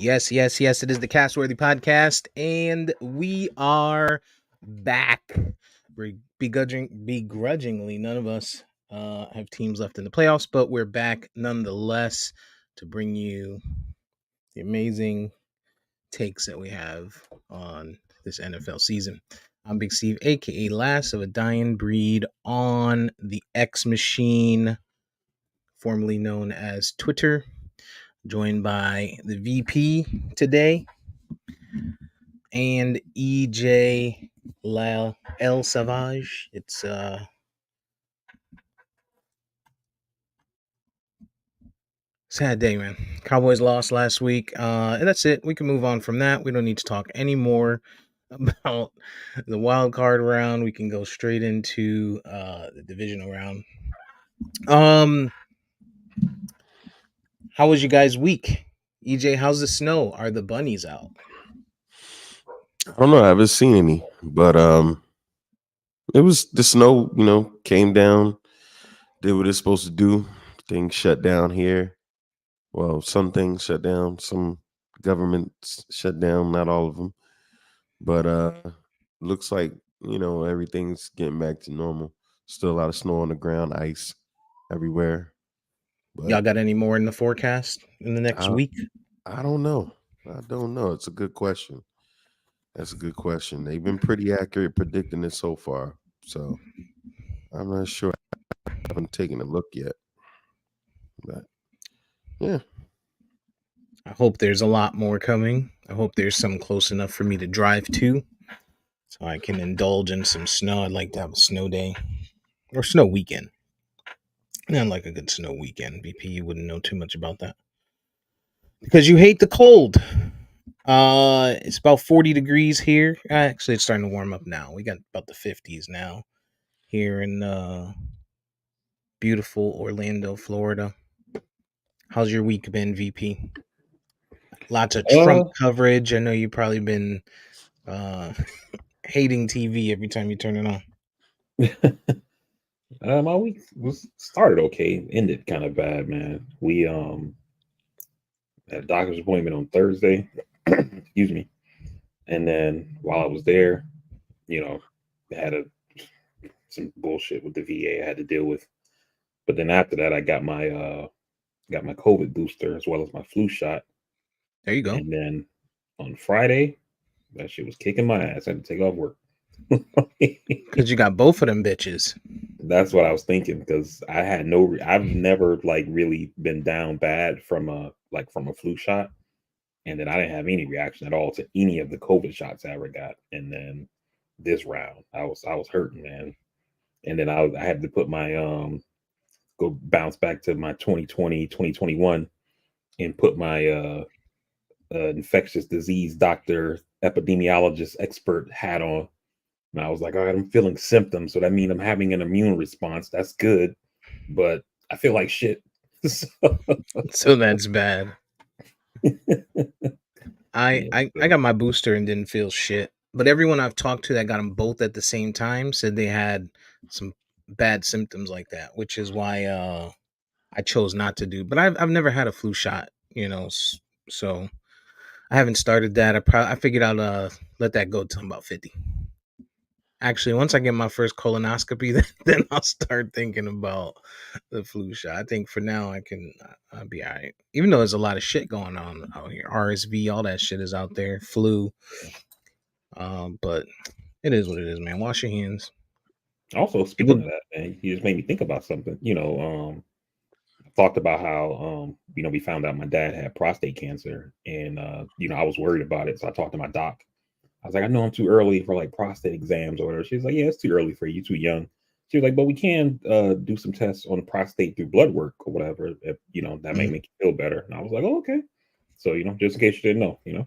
Yes, yes, yes. It is the Castworthy podcast, and we are back. Begrudgingly, none of us have teams left in the playoffs, but we're back nonetheless to bring you the amazing takes that we have on this NFL season. I'm Big Steve, aka Last of a Dying Breed, on the X Machine, formerly known as Twitter, joined by the VP today and EJ La El Savage. It's sad day, man. Cowboys lost last week. And that's it. We can move on from that. We don't need to talk anymore about the wild card round. We can go straight into the divisional round. How was you guys' week? EJ, how's the snow? Are the bunnies out? I don't know. I haven't seen any, but it was the snow. Came down, did what it's supposed to do. Things shut down here. Well, some things shut down. Some governments shut down. Not all of them, but looks like everything's getting back to normal. Still a lot of snow on the ground, ice everywhere. Y'all But got any more in the forecast in the next I, week? I don't know. I don't know. It's a good question. That's a good question. They've been pretty accurate predicting it so far. So I'm not sure. I haven't taken a look yet. But yeah. I hope there's a lot more coming. I hope there's some close enough for me to drive to so I can indulge in some snow. I'd like to have a snow day or snow weekend. I'd like a good snow weekend. BP, you wouldn't know too much about that because you hate the cold. It's about 40 degrees here. Actually, it's starting to warm up now. We got about the 50s now here in beautiful Orlando, Florida. How's your week been, VP? Lots of Trump Uh, coverage. I know you've probably been uh, hating TV every time you turn it on. my week was started okay, ended kind of bad, man. We had a doctor's appointment on Thursday. Excuse me. And then while I was there, you know, I had some bullshit with the VA I had to deal with. But then after that, I got my COVID booster as well as my flu shot. There you go. And then on Friday, that shit was kicking my ass. I had to take off work. Because you got both of them bitches. That's what I was thinking because I've never like really been down bad from a flu shot, and then I didn't have any reaction at all to any of the COVID shots I ever got. And then this round, I was hurting, man. And then I had to put my go bounce back to my 2020 2021 and put my infectious disease doctor epidemiologist expert hat on. And I was like, all right, I'm feeling symptoms. So that means I'm having an immune response. That's good. But I feel like shit. So that's bad. I, Yeah, I so I got my booster and didn't feel shit. But everyone I've talked to that got them both at the same time said they had some bad symptoms like that, which is why I chose not to do. But I've never had a flu shot, so I haven't started that. I figured I'll let that go till I'm about 50. Actually, once I get my first colonoscopy, then I'll start thinking about the flu shot. I think for now I'll be all right. Even though there's a lot of shit going on out here, RSV, all that shit is out there, flu. But it is what it is, man. Wash your hands. also speaking People, of that, man, you just made me think about something. I talked about how we found out my dad had prostate cancer, and I was worried about it. So I talked to my doc. I was like, I know I'm too early for like prostate exams or whatever. She was like, yeah, it's too early for you, too young. She was like, but we can do some tests on the prostate through blood work or whatever, if that may Mhm. make you feel better. And I was like, oh, okay. So, just in case you didn't know.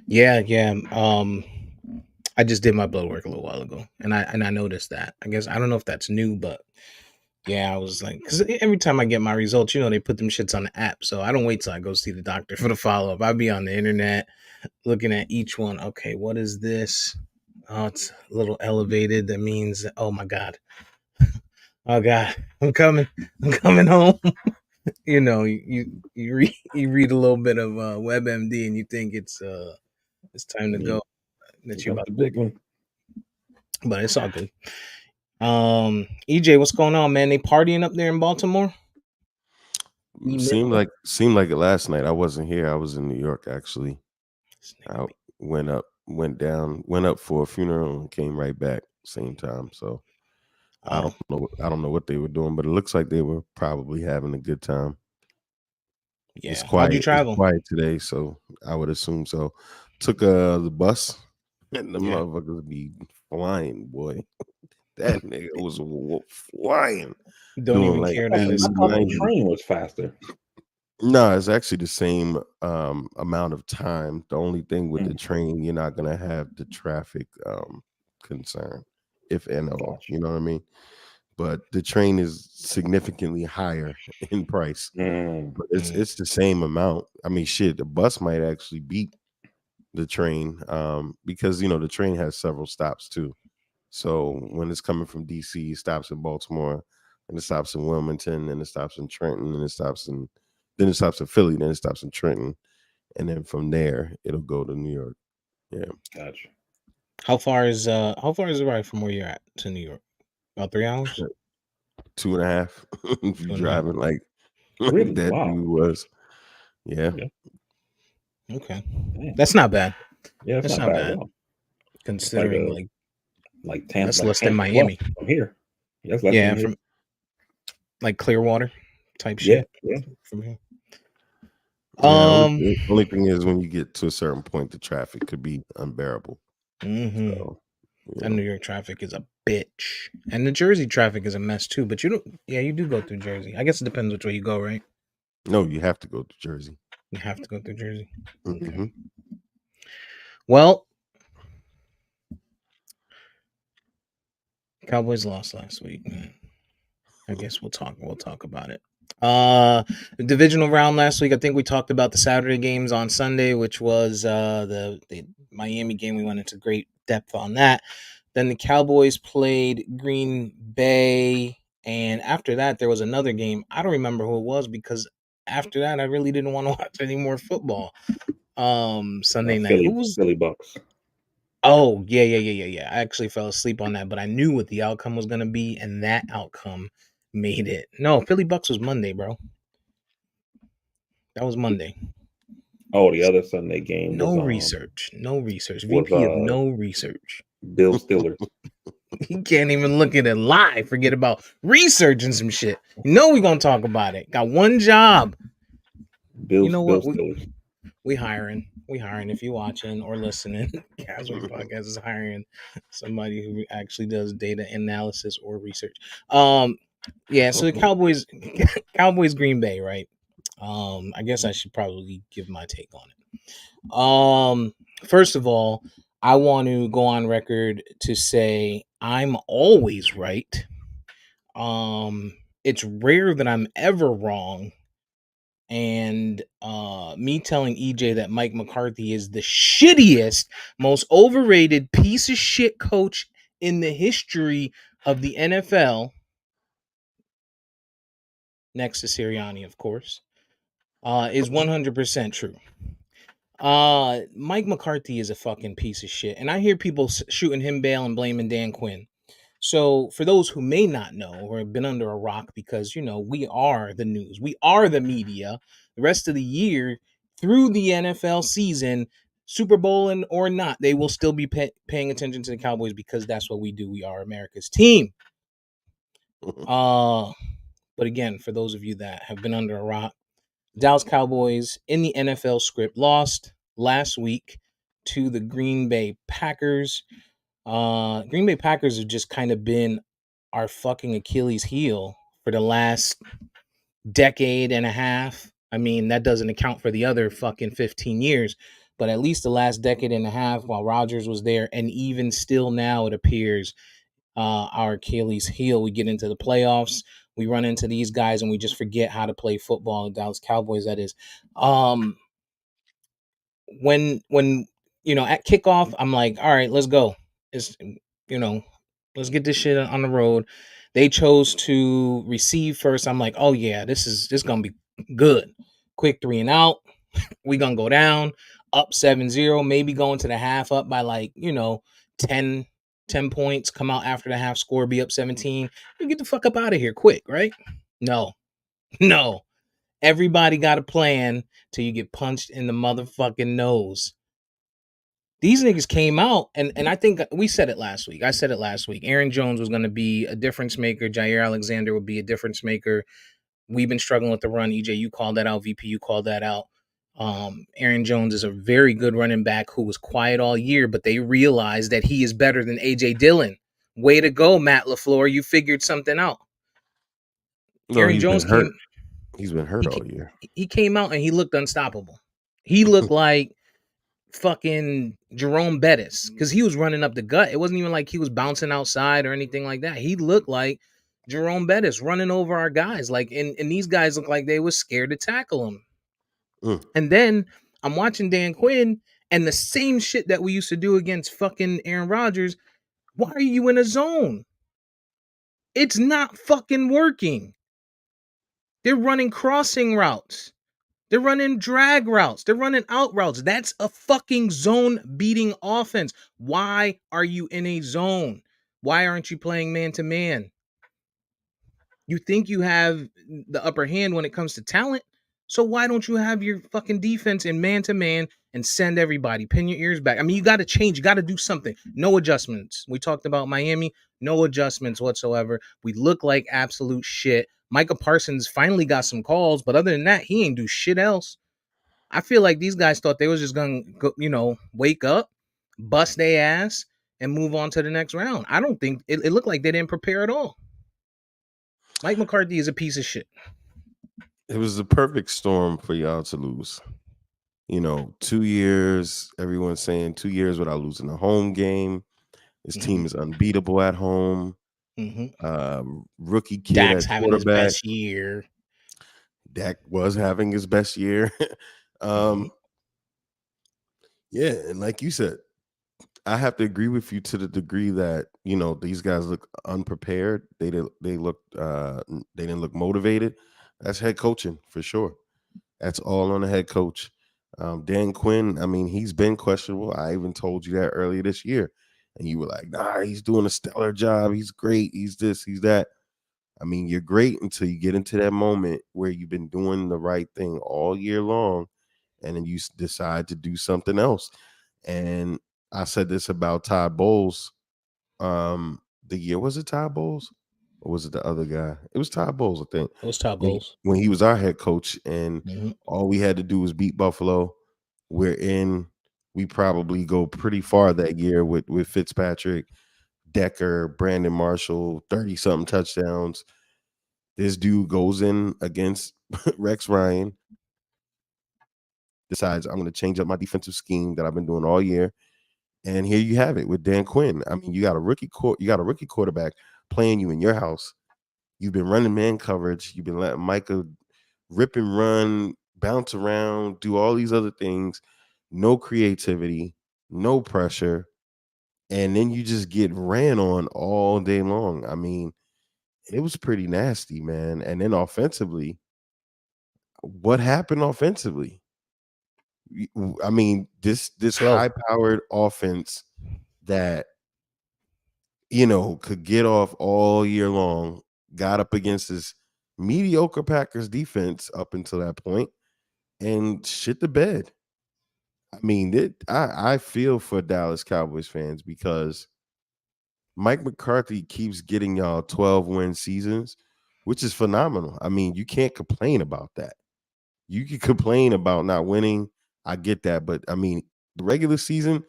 Yeah, yeah. I just did my blood work a little while ago, and I noticed that. I guess I don't know if that's new, but yeah, I was like, because every time I get my results, they put them shits on the app, so I don't wait till I go see the doctor for the follow up. I'll be on the internet looking at each one. Okay, what is this? Oh, it's a little elevated. That means, oh my god, oh god, I'm coming home. You know, you read a little bit of WebMD and you think it's time to You go. That you got about, the big one. but it's all good. EJ, what's going on, man? They partying up there in Baltimore? Seemed like it last night. I wasn't here. I was in New York actually. This I nigga be- went up for a funeral and came right back same time. So Oh, I don't know what they were doing, but it looks like they were probably having a good time. yeah. How'd you It's travel? quiet today, so I would assume so. Took the bus and the Yeah. motherfuckers be flying, boy. That nigga was flying, Don't doing even like care I, that 80, it's I thought the 90. cold. train was faster. No, it's actually the same amount of time. The only thing with the Mm, train, you're not gonna have the traffic concern, if and all. gotcha. You know what I mean? But the train is significantly higher in price. Mm, But Mm. it's the same amount. I mean, shit, the bus might actually beat the train because the train has several stops too. So when it's coming from DC, it stops in Baltimore, and it stops in Wilmington, and it stops in Trenton, and then it stops in Philly, then it stops in Trenton, and then from there it'll go to New York. Yeah, gotcha. How far is the ride from where you're at to New York? About 3 hours? 2.5 if you 2.5. driving like Really? that Wow. dude was. Yeah, Yeah. Okay. Damn. That's not bad. Yeah, it's That's not not bad at bad all. It's like considering a like Tampa, that's like less than Tampa plus Miami. from here. Yeah, it's less than Yeah, Miami. from like Clearwater type Yeah, shit yeah. from here. yeah. Um, Only thing is when you get to a certain point, the traffic could be unbearable. mhm. So you That know, New York traffic is a bitch. And the Jersey traffic is a mess too, but you don't yeah, you do go through Jersey. I guess it depends which way you go, right? no, you have to go to Jersey. You have to go through Jersey. Okay. Hmm. Well, Cowboys lost last week, man. I guess we'll talk about it. The divisional round last week, I think we talked about the Saturday games on Sunday, which was the Miami game. We went into great depth on that. Then the Cowboys played Green Bay, and after that there was another game. I don't remember who it was because after that I really didn't want to watch any more football. Sunday night. Who was Philly Bucks. Oh, yeah. I actually fell asleep on that, but I knew what the outcome was gonna be, and that outcome made it. No, Philly Bucks was Monday, bro. That was Monday. Oh, the other Sunday game No research. No research. was VP of no research. Bill Steelers. He can't even look at it live. Forget about research and some shit. You know we gonna talk about it. Got one job. You know Bill what? Steelers. We hiring. We hiring. If you watching or listening, Castworthy Podcast is hiring somebody who actually does data analysis or research. Yeah. So the Cowboys, Cowboys, Green Bay, right? I guess I should probably give my take on it. First of all, I want to go on record to say I'm always right. It's rare that I'm ever wrong, and me telling EJ that Mike McCarthy is the shittiest, most overrated piece of shit coach in the history of the NFL, next to Sirianni, of course, is 100% true. Mike McCarthy is a fucking piece of shit, and I hear people shooting him bail and blaming Dan Quinn. So, for those who may not know or have been under a rock, because we are the news, we are the media. The rest of the year through the NFL season, Super Bowl or not, they will still be paying attention to the Cowboys because that's what we do. We are America's team. Uh, but again, for those of you that have been under a rock, Dallas Cowboys in the NFL script lost last week to the Green Bay Packers. Green Bay Packers have just kind of been our fucking Achilles heel for the last decade and a half. I mean, that doesn't account for the other fucking 15 years, but at least the last decade and a half while Rodgers was there, and even still now, it appears our Achilles heel. We get into the playoffs, we run into these guys, and we just forget how to play football. The Dallas Cowboys, that is. When at kickoff, I'm like, all right, let's go. It's you know, let's get this shit on the road. They chose to receive first. I'm like, oh yeah, this gonna be good. Quick 3-and-out. We gonna go down, up 7-0, maybe going to the half up by like, 10, 10 points, come out after the half, score, be up 17. You get the fuck up out of here quick, right? No, no. Everybody got a plan till you get punched in the motherfucking nose. These niggas came out, and I think we said it last week. I said it last week. Aaron Jones was going to be a difference maker. Jair Alexander would be a difference maker. We've been struggling with the run. EJ, you called that out. VP, you called that out. Aaron Jones is a very good running back who was quiet all year, but they realized that he is better than AJ Dillon. Way to go, Matt LaFleur. You figured something out. No, Aaron he's been Jones hurt. came. He's been hurt all year. He came out and he looked unstoppable. He looked like fucking Jerome Bettis because he was running up the gut. It wasn't even like he was bouncing outside or anything like that. He looked like Jerome Bettis running over our guys. Like, and these guys look like they was scared to tackle him. And then I'm watching Dan Quinn and the same shit that we used to do against fucking Aaron Rodgers. Why are you in a zone? It's not fucking working. They're running crossing routes. They're running drag routes. They're running out routes. That's a fucking zone beating offense. Why are you in a zone? Why aren't you playing man to man? You think you have the upper hand when it comes to talent. So why don't you have your fucking defense in man to man and send everybody? Pin your ears back. I mean, you got to change. You got to do something. No adjustments. We talked about Miami. No adjustments whatsoever. We look like absolute shit. Micah Parsons finally got some calls, but other than that, he ain't do shit else. I feel like these guys thought they was just gonna go, wake up, bust their ass, and move on to the next round. I don't think it looked like they didn't prepare at all. Mike McCarthy is a piece of shit. It was the perfect storm for y'all to lose. 2 years, everyone's saying 2 years without losing a home game. This team is unbeatable at home. Rookie kid Dak's at having his quarterback. best year. Dak was having his best year. Yeah, and like you said, I have to agree with you to the degree that these guys look unprepared. They didn't look motivated. That's head coaching for sure. That's all on the head coach. Dan Quinn, I mean, he's been questionable. I even told you that earlier this year, and you were like, "Nah, he's doing a stellar job. He's great. He's this. He's that." I mean, you're great until you get into that moment where you've been doing the right thing all year long, and then you decide to do something else. And I said this about Todd Bowles. The year, was it Todd Bowles or was it the other guy? It was Todd Bowles, I think. It was Todd Bowles when he was our head coach, and all we had to do was beat Buffalo. We probably go pretty far that year with Fitzpatrick, Decker, Brandon Marshall, 30-something touchdowns. This dude goes in against Rex Ryan, decides I'm going to change up my defensive scheme that I've been doing all year. And here you have it with Dan Quinn. I mean, you got a rookie quarterback playing you in your house. You've been running man coverage. You've been letting Micah rip and run, bounce around, do all these other things. No creativity, no pressure. And then you just get ran on all day long. I mean, it was pretty nasty, man. And then offensively, what happened offensively? I mean, this high-powered offense that could get off all year long, got up against this mediocre Packers defense up until that point and shit the bed. I mean, I feel for Dallas Cowboys fans because Mike McCarthy keeps getting y'all 12-win seasons, which is phenomenal. I mean, you can't complain about that. You can complain about not winning. I get that. But, I mean, the regular season,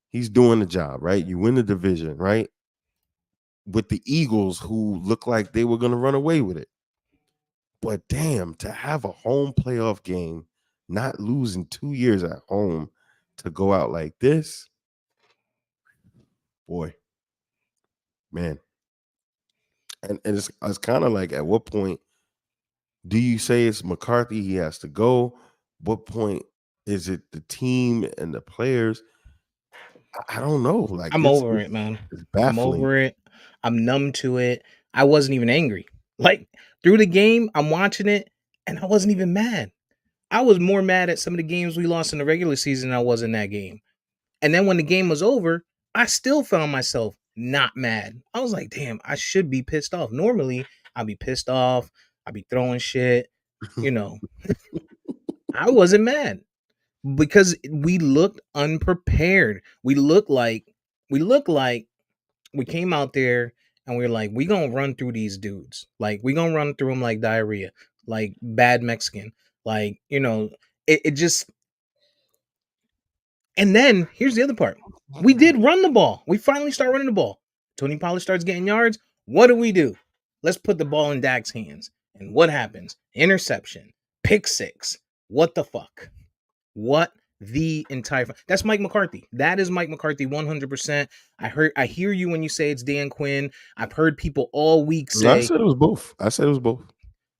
he's doing the job, right? You win the division, right? With the Eagles, who look like they were going to run away with it. But, damn, to have a home playoff game, not losing 2 years at home, to go out like this, boy, man. And it's kind of like, at what point do you say it's McCarthy, he has to go? What point is it the team and the players? I don't know. Like, I'm over it, man. it's baffling. I'm over it. I'm numb to it. I wasn't even angry. Like through the game, I'm watching it and I wasn't even mad. I was more mad at some of the games we lost in the regular season than I was in that game. And then when the game was over, I still found myself not mad. I was like, damn, I should be pissed off. Normally, I'd be pissed off. I'd be throwing shit. You know, I wasn't mad because we looked unprepared. We looked like we came out there and we were like, we gonna run through these dudes. Like we gonna run through them like diarrhea, like bad Mexican. Like, it just. And then here's the other part. We did run the ball. We finally start running the ball. Tony Pollard starts getting yards. What do? Let's put the ball in Dak's hands. And what happens? Interception, pick six. What the fuck? What the entire that's Mike McCarthy. That is Mike McCarthy 100%. I hear you when you say it's Dan Quinn. I've heard people all week No, I say said it was both.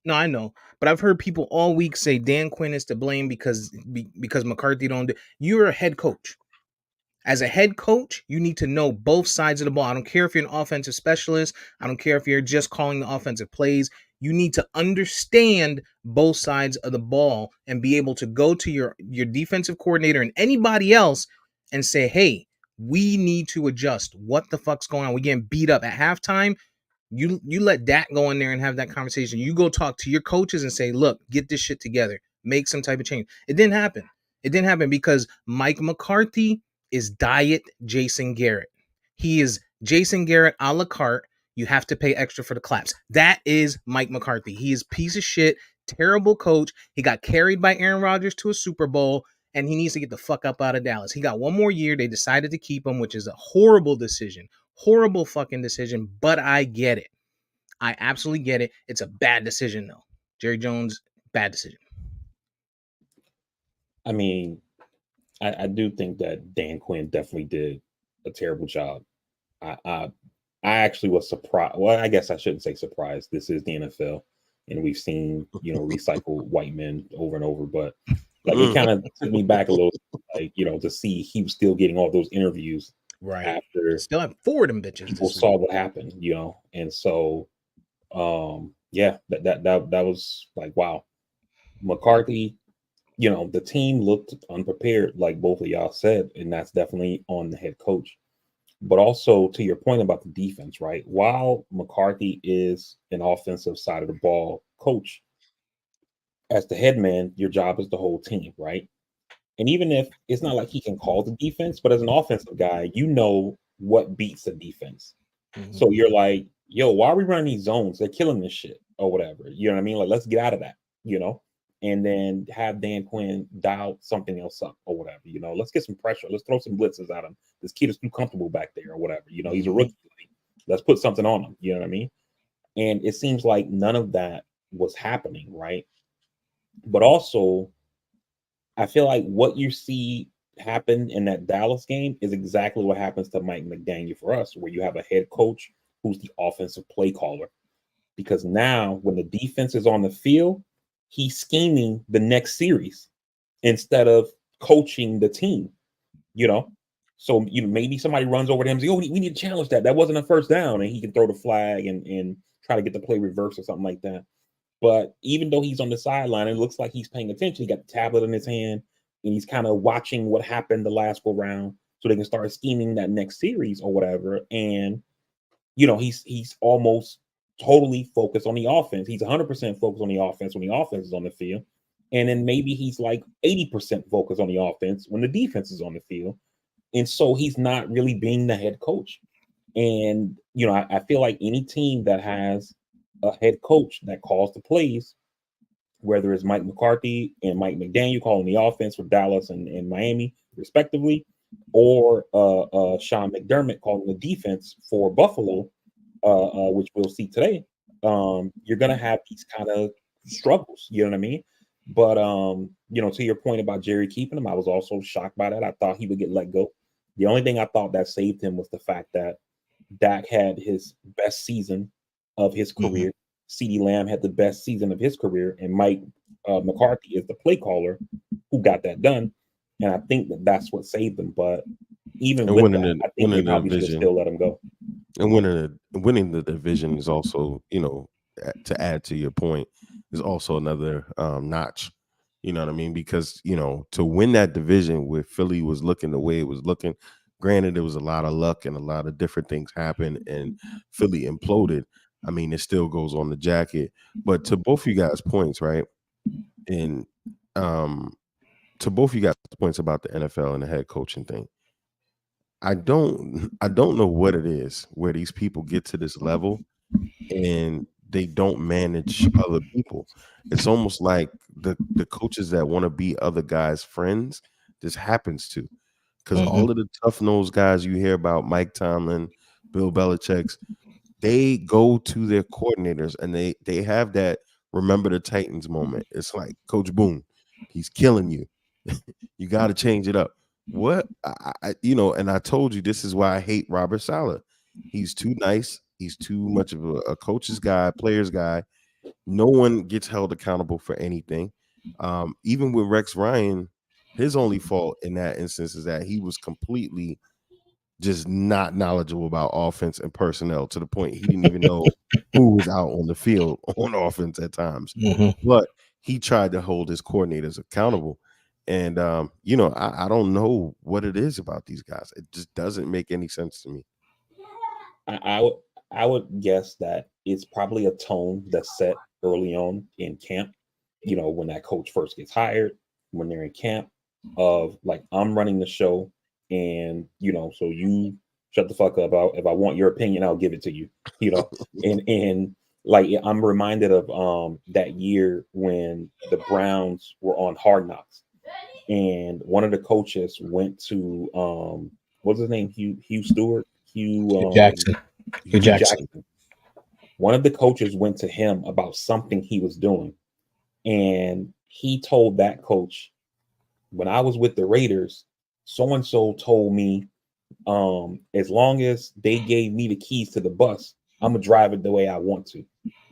no, I know, but I've heard people all week say Dan Quinn is to blame because McCarthy don't do. You're a head coach. As a head coach, you need to know both sides of the ball. I don't care if you're an offensive specialist. I don't care if you're just calling the offensive plays. You need to understand both sides of the ball and be able to go to your defensive coordinator and anybody else and say, hey, we need to adjust. What the fuck's going on? We're getting beat up at halftime. You let Dak go in there and have that conversation. You go talk to your coaches and say, look, get this shit together. Make some type of change. It didn't happen. It didn't happen because Mike McCarthy is diet Jason Garrett. He is Jason Garrett a la carte. You have to pay extra for the claps. That is Mike McCarthy. He is piece of shit, terrible coach. He got carried by Aaron Rodgers to a Super Bowl, and he needs to get the fuck up out of Dallas. He got one more year. They decided to keep him, which is a horrible decision. Horrible fucking decision, but I get it. I absolutely get it. It's a bad decision, though. Jerry Jones, bad decision. I mean, I do think that Dan Quinn definitely did a terrible job. I actually was surprised. Well, I guess I shouldn't say surprised. This is the NFL, and we've seen recycled white men over and over. But like it kind of took me back a little, like to see he was still getting all those interviews Right. after Still have 4 of them bitches. people saw what happened, and so yeah, that was like wow, McCarthy. The team looked unprepared, like both of y'all said, and that's definitely on the head coach. But also to your point about the defense, right? While McCarthy is an offensive side of the ball coach, as the head man, your job is the whole team, right? And even if it's not like he can call the defense, but as an offensive guy, you know what beats the defense. Mm-hmm. So you're like, yo, why are we running these zones? They're killing this shit or whatever. You know what I mean? Like, let's get out of that, and then have Dan Quinn dial something else up or whatever. Let's get some pressure. Let's throw some blitzes at him. This kid is too comfortable back there or whatever. He's a rookie. Let's put something on him. You know what I mean? And it seems like none of that was happening, right? But also, I feel like what you see happen in that Dallas game is exactly what happens to Mike McDaniel for us, where you have a head coach who's the offensive play caller. Because now when the defense is on the field, he's scheming the next series instead of coaching the team, So, maybe somebody runs over to him and says, oh, we need to challenge that. That wasn't a first down. And he can throw the flag and try to get the play reversed or something like that. But even though he's on the sideline, it looks like he's paying attention. He got the tablet in his hand and he's kind of watching what happened the last go round so they can start scheming that next series or whatever. And, he's almost totally focused on the offense. He's 100% focused on the offense when the offense is on the field. And then maybe he's like 80% focused on the offense when the defense is on the field. And so he's not really being the head coach. And, I feel like any team that has a head coach that calls the plays, whether it's Mike McCarthy and Mike McDaniel calling the offense for Dallas and Miami, respectively, or Sean McDermott calling the defense for Buffalo, which we'll see today, you're going to have these kind of struggles. You know what I mean? But, to your point about Jerry keeping him, I was also shocked by that. I thought he would get let go. The only thing I thought that saved him was the fact that Dak had his best season of his career. CeeDee Lamb had the best season of his career, and Mike McCarthy is the play caller who got that done. And I think that's what saved him. But even with that, I think they probably should have still let him go. And winning the division is also, to add to your point, is also another notch. You know what I mean? Because to win that division where Philly was looking the way it was looking, granted there was a lot of luck and a lot of different things happened, and Philly imploded. I mean, it still goes on the jacket. But to both you guys' points, right? And um, to both you guys' points about the NFL and the head coaching thing, I don't know what it is where these people get to this level and they don't manage other people. It's almost like the coaches that want to be other guys' friends, this happens to, because Hmm. all of the tough nosed guys you hear about, Mike Tomlin, Bill Belichick's, they go to their coordinators and they have that remember the Titans moment. It's like, Coach Boone, he's killing you. You got to change it up. What and I told you this is why I hate Robert Saleh. He's too nice. He's too much of a coach's guy, player's guy. No one gets held accountable for anything. Even with Rex Ryan, his only fault in that instance is that he was completely just not knowledgeable about offense and personnel to the point he didn't even know who was out on the field on offense at times. Hmm. But he tried to hold his coordinators accountable. And I don't know what it is about these guys. It just doesn't make any sense to me. I would guess that it's probably a tone that's set early on in camp. When that coach first gets hired, when they're in camp, of like, I'm running the show, and so you shut the fuck up. If I want your opinion, I'll give it to you. You know, and like, I'm reminded of that year when the Browns were on Hard Knocks, and one of the coaches went to what's his name, Hugh Stewart, Hugh Jackson. Hugh Hugh Jackson. Jackson. One of the coaches went to him about something he was doing, and he told that coach, when I was with the Raiders, so and so told me, as long as they gave me the keys to the bus, I'm gonna drive it the way I want to.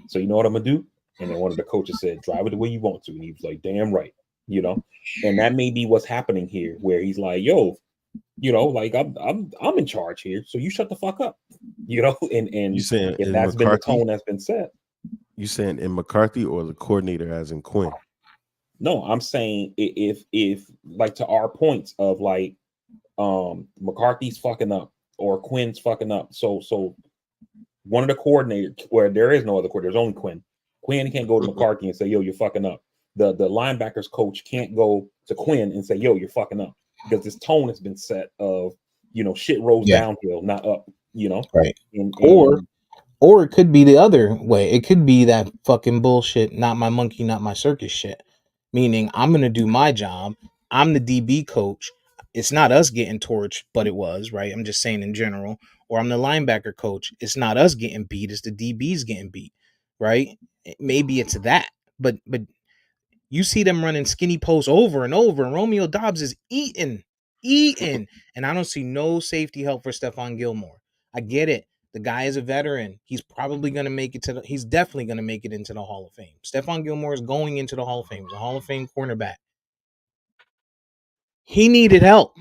So you know what I'm gonna do? And then one of the coaches said, drive it the way you want to. And he was like, damn right, you know. And that may be what's happening here, where he's like, yo, like, I'm in charge here, so you shut the fuck up. You And saying if in that's been the McCarthy? tone that's been set. You saying in McCarthy or the coordinator as in Quinn? No, I'm saying, if like, to our points of like, McCarthy's fucking up or Quinn's fucking up. So one of the coordinators, where there is no other coordinator, there's only Quinn. Quinn can't go to McCarthy and say, yo, you're fucking up. The linebackers coach can't go to Quinn and say, yo, you're fucking up. Because this tone has been set of, shit rolls Yeah. downhill, not up, Right. and Or it could be the other way. It could be that fucking bullshit, not my monkey, not my circus shit. Meaning, I'm gonna do my job. I'm the DB coach. It's not us getting torched, but it was, right? I'm just saying in general. Or I'm the linebacker coach. It's not us getting beat, it's the DBs getting beat, right? Maybe it's that. But you see them running skinny posts over and over, and Romeo Dobbs is eating. And I don't see no safety help for Stephon Gilmore. I get it. The guy is a veteran. He's probably going to make it he's definitely going to make it into the Hall of Fame. Stephon Gilmore is going into the Hall of Fame. He's a Hall of Fame cornerback. He needed help.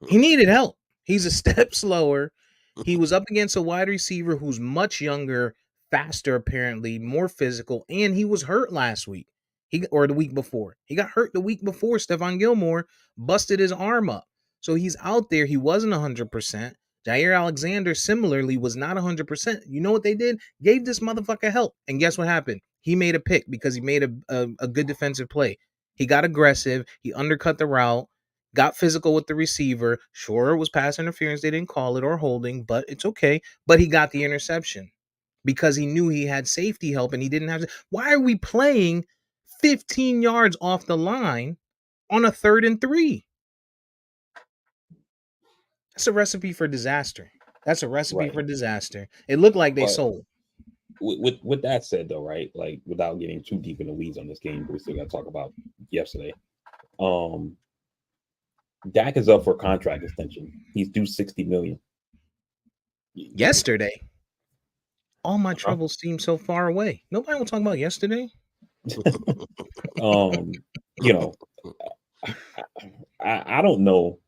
He needed help. He's a step slower. He was up against a wide receiver who's much younger, faster, apparently, more physical, and he was hurt last week. Or the week before. He got hurt the week before. Stephon Gilmore busted his arm up. So he's out there. He wasn't 100%. Jair Alexander similarly was not 100%. You know what they did? Gave this motherfucker help. And guess what happened? He made a pick because he made a good defensive play. He got aggressive. He undercut the route, got physical with the receiver. Sure, it was pass interference. They didn't call it or holding, but it's okay. But he got the interception because he knew he had safety help and he didn't have to. Why are we playing 15 yards off the line on a 3rd and 3? That's a recipe for disaster. That's a recipe right. for disaster. It looked like they But sold. with that said, though, right? Like, without getting too deep in the weeds on this game, but we still got to talk about yesterday. Um, Dak is up for contract extension. He's due 60 million. Yesterday, all my Huh? troubles seem so far away. Nobody will talk about yesterday. Um, you know, I don't know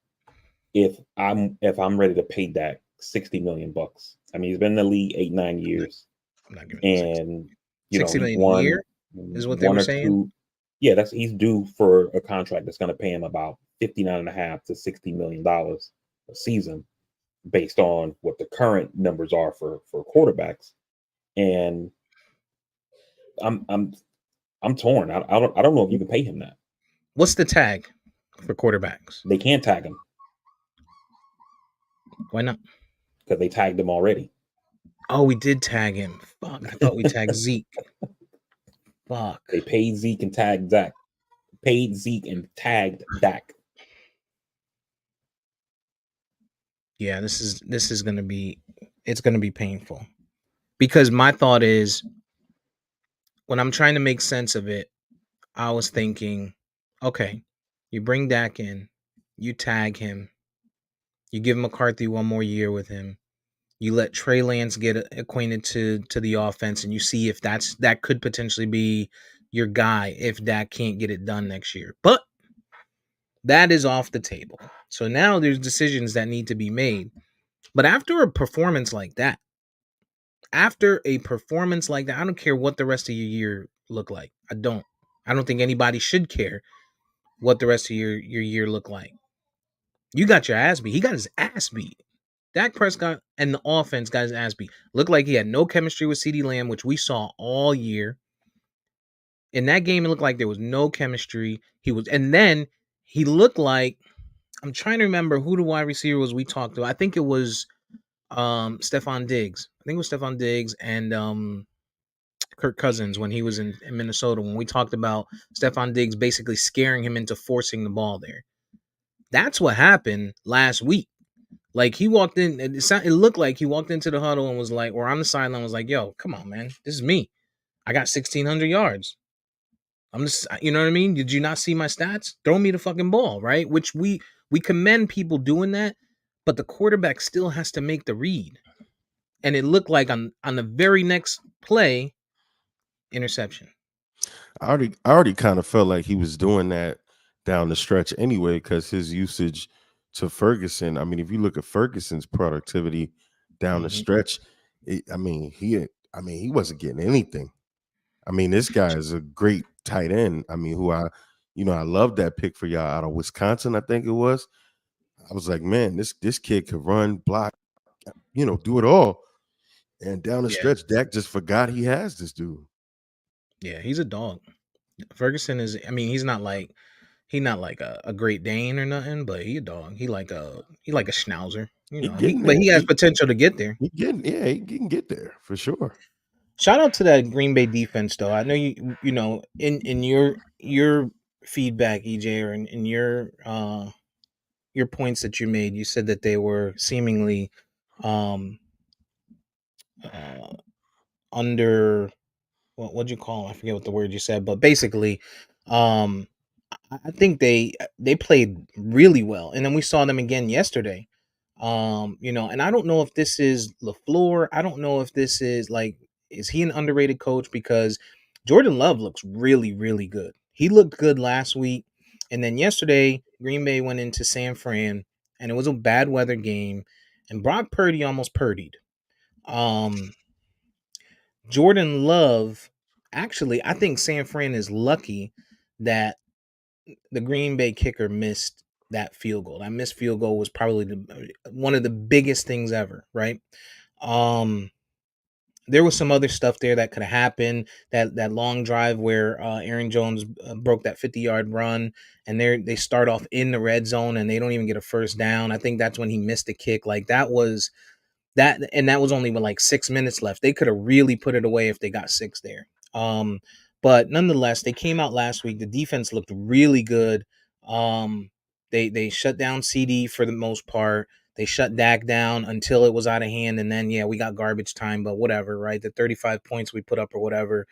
if I'm ready to pay Dak 60 million bucks I mean, he's been in the league 8, 9 years, I'm not giving him 60. and 60 he's million a won year is what they one were or saying. two. Yeah, that's he's due for a contract that's going to pay him about 59.5 to $60 million a season, based on what the current numbers are for quarterbacks. And I'm I'm I'm torn. I don't know if you can pay him that. What's the tag for quarterbacks? They can't tag him Why not? because they tagged him already. Oh, we did tag him. Fuck, I thought we tagged Zeke. Fuck. They paid Zeke and tagged Dak. Paid Zeke and tagged Dak. Yeah, this is gonna be it's gonna be painful. Because my thought is when I'm trying to make sense of it, I was thinking, okay, you bring Dak in, you tag him, you give McCarthy one more year with him, you let Trey Lance get acquainted to the offense, and you see if that could potentially be your guy if Dak can't get it done next year. But that is off the table. So now there's decisions that need to be made. But after a performance like that, I don't care what the rest of your year look like. I don't. I don't think anybody should care what the rest of your year look like. You got your ass beat. He got his ass beat. Dak Prescott and the offense got his ass beat. Looked like he had no chemistry with CeeDee Lamb, which we saw all year. In that game, it looked like there was no chemistry. And then he looked like, I'm trying to remember who the wide receiver was we talked to. I think it was Stephon Diggs. I think it was Stephon Diggs and Kirk Cousins when he was in Minnesota, when we talked about Stephon Diggs basically scaring him into forcing the ball there. That's what happened last week. Like he walked in, it looked like he walked into the huddle and was like, or on the sideline was like, "Yo, come on, man, this is me. I got 1,600 yards. I'm just, you know what I mean? Did you not see my stats? Throw me the fucking ball, right?" Which we commend people doing that, but the quarterback still has to make the read. And it looked like on the very next play, interception. I already kind of felt like he was doing that down the stretch anyway, because his usage to Ferguson. I mean, if you look at Ferguson's productivity down the Mm-hmm. stretch, he wasn't getting anything. I mean, this guy is a great tight end. I mean, I love that pick for y'all out of Wisconsin. I think it was. I was like, man, this kid could run, block, do it all. And down the Yeah, stretch, Dak just forgot he has this dude. yeah, he's a dog. Ferguson is. I mean, he's not like a Great Dane or nothing, but he a dog. He like a Schnauzer. You He know, getting but there. he has potential to get there. He can get there for sure. Shout out to that Green Bay defense, though. I know you know in your feedback, EJ, or in your points that you made, you said that they were seemingly um uh under what'd you call them? I forget what the word you said, but basically, um I think they played really well, and then we saw them again yesterday. And I don't know if this is LaFleur. I don't know if this is like, is he an underrated coach? Because Jordan Love looks really, really good. He looked good last week, and then yesterday Green Bay went into San Fran, and it was a bad weather game, and Brock Purdy almost purdied. Um, Jordan Love, actually, I think San Fran is lucky that the Green Bay kicker missed that field goal. That missed field goal was probably one of the biggest things ever, right? Um, there was some other stuff there that could have happened. That long drive where Aaron Jones broke that 50-yard run, and they start off in the red zone and they don't even get a first down. I think that's when he missed the kick. Like that was only with like 6 minutes left. They could have really put it away if they got six there. Um, but nonetheless, they came out last week. The defense looked really good. They shut down CD for the most part. They shut Dak down until it was out of hand, and then we got garbage time, but whatever, right? The 35 points we put up or whatever,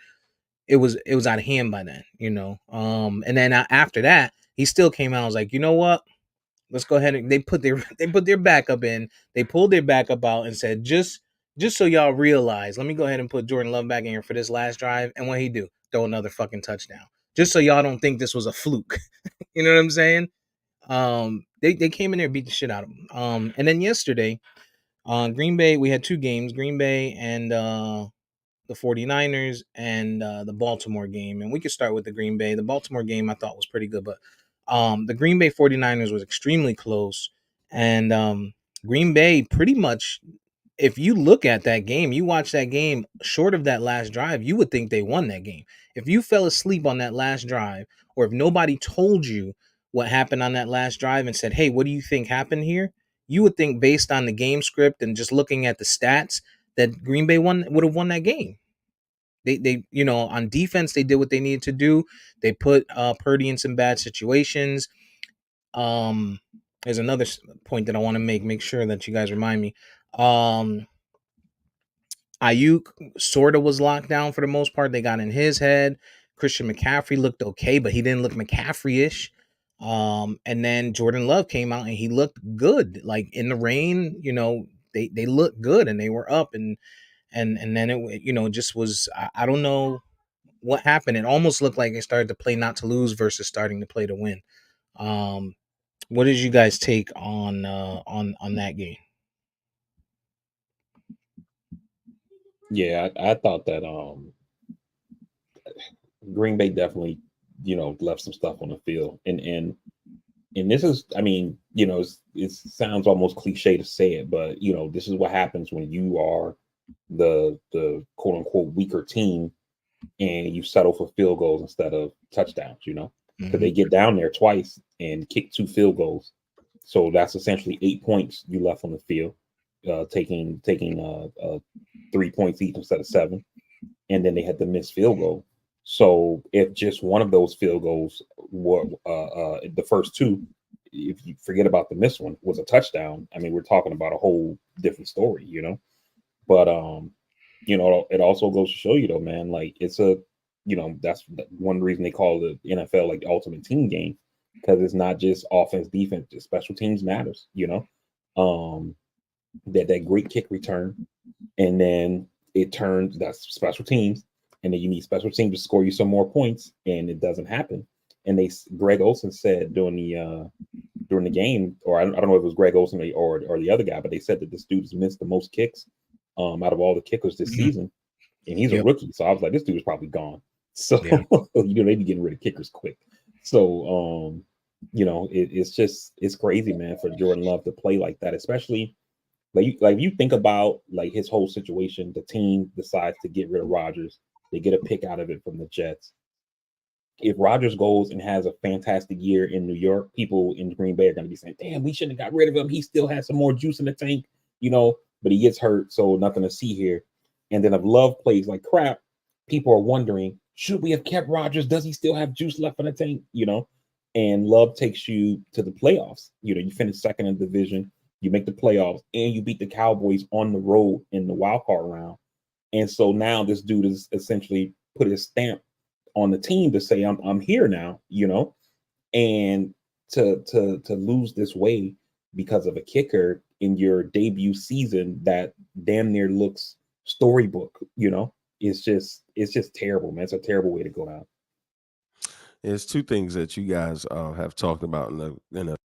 it was out of hand by then. And then after that, he still came out and was like, you know what? Let's go ahead and they put their backup in. They pulled their backup out and said, just so y'all realize, let me go ahead and put Jordan Love back in here for this last drive. And what he do? Throw another fucking touchdown. Just so y'all don't think this was a fluke. You know what I'm saying? They came in there, beat the shit out of them. And then yesterday, Green Bay, we had two games, Green Bay and the 49ers and the Baltimore game. And we could start with the Green Bay. The Baltimore game I thought was pretty good, but the Green Bay 49ers was extremely close. And Green Bay pretty much, if you look at that game, you watch that game, short of that last drive, you would think they won that game. If you fell asleep on that last drive, or if nobody told you what happened on that last drive and said, hey, what do you think happened here? You would think, based on the game script and just looking at the stats, that Green Bay would have won that game. They on defense they did what they needed to do. They put Purdy in some bad situations. Um, there's another point that I want to make sure that you guys remind me. Ayuk sort of was locked down for the most part. They got in his head. Christian McCaffrey looked okay, but he didn't look McCaffrey-ish. And then Jordan Love came out and he looked good. Like in the rain, they looked good and they were up and then it just was I don't know what happened. It almost looked like they started to play not to lose versus starting to play to win. Um, what did you guys take on that game? Yeah, I thought that Green Bay definitely, left some stuff on the field, and this is, I mean, it sounds almost cliche to say it, but this is what happens when you are the quote unquote weaker team and you settle for field goals instead of touchdowns, because they get down there twice and kick 2 field goals. So that's essentially 8 points you left on the field, taking 3 points each instead of 7. And then they had the missed field goal. So if just one of those field goals were the first two, if you forget about the missed one, was a touchdown, I mean, we're talking about a whole different story. But it also goes to show you though, man, like that's one reason they call the NFL like the ultimate team game, because it's not just offense, defense, just special teams matters. Um, that great kick return, and then it turns, that's special teams, and then you need special teams to score you some more points, and it doesn't happen. And Greg Olsen said during the game, or I don't know if it was Greg Olsen or the other guy, but they said that this dude's missed the most kicks out of all the kickers this season, and he's a Yep. rookie. So I was like, this dude is probably gone. So Yeah. they be getting rid of kickers quick. So it's crazy, man, for Jordan Love to play like that, especially like you think about like his whole situation. The team decides to get rid of Rodgers. They get a pick out of it from the Jets. If Rodgers goes and has a fantastic year in New York, people in Green Bay are going to be saying, "Damn, we shouldn't have got rid of him. He still has some more juice in the tank." But he gets hurt, so nothing to see here. And then if Love plays like crap, people are wondering, should we have kept Rodgers? Does he still have juice left in the tank? And Love takes you to the playoffs. You finish second in the division, you make the playoffs, and you beat the Cowboys on the road in the wild card round. And so now this dude is essentially put his stamp on the team to say, I'm here now. And to lose this way because of a kicker in your debut season that damn near looks storybook. It's just terrible, man. It's a terrible way to go out. There's two things that you guys have talked about in the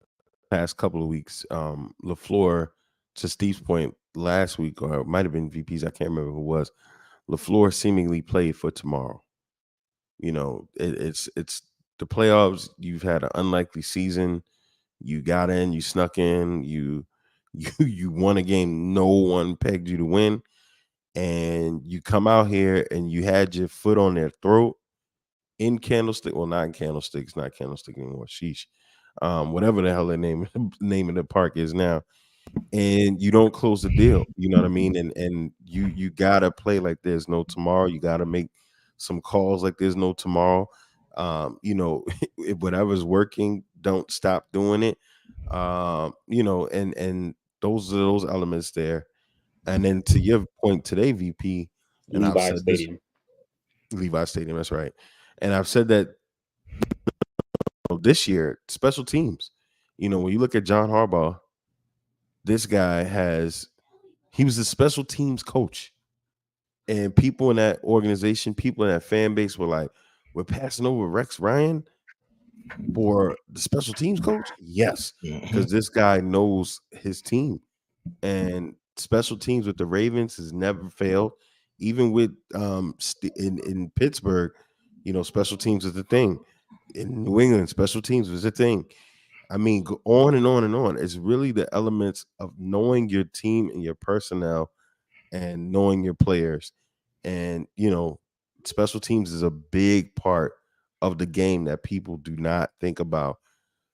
past couple of weeks. LaFleur, to Steve's point last week, or it might have been VPs, I can't remember who it was. LaFleur seemingly played for tomorrow. It's the playoffs. You've had an unlikely season. You got in, you snuck in, you won a game no one pegged you to win, and you come out here and you had your foot on their throat in Candlestick. Well, not in Candlestick. It's not Candlestick anymore. Sheesh. Whatever the hell the name of the park is now, and you don't close the deal. You know what I mean? And you gotta play like there's no tomorrow. You gotta make some calls like there's no tomorrow. If whatever's working, don't stop doing it. And those are those elements there. And then to your point today, VP, and I've Levi said this, Stadium. Levi Stadium, that's right. And I've said that this year, special teams. When you look at John Harbaugh, this guy he was a special teams coach. And people in that organization, people in that fan base were like, we're passing over Rex Ryan for the special teams coach? Yes, Mhm. because this guy knows his team. And special teams with the Ravens has never failed. Even with in Pittsburgh, special teams is the thing. In New England, special teams was a thing. I mean, go on and on and on. It's really the elements of knowing your team and your personnel and knowing your players. And, special teams is a big part of the game that people do not think about.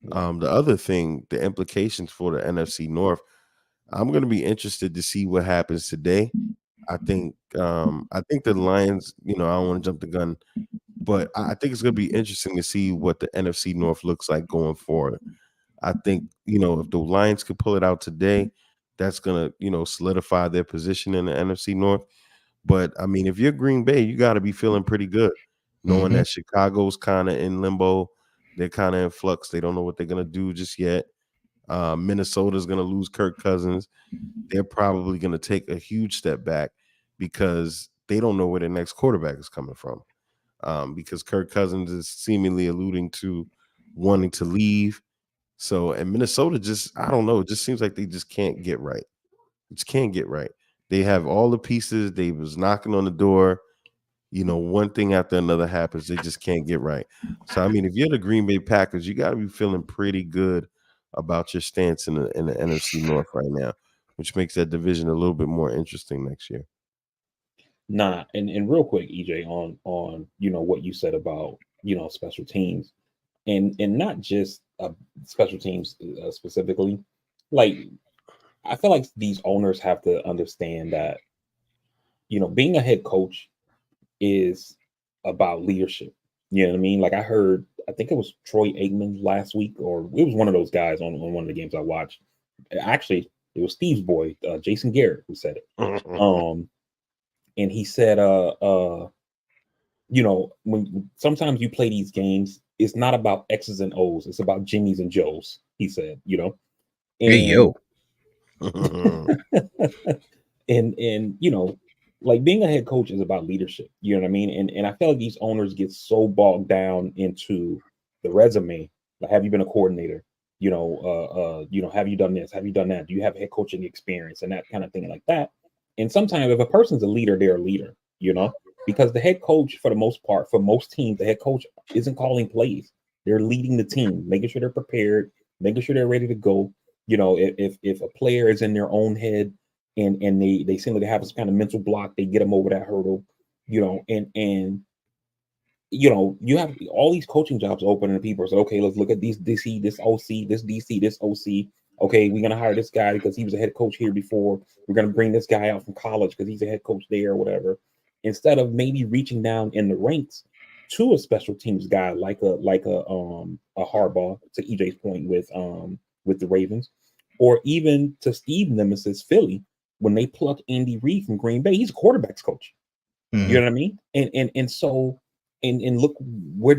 The other thing, the implications for the NFC North, I'm going to be interested to see what happens today. I think the Lions, I don't want to jump the gun, but I think it's going to be interesting to see what the NFC North looks like going forward. I think, if the Lions could pull it out today, that's going to, solidify their position in the NFC North. But I mean, if you're Green Bay, you got to be feeling pretty good knowing Hmm. that Chicago's kind of in limbo. They're kind of in flux. They don't know what they're going to do just yet. Minnesota's going to lose Kirk Cousins. They're probably going to take a huge step back because they don't know where their next quarterback is coming from. Because Kirk Cousins is seemingly alluding to wanting to leave. So, and Minnesota just, I don't know, it just seems like they just can't get right. Just can't get right. They have all the pieces. They was knocking on the door. One thing after another happens. They just can't get right. So, I mean, if you're the Green Bay Packers, you got to be feeling pretty good about your stance in the NFC North right now, which makes that division a little bit more interesting next year. Nah, and real quick, EJ, on what you said about special teams, and not just special teams specifically. Like, I feel like these owners have to understand that being a head coach is about leadership. You know what I mean? Like, I think it was Troy Aikman last week, or it was one of those guys on one of the games I watched. Actually, it was Steve's boy, Jason Garrett, who said it. And he said, when sometimes you play these games, it's not about X's and O's, it's about Jimmys and Joes, he said, Hey and yo. and like being a head coach is about leadership, you know what I mean? And I feel like these owners get so bogged down into the resume. Like, have you been a coordinator? Have you done this? Have you done that? Do you have head coaching experience and that kind of thing like that? And sometimes if a person's a leader, they're a leader, because the head coach, for the most part, for most teams, the head coach isn't calling plays. They're leading the team, making sure they're prepared, making sure they're ready to go. If a player is in their own head and they seem like they have some kind of mental block, they get them over that hurdle, and you have all these coaching jobs open, and people say, okay, let's look at these DC, this OC, this DC, this OC. Okay, we're gonna hire this guy because he was a head coach here before. We're gonna bring this guy out from college because he's a head coach there or whatever. Instead of maybe reaching down in the ranks to a special teams guy like a Harbaugh, to EJ's point with the Ravens, or even to Steve Nemesis Philly when they pluck Andy Reid from Green Bay. He's a quarterbacks coach. You Hmm. know what I mean? And so and look where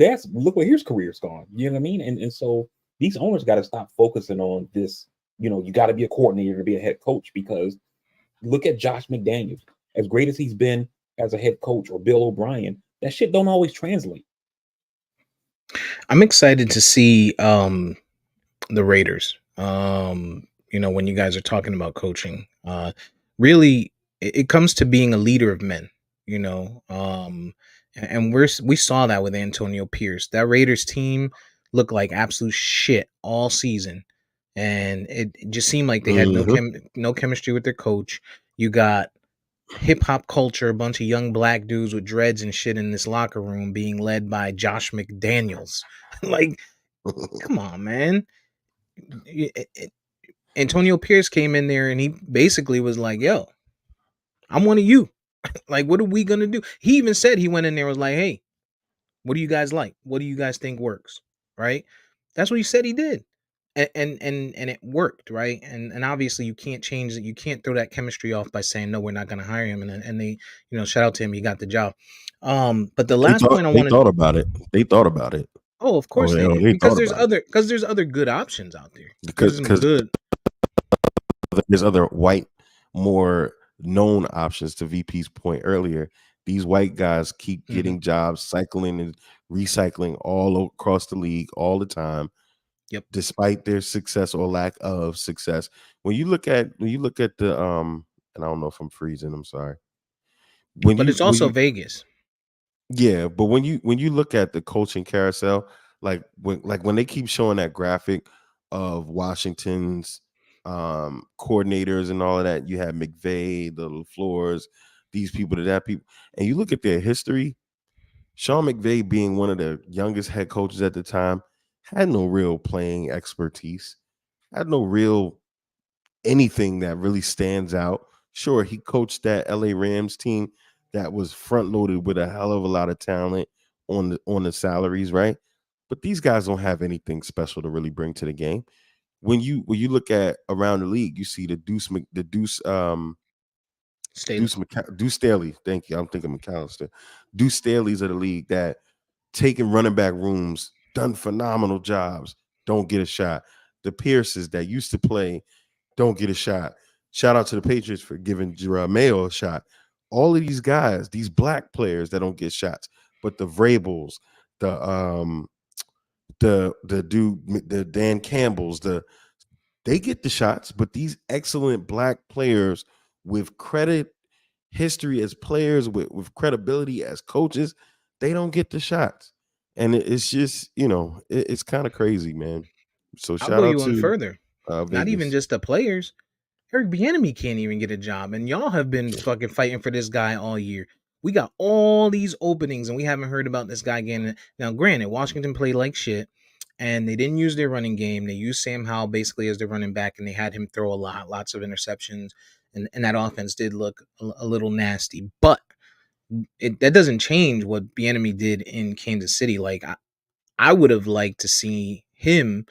his career's gone. You know what I mean? And so these owners got to stop focusing on this. You got to be a coordinator to be a head coach, because look at Josh McDaniels. As great as he's been as a head coach, or Bill O'Brien, that shit don't always translate. I'm excited to see the Raiders. When you guys are talking about coaching, really, it comes to being a leader of men. You know, and we saw that with Antonio Pierce. That Raiders team looked like absolute shit all season, and it just seemed like they had Mhm. no chemistry with their coach. You got hip hop culture, a bunch of young black dudes with dreads and shit in this locker room being led by Josh McDaniels. Like, come on, man. Antonio Pierce came in there and he basically was like, "Yo, I'm one of you. Like, what are we gonna do?" He even said, he went in there and was like, "Hey, what do you guys like? What do you guys think works?" Right? That's what he said he did, and it worked, right? And obviously you can't change it. You can't throw that chemistry off by saying no, we're not gonna hire him. And they, shout out to him, he got the job. But the They last thought point I they wanted. thought about it. They thought about it. Oh, of Oh, course they did, they because thought there's about it other good options out there. because There's some good. there's other white, more known options. To VP's point earlier, these white guys keep Mhm. getting jobs, cycling and recycling all across the league all the time, Yep. despite their success or lack of success. When you look at the and I don't know if I'm freezing. I'm sorry. When But you it's when also you Vegas. Yeah, but when you look at the coaching carousel, like when they keep showing that graphic of Washington's coordinators and all of that, you have McVay, the LaFleurs, these people to that people, and you look at their history. Sean McVay, being one of the youngest head coaches at the time, had no real playing expertise, had no real anything that really stands out. Sure, he coached that LA Rams team that was front loaded with a hell of a lot of talent on the salaries, right? But these guys don't have anything special to really bring to the game. When you look at around the league, you see Staley. Deuce Staley. Thank you. I'm thinking McAllister. Deuce Staley's of the league that taking running back rooms, done phenomenal jobs, don't get a shot. The Pierces that used to play don't get a shot. Shout out to the Patriots for giving Jerome Mayo a shot. All of these guys, these black players that don't get shots, but the Vrabels, the Dan Campbells, they get the shots, but these excellent black players with credit history as players, with credibility as coaches, they don't get the shots. And it's just, it's kind of crazy, man. So I'll shout go out you one to further. Not even Vegas. just the players. Eric Bieniemy can't even get a job, and y'all have been fucking fighting for this guy all year. We got all these openings, and we haven't heard about this guy getting it. Now, granted, Washington played like shit, and they didn't use their running game. They used Sam Howell basically as their running back, and they had him throw lots of interceptions, and that offense did look a little nasty. But that doesn't change what Bieniemy did in Kansas City. Like I would have liked to see him,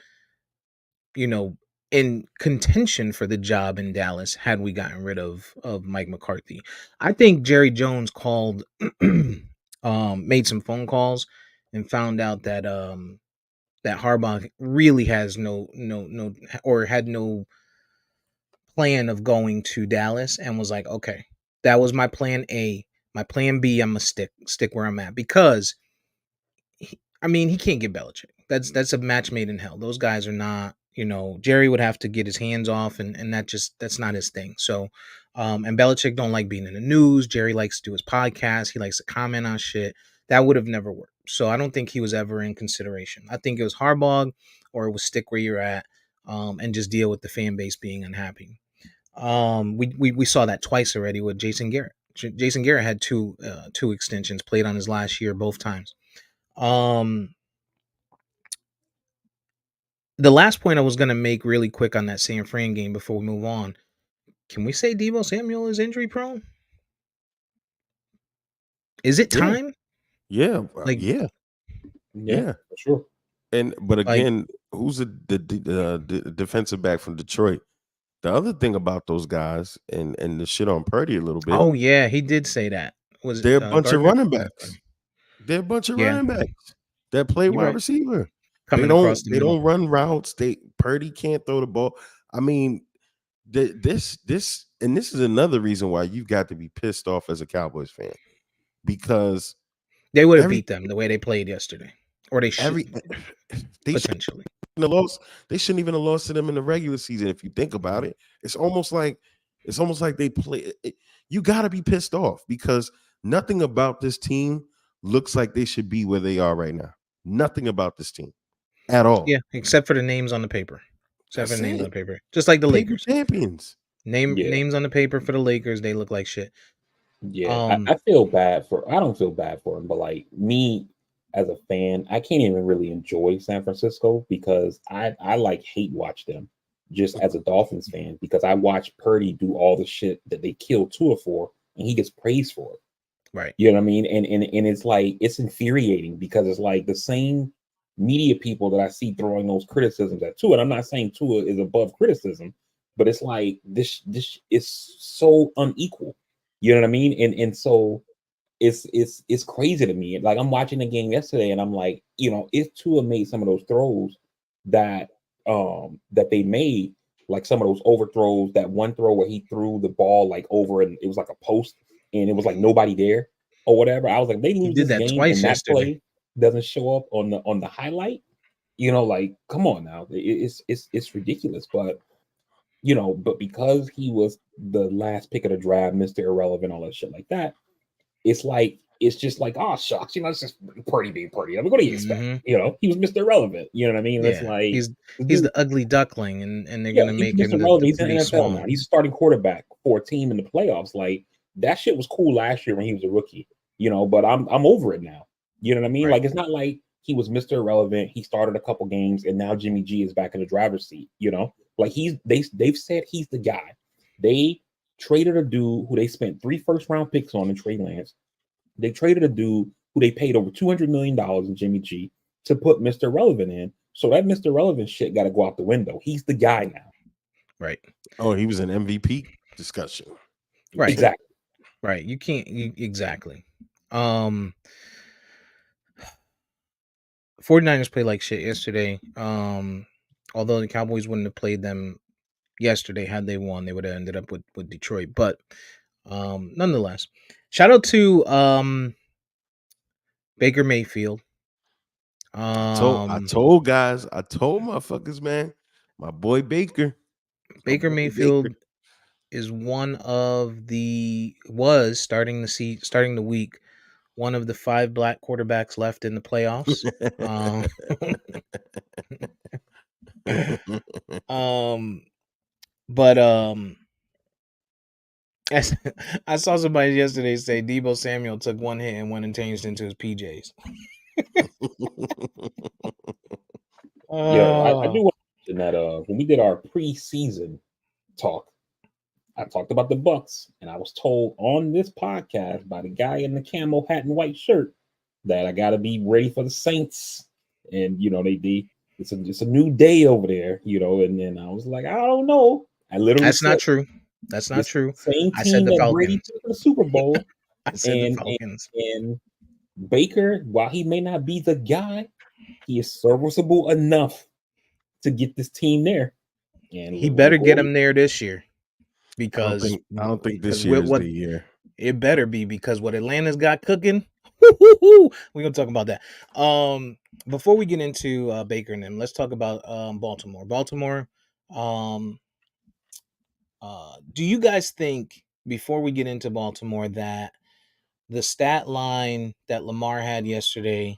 you know, in contention for the job in Dallas had we gotten rid of Mike McCarthy. I think Jerry Jones called made some phone calls and found out that Harbaugh really has no or had no plan of going to Dallas and was like, "Okay, that was my plan A. My plan B, I'm gonna stick where I'm at because I mean, he can't get Belichick. That's a match made in hell. Those guys are not, Jerry would have to get his hands off, and that's not his thing. So, and Belichick don't like being in the news. Jerry likes to do his podcast. He likes to comment on shit. That would have never worked. So I don't think he was ever in consideration. I think it was Harbaugh, or it was stick where you're at, and just deal with the fan base being unhappy. We saw that twice already with Jason Garrett. Jason Garrett had two extensions, played on his last year both times. Um, the last point I was gonna make really quick on that San Fran game before we move on. Can we say Deebo Samuel is injury prone? Is it Yeah, time? yeah, Like, yeah, Yeah, yeah. for sure. But like, again, who's the defensive back from Detroit? The other thing about those guys and the shit on Purdy a little bit, oh yeah, he did say that. Was it they're a bunch of Gardner? running Yeah, backs. Gardner. They're a bunch of Yeah, running backs that play you're wide right. receiver. They Coming don't across the they middle. don't run routes. Purdy can't throw the ball. I mean, this is another reason why you've got to be pissed off as a Cowboys fan because They would have every beat them the way they played yesterday, or they should every they shouldn't potentially. have lost. They shouldn't even have lost to them in the regular season. If you think about it, it's almost like they play. You got to be pissed off because nothing about this team looks like they should be where they are right now. Nothing about this team at all. Yeah, except for the names on the paper. Except for That's the names on it. the paper, just like the Paper Lakers. champions. Yeah, Names on the paper for the Lakers, they look like shit. yeah. I Um, feel bad for. I don't feel bad for him, but like me as a fan, I can't even really enjoy San Francisco because I like hate watch them just as a Dolphins fan because I watch Purdy do all the shit that they killed Tua for, and he gets praised for it. right. You know what I mean? And it's like it's infuriating because it's like the same media people that I see throwing those criticisms at Tua. And I'm not saying Tua is above criticism, but it's like this is so unequal. You know what I mean? And so it's crazy to me. Like I'm watching the game yesterday and I'm like, if Tua made some of those throws that that they made, like some of those overthrows, that one throw where he threw the ball like over and it was like a post and it was like nobody there or whatever. I was like, they He lose did this that game twice and that yesterday. play doesn't show up on the highlight. Like, come on now. It's ridiculous. But but because he was the last pick of the draft, Mr. Irrelevant, all that shit like that, it's just like, oh shucks, it's just Purdy being Purdy. I mean, what do you expect? Hmm. He was Mr. Irrelevant. You know what I mean? It's Yeah, like the he's dude, the ugly duckling, and they're yeah, gonna he's make Mr. him Irrelevant. the He's in pretty the NFL now. swan. He's a starting quarterback for a team in the playoffs. Like that shit was cool last year when he was a rookie. But I'm over it now. You know what I mean? Right. Like it's not like he was Mr. Irrelevant. He started a couple games and now Jimmy G is back in the driver's seat. Like they've said he's the guy. They traded a dude who they spent 3 first-round picks on in Trey Lance. They traded a dude who they paid over $200 million in Jimmy G to put Mr. Relevant in. So that Mr. Relevant shit got to go out the window. He's the guy now. Right. Oh, he was an MVP discussion. Right. Exactly. Right. You can't exactly. 49ers played like shit yesterday. Although the Cowboys wouldn't have played them yesterday had they won, they would have ended up with Detroit. But nonetheless, shout out to Baker Mayfield. I Um told motherfuckers, man. My boy Baker. Baker Mayfield is was starting the week, one of the 5 black quarterbacks left in the playoffs. Um, but I saw somebody yesterday say Deebo Samuel took one hit and went and changed into his PJs. Yo, I do want to mention that when we did our preseason talk, I talked about the Bucks, and I was told on this podcast by the guy in the camo hat and white shirt that I got to be ready for the Saints. And it's a new day over there, and then I was like, I don't know. I literally That's said not true. That's not this true. same I said team the that Brady Falcons. took to the Super Bowl, I said the and Falcons. and Baker, while he may not be the guy, he is serviceable enough to get this team there. And He better look get what him there this year because I don't think this year with is what the year. it better be, because what Atlanta's got cooking. We're gonna talk about that. Before we get into Baker and them, let's talk about Baltimore. Um, do you guys think, before we get into Baltimore, that the stat line that Lamar had yesterday,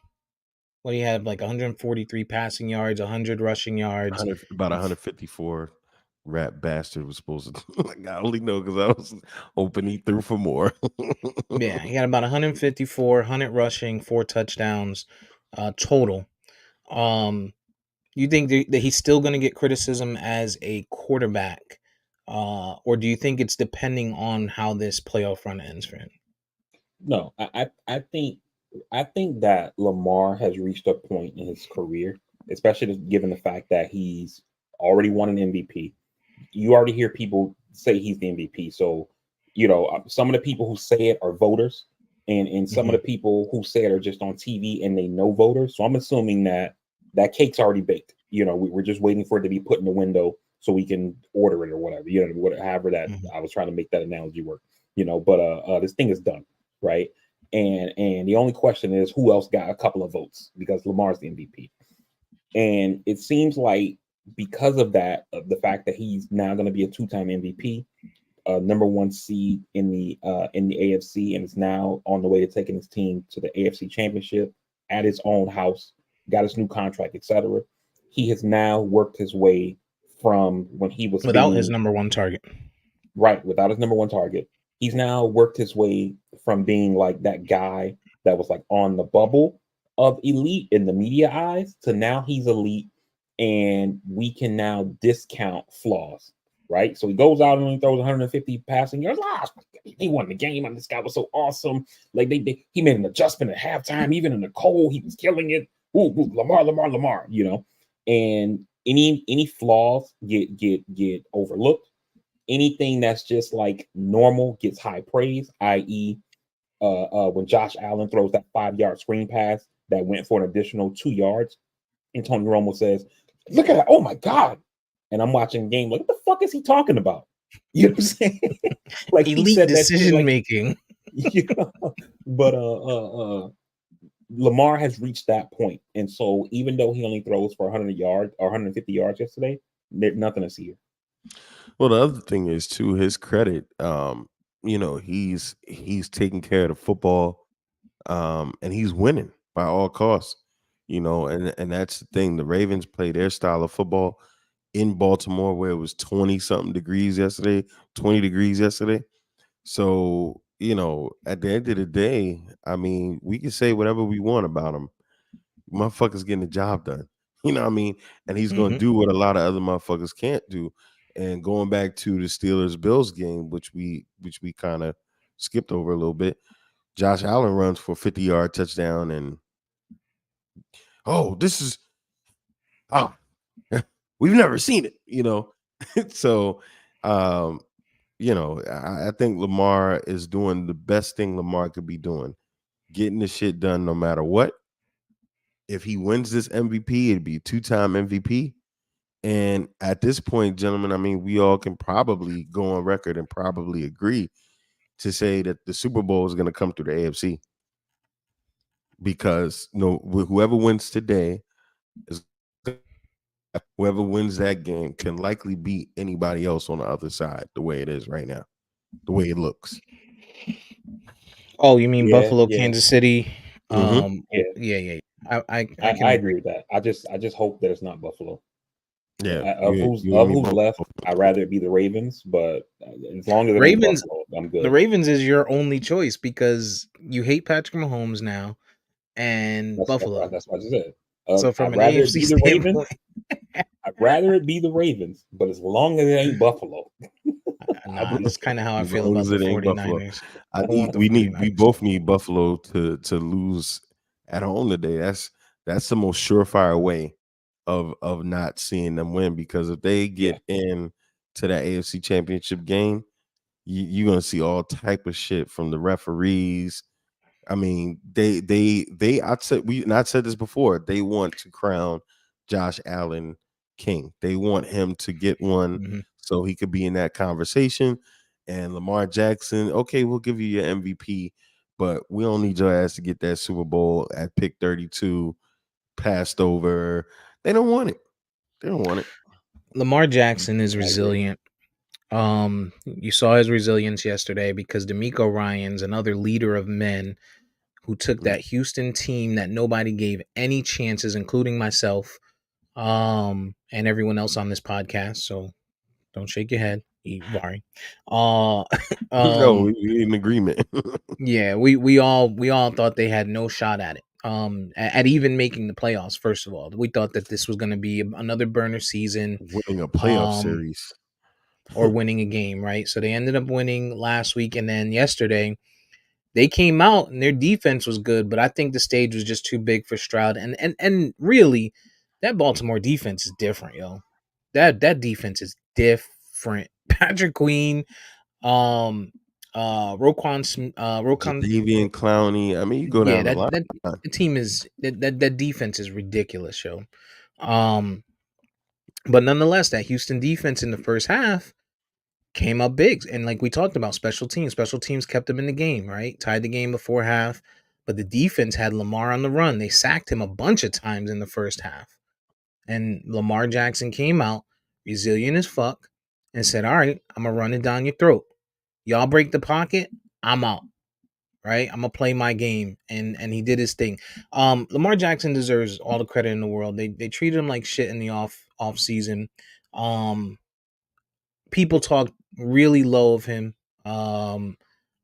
what he had, like 143 passing yards, 100 rushing yards, About 154 rat bastard was supposed to. Like, I only know because I was hoping he threw for more. yeah, he had about 154, 100 rushing, 4 touchdowns total. You think that he's still going to get criticism as a quarterback, or do you think it's depending on how this playoff run ends for him? No, I think that Lamar has reached a point in his career, especially given the fact that he's already won an MVP. You already hear people say he's the MVP. So, some of the people who say it are voters, and some of Mm-hmm. the people who say it are just on TV and they know voters. So I'm assuming that that cake's already baked. We're just waiting for it to be put in the window so we can order it or whatever. However that Mm-hmm. I was trying to make that analogy work. But this thing is done, right? And the only question is who else got a couple of votes because Lamar's the MVP. And it seems like because of that, of the fact that he's now going to be a 2-time MVP, number 1 seed in the AFC, and is now on the way to taking his team to the AFC Championship at his own house, got his new contract, etc. He has now worked his way from when he was Without his being number 1 target. right without his number 1 target. He's now worked his way from being like that guy that was like on the bubble of elite in the media eyes to now he's elite, and we can now discount flaws, right? So he goes out and only throws 150 passing yards. He won the game, and this guy was so awesome. Like he made an adjustment at halftime, even in the cold, he was killing it. Ooh, Lamar, and any flaws get overlooked. Anything that's just like normal gets high praise, i.e., when Josh Allen throws that 5-yard screen pass that went for an additional 2 yards, and Tony Romo says, "Look at that! Oh my god!" And I'm watching the game like, "What the fuck is he talking about?" You know what I'm saying? Like he Elite said that shit decision like, making. but Lamar has reached that point, and so even though he only throws for 100 yards or 150 yards yesterday, there's nothing to see here. Well, the other thing is to his credit, he's taking care of the football, and he's winning by all costs. And that's the thing. The Ravens play their style of football in Baltimore, where it was 20 something degrees yesterday, 20 degrees yesterday. So, at the end of the day, I mean, we can say whatever we want about him. Motherfuckers getting the job done. You know what I mean? And he's gonna Hmm. do what a lot of other motherfuckers can't do. And going back to the Steelers Bills game, which we kind of skipped over a little bit. Josh Allen runs for a 50-yard touchdown, and this is oh we've never seen it. So um, I think Lamar is doing the best thing Lamar could be doing, getting the shit done no matter what. If he wins this MVP, it'd be 2-time MVP. And at this point, gentlemen, I mean, we all can probably go on record and probably agree to say that the Super Bowl is going to come through the AFC, because whoever wins today is whoever wins that game can likely beat anybody else on the other side the way it is right now, the way it looks. Oh, you mean Yeah, Buffalo, yeah, Kansas City? Mm-hmm. yeah. Yeah, yeah. I I can. agree with that. I just hope that it's not Buffalo. Yeah, Of you, who's you and of me who's both. left, I'd rather it be the Ravens. But as long as it ain't Ravens. Buffalo, I'm The good. Ravens is your only choice because you hate Patrick Mahomes now and Buffalo. That's what I just said. So from I'd an rather it AFC be the Ravens. standpoint, I'd rather it be the Ravens, but as long as it ain't Buffalo, I'll nah, be that's kind okay. of how I As feel long about as the it ain't Buffalo. 49ers. I I want need the we 49ers. both need Buffalo to lose at home today. That's the most surefire way of not seeing them win, because if they Yeah, get in to that AFC championship game, you're gonna see all type of shit from the referees. I mean, I said this before. They want to crown Josh Allen king. They want him to get one Hmm. so he could be in that conversation. And Lamar Jackson, okay, we'll give you your MVP, but we don't need your ass to get that Super Bowl at pick 32 passed over. They don't want it. They don't want it. Lamar Jackson is I agree. resilient. You saw his resilience yesterday because D'Amico Ryans, another leader of men, who took that Houston team that nobody gave any chances, including myself, and everyone else on this podcast. So don't shake your head, Vari. Uh, No, um, we in agreement. yeah, we all thought they had no shot at it. At even making the playoffs. First of all, we thought that this was going to be another burner season. Winning a playoff Um, series. or winning a game, right? So they ended up winning last week, and then yesterday they came out and their defense was good, but I think the stage was just too big for Stroud. And really, that Baltimore defense is different, yo. That defense is different. Patrick Queen, um, Roquan, Jadavian Clowney. I mean, you go yeah, down the that line. that the team is that defense is ridiculous, yo. Um, but nonetheless, that Houston defense in the first half came up big. And like we talked about, special teams kept them in the game, right? Tied the game before half. But the defense had Lamar on the run. They sacked him a bunch of times in the first half. And Lamar Jackson came out, resilient as fuck, and said, all right, I'm going to run it down your throat. Y'all break the pocket, I'm out. Right? I'm gonna play my game. And he did his thing. Lamar Jackson deserves all the credit in the world. They treated him like shit in the off season. People talk really low of him. Um,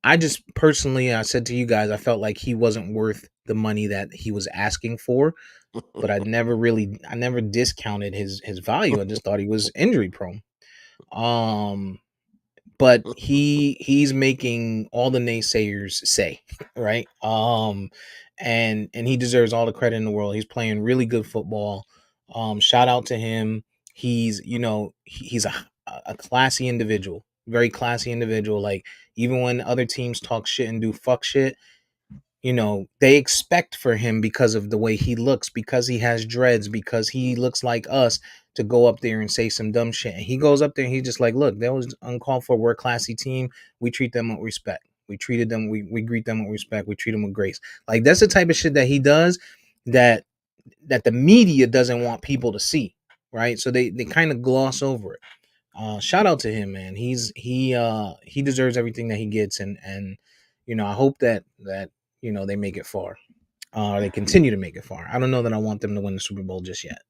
I just personally, I said to you guys, I felt like he wasn't worth the money that he was asking for, but I never discounted his value. I just thought he was injury prone. Um, but he's making all the naysayers say, right? And he deserves all the credit in the world. He's playing really good football. Shout out to him. He's a classy individual, very classy individual. Like, even when other teams talk shit and do fuck shit, they expect for him, because of the way he looks, because he has dreads, because he looks like us, to go up there and say some dumb shit. And he goes up there and he's just like, look, that was uncalled for. We're a classy team. We treat them with respect. We greet them with respect. We treat them with grace. Like, that's the type of shit that he does that the media doesn't want people to see. Right. So they kind of gloss over it. Shout out to him, man. He deserves everything that he gets, and I hope that they make it far. They continue to make it far. I don't know that I want them to win the Super Bowl just yet.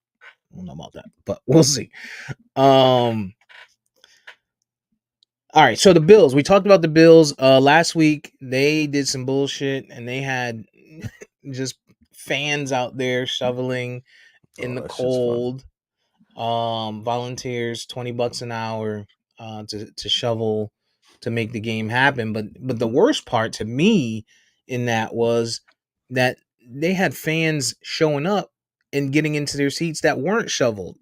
I don't know about that, but we'll see. All right, so the Bills. We talked about the Bills last week. They did some bullshit, and they had just fans out there shoveling in Oh, the that shit's funny. cold. Volunteers $20 an hour to shovel to make the game happen. But the worst part to me in that was that they had fans showing up and getting into their seats that weren't shoveled,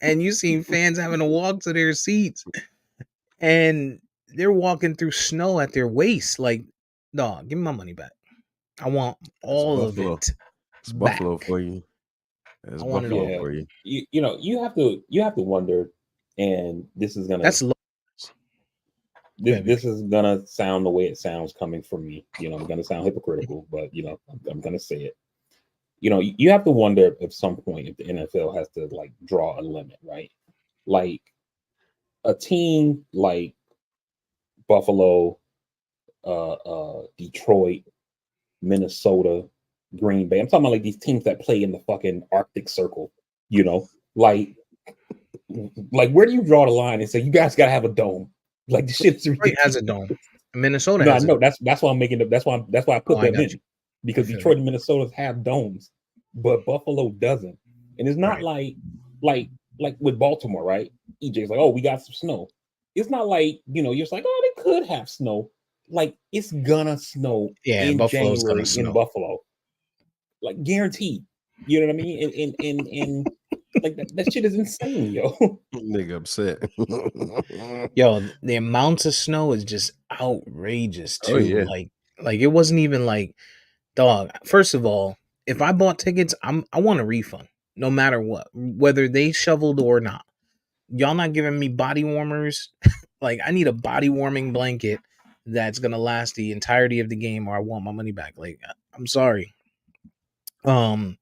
and you seen fans having to walk to their seats, and they're walking through snow at their waist. Like, dog, give me my money back. I want That's all of Buffalo. it It's Buffalo back. for you. That's I want it Buffalo all. Yeah, for you. you have to wonder, and this is gonna That's low. Go this, ahead, this baby. is gonna sound the way it sounds coming from me. I'm gonna sound hypocritical, but I'm gonna say it. You have to wonder at some point if the NFL has to like draw a limit, right? Like a team like Buffalo, Detroit, Minnesota, Green Bay. I'm talking about like these teams that play in the fucking Arctic Circle. You know, like where do you draw the line and say you guys gotta have a dome? Like the shit's Detroit has ridiculous. a dome. Minnesota No, I has a know dome. that's why I'm making it. That's why I Oh, put I them got you. in because I feel you. Detroit and Minnesota have domes, but Buffalo doesn't. And it's not Right. like like with Baltimore, right? EJ's like, oh, we got some snow. It's not like you're just like, oh, they could have snow. Like it's gonna snow Yeah, in Buffalo's gonna January in snow. Buffalo, like guaranteed. You know what I mean? And like that shit is insane, yo. Nigga upset. Yo, the amount of snow is just outrageous Oh too. yeah. Like it wasn't even like, dog. First of all, if I bought tickets, I want a refund, no matter what, whether they shoveled or not. Y'all not giving me body warmers. Like I need a body warming blanket that's gonna last the entirety of the game, or I want my money back. Like I'm sorry. Um,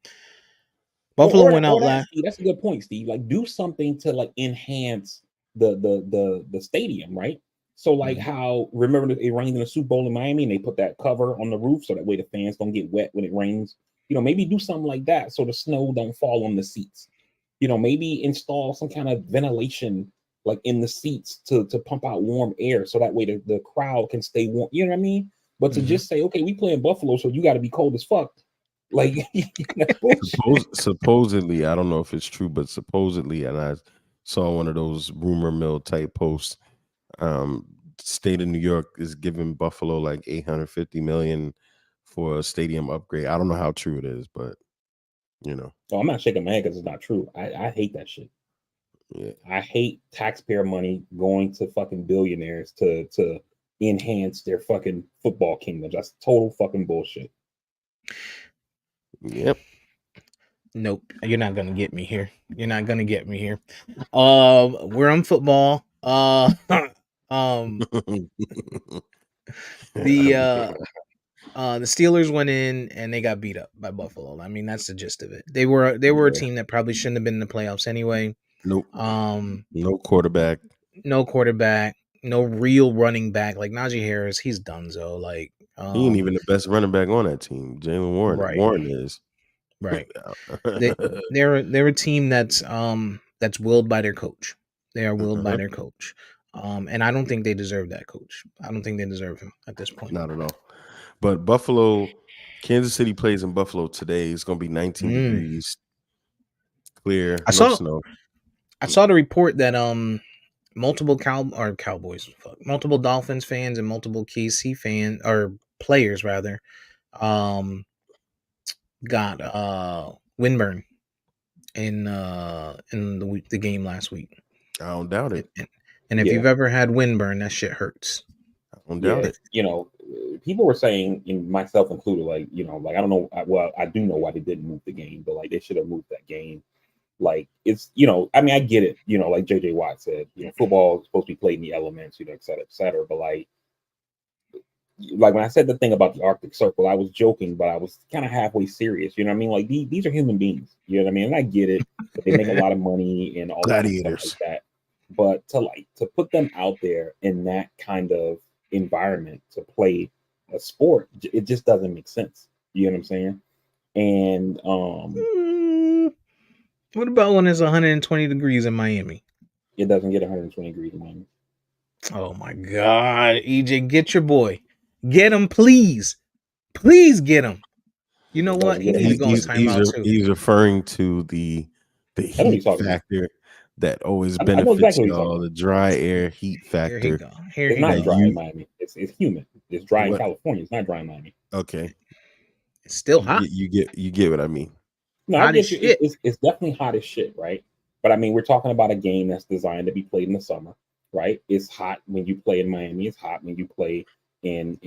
Buffalo Or went out that, last. Steve, that's a good point, Steve. Like do something to like enhance the stadium, right? So like Mhm, how remember it rained in the Super Bowl in Miami and they put that cover on the roof so that way the fans don't get wet when it rains. Maybe do something like that so the snow don't fall on the seats. Maybe install some kind of ventilation like in the seats to pump out warm air so that way the crowd can stay warm. You know what I mean? But to mhm. just say, okay, we play in Buffalo, so you got to be cold as fuck. Like that's bullshit. Supposedly, I don't know if it's true, but supposedly, and I saw one of those rumor mill type posts. Um, State of New York is giving Buffalo like 850 million for a stadium upgrade. I don't know how true it is, but you know, Oh, I'm not shaking my head because it's not true. I hate that shit. yeah, I hate taxpayer money going to fucking billionaires to enhance their fucking football kingdoms. That's total fucking bullshit. yep. Nope, you're not gonna get me here. You're not gonna get me here. We're on football. Um, the I'm uh, the Steelers went in and they got beat up by Buffalo. I mean, that's the gist of it. They were a yeah. team that probably shouldn't have been in the playoffs anyway. Nope. Um, No quarterback. no quarterback, no real running back like Najee Harris. He's donezo. Like, He ain't even the best running back on that team. Jalen Warren. right, Warren is. right. They're a team that's willed by their coach. They are willed by Uh-huh. their coach. And I don't think they deserve that coach. I don't think they deserve him at this point. Not at all. But Buffalo, Kansas City plays in Buffalo today. It's going to be 19 Mm. degrees, clear, I no saw snow. I saw the report that multiple Cowboys, multiple Dolphins fans and multiple KC fan or players rather, um, got windburn in the game last week. I don't doubt And, it. and, and if Yeah, you've ever had windburn, that shit hurts. I don't doubt yeah. it. People were saying, and myself included, like I don't know. Well, I do know why they didn't move the game, but like they should have moved that game. Like it's, I mean, I get it. Like JJ Watt said, football is supposed to be played in the elements, et cetera, et cetera. But like when I said the thing about the Arctic Circle, I was joking, but I was kind of halfway serious. You know what I mean? Like these are human beings. You know what I mean? And I get it. They make a lot of money and all that stuff like Gladiators. that. But to put them out there in that kind of environment to play a sport, it just doesn't make sense. You know what I'm saying? And What about when it's 120 degrees in Miami? it doesn't get 120 degrees in Miami. Oh my God, EJ, get your boy, get him, please, please get him. You know It what? doesn't He get needs to go in 120. timeout too. he's referring to the I know what you're heat talking about. factor that always I know benefits exactly what you're talking y'all, about. the dry air heat Here he factor go. Here It's he not that go. dry in you Miami. It's humid. It's dry in what California. It's not dry in Miami. okay. It's still hot, You get what I mean. No, I hot as get you. shit. It's definitely hot as shit, right? But I mean, we're talking about a game that's designed to be played in the summer, right? It's hot when you play in Miami. It's hot when you play in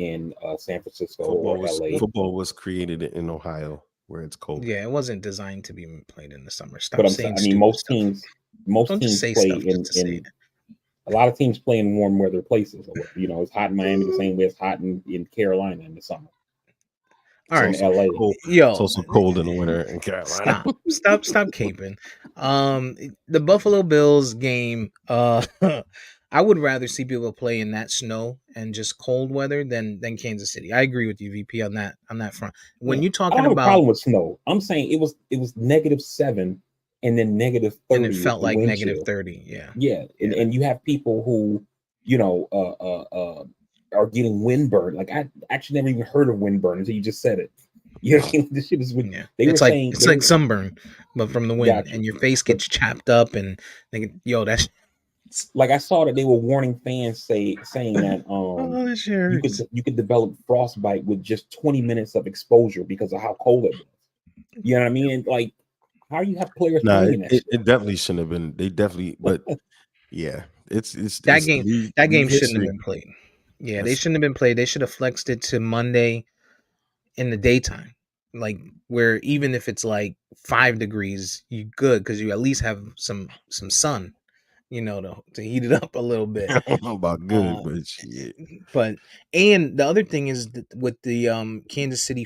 San Francisco or LA. Football was created in Ohio where it's cold. Yeah, it wasn't designed to be played in the summer. But Stop saying I mean, stupid stuff. most Don't just teams say play stuff just to say in it. a lot of teams play in warm weather places. You know, it's hot in Miami the same way it's hot in Carolina in the summer All It's or in right, also LA. cold. It's yo, also cold in the winter in Carolina. stop caping. The Buffalo Bills game. I would rather see people play in that snow and just cold weather than Kansas City. I agree with you, VP, on that front. Yeah, When you're I don't talking have a about problem with snow. I'm saying it was -7 and then and it -30 with felt the like wind negative chill. 30. Yeah, Yeah, yeah. and you have people who, you know, are getting windburn. Like I actually never even heard of windburn until you just said it. You know, this shit is. Yeah, They were saying it's they like were sunburn, but from the wind, got you, and your face but gets chapped up, and yo, that's like I saw that they were warning fans saying that oh, that shit hurts. you could develop frostbite with just 20 minutes of exposure because of how cold it was. You know what I mean? And like, how do you have players Nah, playing that shit? it definitely shouldn't have been. They definitely, but yeah, That it's game, league shouldn't have history. been played. Yeah, they That's shouldn't have been played. They should have flexed it to Monday in the daytime, like where even if it's like 5 degrees, you good because you at least have some sun, to heat it up a little bit. I don't know about good, Uh, but shit. but and the other thing is that with the Kansas City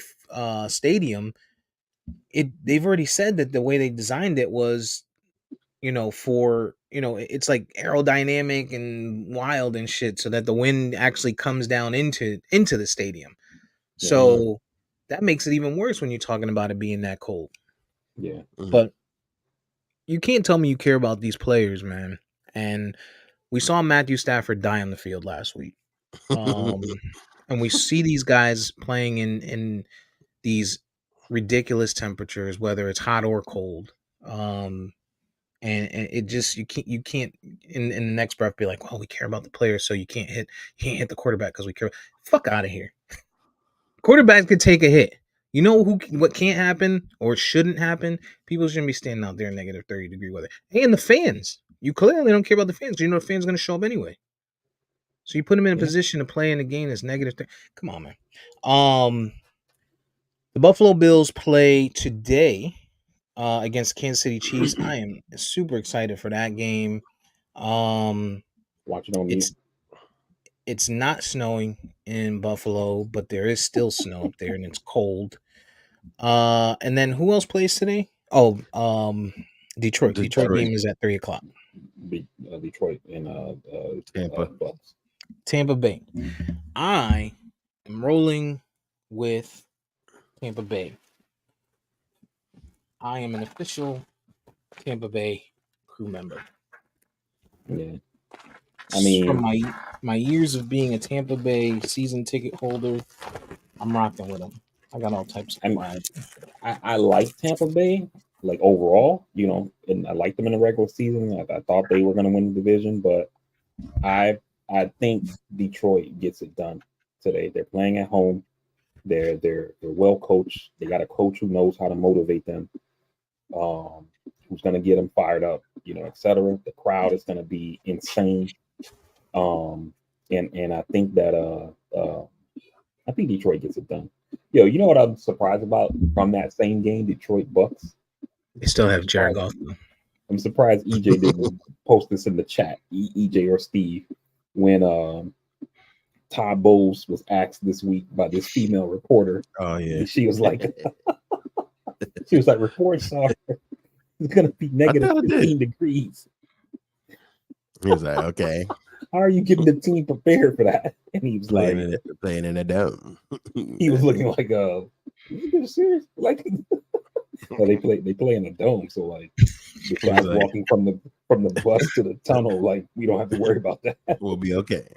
stadium, they've already said that the way they designed it was for it's like aerodynamic and wild and shit so that the wind actually comes down into the stadium. Yeah, Mm, So that makes it even worse when you're talking about it being that cold. yeah. mm. But you can't tell me you care about these players, man. And we saw Matthew Stafford die on the field last week. Um and we see these guys playing in these ridiculous temperatures, whether it's hot or cold. And it just you can't in the next breath be like, well, we care about the players, so you can't hit the quarterback because we care. Fuck out of here. Quarterbacks could take a hit. You know what can't happen or shouldn't happen? People shouldn't be standing out there in negative 30-degree weather. And the fans. You clearly don't care about the fans. You know the fans are going to show up anyway. So you put them in a Yeah. position to play in a game that's negative 30. Come on, man. The Buffalo Bills play today against Kansas City Chiefs. I am super excited for that game. Watch it on mute. It's it's not snowing in Buffalo, but there is still snow up there and it's cold. And then who else plays today? Oh, Detroit. Detroit Detroit, game is at 3 o'clock. Detroit and Tampa. Bucks. Tampa Bay. I am rolling with Tampa Bay. I am an official Tampa Bay crew member. Yeah, I From mean, my years of being a Tampa Bay season ticket holder, I'm rocking with them. I got all types of I'm pride. I like Tampa Bay, like overall, you know, and I liked them in the regular season. I thought they were going to win the division, but I I think Detroit gets it done today. They're playing at home. They're well coached. They got a coach who knows how to motivate them. Who's going to get them fired up, you know, etc. The crowd is going to be insane. Um, and I think that I think Detroit gets it done. Yo, you know what I'm surprised about from that same game, Detroit Bucks? They still I'm have Jared surprised. Goff. I'm surprised EJ didn't post this in the chat, EJ or Steve, when Todd Bowles was asked this week by this female reporter. Oh yeah. She was like, reports are it's gonna be I negative thought I did. 15 degrees. He was like, okay, How are you getting the team prepared for that? And he was playing like, in it, playing in a dome. he was looking like, is this serious? Like, no, they play in a dome, so like, He was besides like, walking from the bus to the tunnel, like we don't have to worry about that. we'll be okay.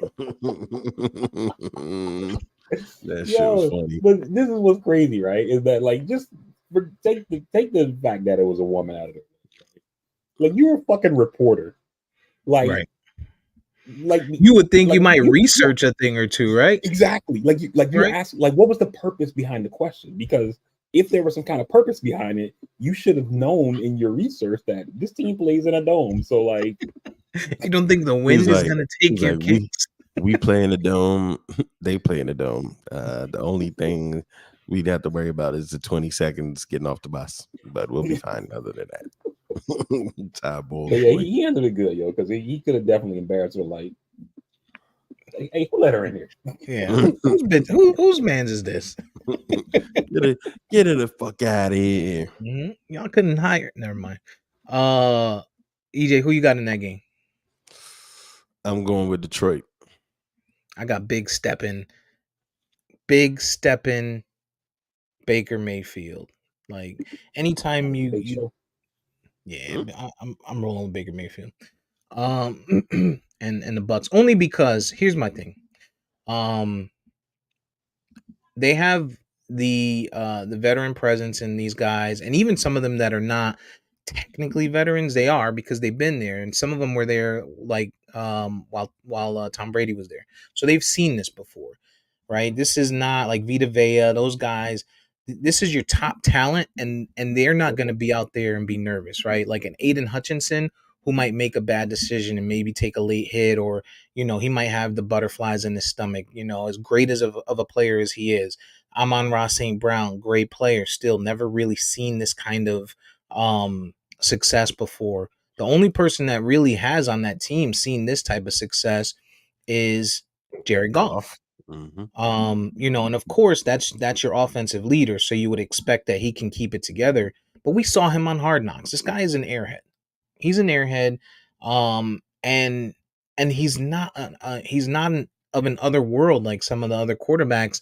That shit was Yo, funny. but this is what's crazy, right? Is that like just take the fact that it was a woman out of it. Like you're a fucking reporter. Like Right. like You would think you like might you yeah, research a thing or two, right? exactly. Like you're Right. asking like what was the purpose behind the question? Because if there was some kind of purpose behind it, you should have known in your research that this team plays in a dome. So like You don't think the He was wind is like, gonna he take was your like, kicks? we play in the dome. They play in the dome. The only thing we'd have to worry about is the 20 seconds getting off the bus, but we'll be fine other than that. Ty but Bowles yeah, boy. he handled it good, yo, because he could have definitely embarrassed her. Like, hey, who let her in here? Yeah. Whose man's is this? Get her the fuck out of here. Y'all couldn't hire. Never mind. Uh, EJ, who you got in that game? I'm going with Detroit. I got big stepping Baker Mayfield. Like anytime Big you Show. yeah, Hmm? I'm rolling with Baker Mayfield. And the Bucks only because here's my thing. Um, they have the veteran presence in these guys, and even some of them that are not technically veterans, they are because they've been there, and some of them were there like while Tom Brady was there, so they've seen this before, right? This is not like Vita Vea, those guys. This is your top talent, and they're not going to be out there and be nervous, right? Like an Aiden Hutchinson who might make a bad decision and maybe take a late hit, or he might have the butterflies in his stomach. As great as of a player as he is, Amon-Ra St. Brown, great player, still never really seen this kind of success before. The only person that really has on that team seen this type of success is Jared Golf. Goff. Mm-hmm. And of course that's your offensive leader, so you would expect that he can keep it together. But we saw him on Hard Knocks. This guy is an airhead. He's an airhead, and he's not of an other world like some of the other quarterbacks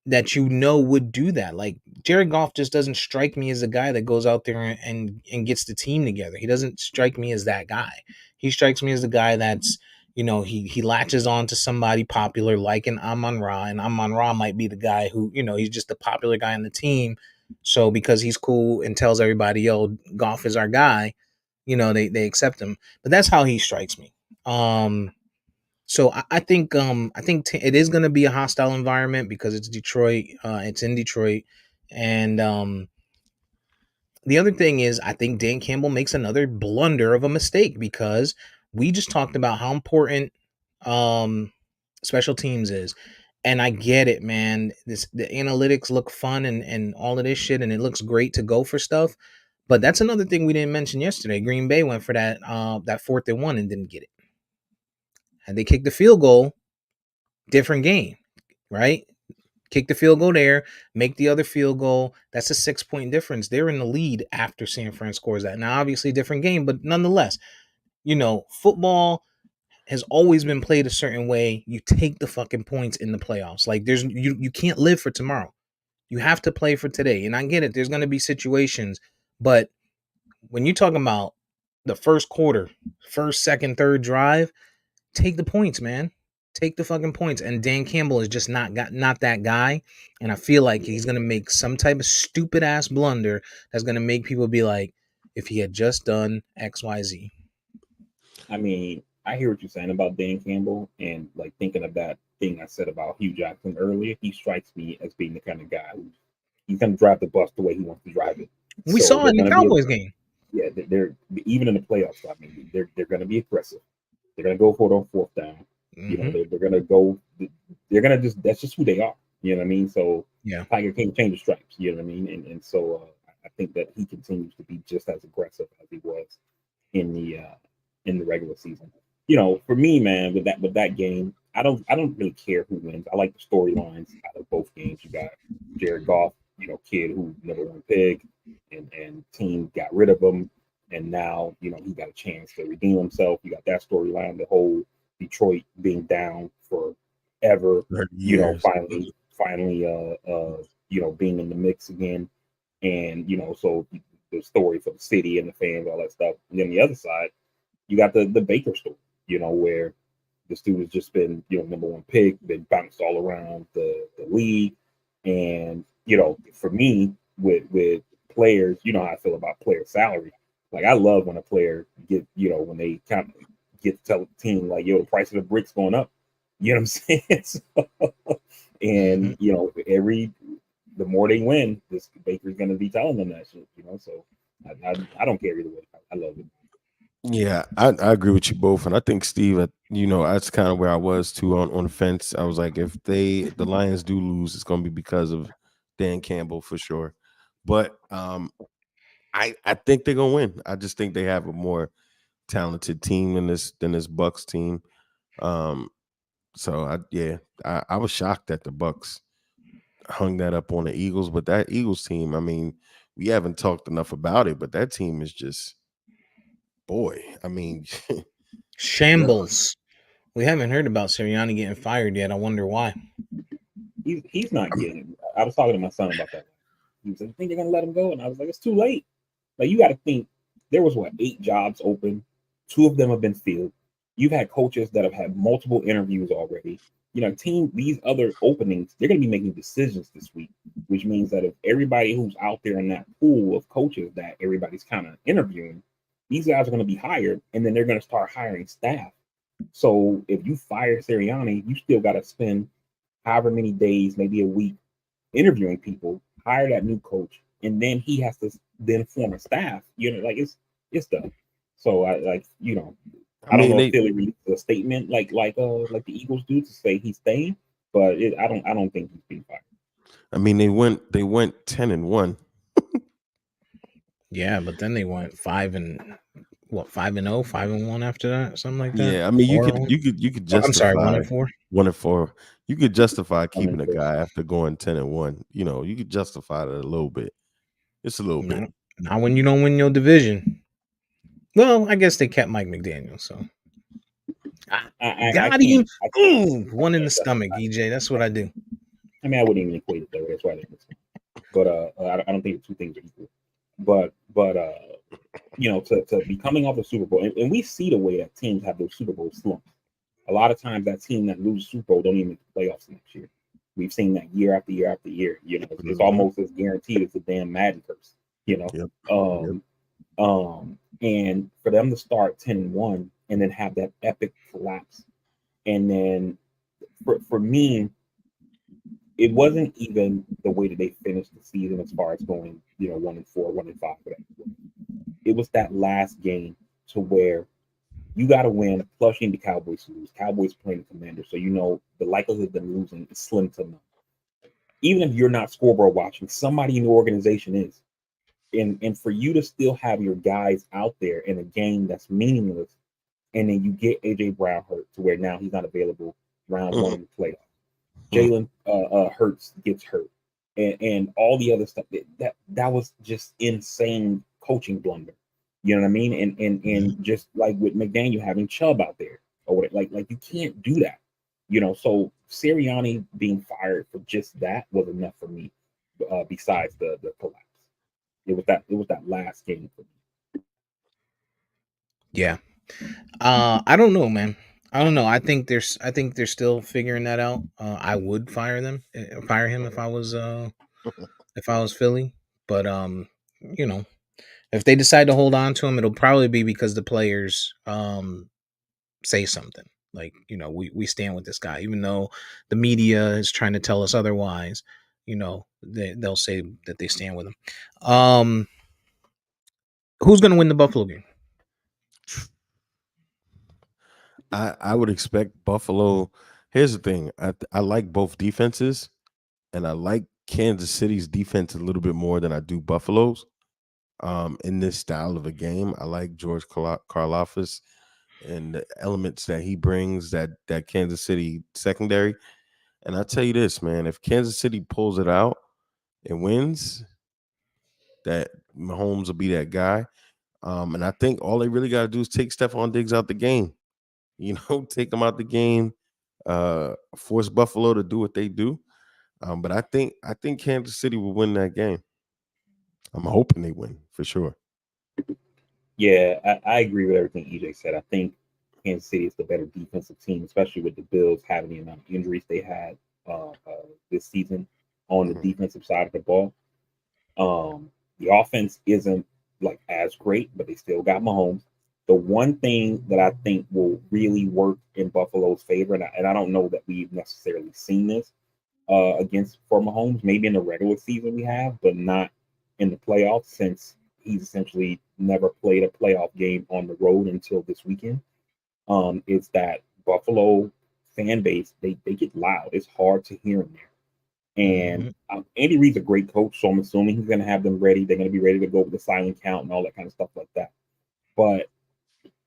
that would do that. Like Jared Goff just doesn't strike me as a guy that goes out there and gets the team together. He doesn't strike me as that guy. He strikes me as the guy that's he latches on to somebody popular like an Amon Ra, and Amon Ra might be the guy who he's just a popular guy on the team. So because he's cool and tells everybody, yo, Goff is our guy, they accept him. But that's how he strikes me. So I think it is going to be a hostile environment because it's Detroit. It's in Detroit, and the other thing is I think Dan Campbell makes another blunder of a mistake because we just talked about how important um, special teams is, and I get it, man. The analytics look fun and all of this shit, and it looks great to go for stuff. But that's another thing we didn't mention yesterday. Green Bay went for that 4th and 1 and didn't get it. Had they kicked the field goal, different game, right? Kick the field goal there, make the other field goal. That's a 6 point difference. They're in the lead after San Fran scores that. Now, obviously, different game, but nonetheless, football has always been played a certain way. You take the fucking points in the playoffs. Like you can't live for tomorrow. You have to play for today. And I get it. There's going to be situations, but when you're talking about the first quarter, first, second, third drive, take the points, man. Take the fucking points. And Dan Campbell is just not that guy. And I feel like he's gonna make some type of stupid ass blunder that's gonna make people be like, if he had just done XYZ. I mean, I hear what you're saying about Dan Campbell, and like thinking of that thing I said about Hugh Jackson earlier. He strikes me as being the kind of guy who he's going to drive the bus the way he wants to drive it. We So saw it they're in the going to be, Cowboys game. yeah, they're even in the playoffs. I mean, they're going to be aggressive. They're going to go for it on 4th down. Mm-hmm. They're going to go. They're going to just that's just who they are. You know what I mean? So Yeah. Tiger can't change the stripes. You know what I mean? And so I think that he continues to be just as aggressive as he was in the regular season. For me, man, with that game, I don't really care who wins. I like the storylines out of both games. You got Jared Goff, kid who number one pick, and team got rid of him. and now he got a chance to redeem himself. You got that storyline, the whole Detroit being down forever, 30 years. finally being in the mix again, and so the story for the city and the fans, all that stuff. And then the other side, you got the Baker story, where this dude has just been, number one pick, been bounced all around the league. And, for me, with players, you know how I feel about player salary. Like, I love when a player when they kind of get to tell the team, like, yo, the price of the bricks going up. You know what I'm saying? Hmm. And, the more they win, this Baker's going to be telling them that shit, So I don't care either way. I love it. Yeah, I agree with you both, and I think Steve, that's kind of where I was too on the fence. I was like, if the Lions do lose, it's going to be because of Dan Campbell for sure. But I think they're gonna win. I just think they have a more talented team than this Bucks team. Um, so I was shocked that the Bucks hung that up on the Eagles, but that Eagles team, I mean, we haven't talked enough about it, but that team is just boy. I mean, yeah, Shambles. We haven't heard about Sirianni getting fired yet. I wonder why. He's not getting it. I was talking to my son about that. He was like, "I think they're gonna let him go," and I was like, "It's too late." Like, you got to think, there was 8 jobs open, 2 of them have been filled. You've had coaches that have had multiple interviews already. These other openings, they're going to be making decisions this week, which means that if everybody who's out there in that pool of coaches that everybody's kind of interviewing, these guys are going to be hired, and then they're going to start hiring staff. So if you fire Sirianni, you still got to spend however many days, maybe a week, interviewing people, hire that new coach, and then he has to then form a staff. Like, it's done. So I I don't mean know if they Philly released a statement like the Eagles do to say he's staying, but I don't think he's being fired. they went 10-1. Yeah, but then they went 5-0, 5-1 after that, something like that. Yeah, I mean you Four. could you could you could Oh, I'm sorry, one justify and four. 1-4. You could justify I mean, keeping a guy after going 10-1. You could justify that a little bit. Just a little bit. No, not when you don't win your division. Well, I guess they kept Mike McDaniel, so I I got can't him. Ooh, one in the stomach, justify. EJ. That's what I do. I mean, I wouldn't even equate it that way. That's why I didn't. But I don't think the two things are equal. But to be coming off the Super Bowl, and we see the way that teams have those Super Bowl slumps. A lot of times, that team that loses Super Bowl don't even make the playoffs next year. We've seen that year after year after year. It's Mhm. almost as guaranteed as the damn Madden curse. Yep. Yep. And for them to start 10-1 and then have that epic collapse, and then for me, it wasn't even the way that they finished the season as far as going, 1-4, 1-5, whatever. It was that last game to where you got to win, plus you need the Cowboys to lose. Cowboys playing the Commanders, so the likelihood of them losing is slim to none. Even if you're not scoreboard watching, somebody in the organization is. And for you to still have your guys out there in a game that's meaningless, and then you get AJ Brown hurt to where now he's not available round one Mhm. in the playoff. Mhm. Jalen Hurts gets hurt, and all the other stuff that was just insane coaching blunder. You know what I mean? Yeah. And just like with McDaniel having Chubb out there, or what, like you can't do that. So Sirianni being fired for just that was enough for me. Besides the collapse, it was that last game for me. Yeah. I don't know, man. I don't know. I think they're still figuring that out. I would fire him if I was Philly. But you know, if they decide to hold on to him, it'll probably be because the players say something. Like, we stand with this guy, even though the media is trying to tell us otherwise. They'll say that they stand with him. Who's gonna win the Buffalo game? I would expect Buffalo. Here's the thing. I like both defenses, and I like Kansas City's defense a little bit more than I do Buffalo's. In this style of a game, I like George Karlaftis and the elements that he brings, that Kansas City secondary. And I tell you this, man, if Kansas City pulls it out and wins, that Mahomes will be that guy. And I think all they really got to do is take Stephon Diggs out the game. Take them out the game, force Buffalo to do what they do. But I think Kansas City will win that game. I'm hoping they win for sure. Yeah, I agree with everything EJ said. I think Kansas City is the better defensive team, especially with the Bills having the amount of injuries they had this season on the Mhm. defensive side of the ball. The offense isn't like as great, but they still got Mahomes. The one thing that I think will really work in Buffalo's favor, and I don't know that we've necessarily seen this against for Mahomes, maybe in the regular season we have, but not in the playoffs since he's essentially never played a playoff game on the road until this weekend. Is that Buffalo fan base, they get loud. It's hard to hear in there. And Mm-hmm. Andy Reid's a great coach, so I'm assuming he's going to have them ready. They're going to be ready to go with the silent count and all that kind of stuff like that. But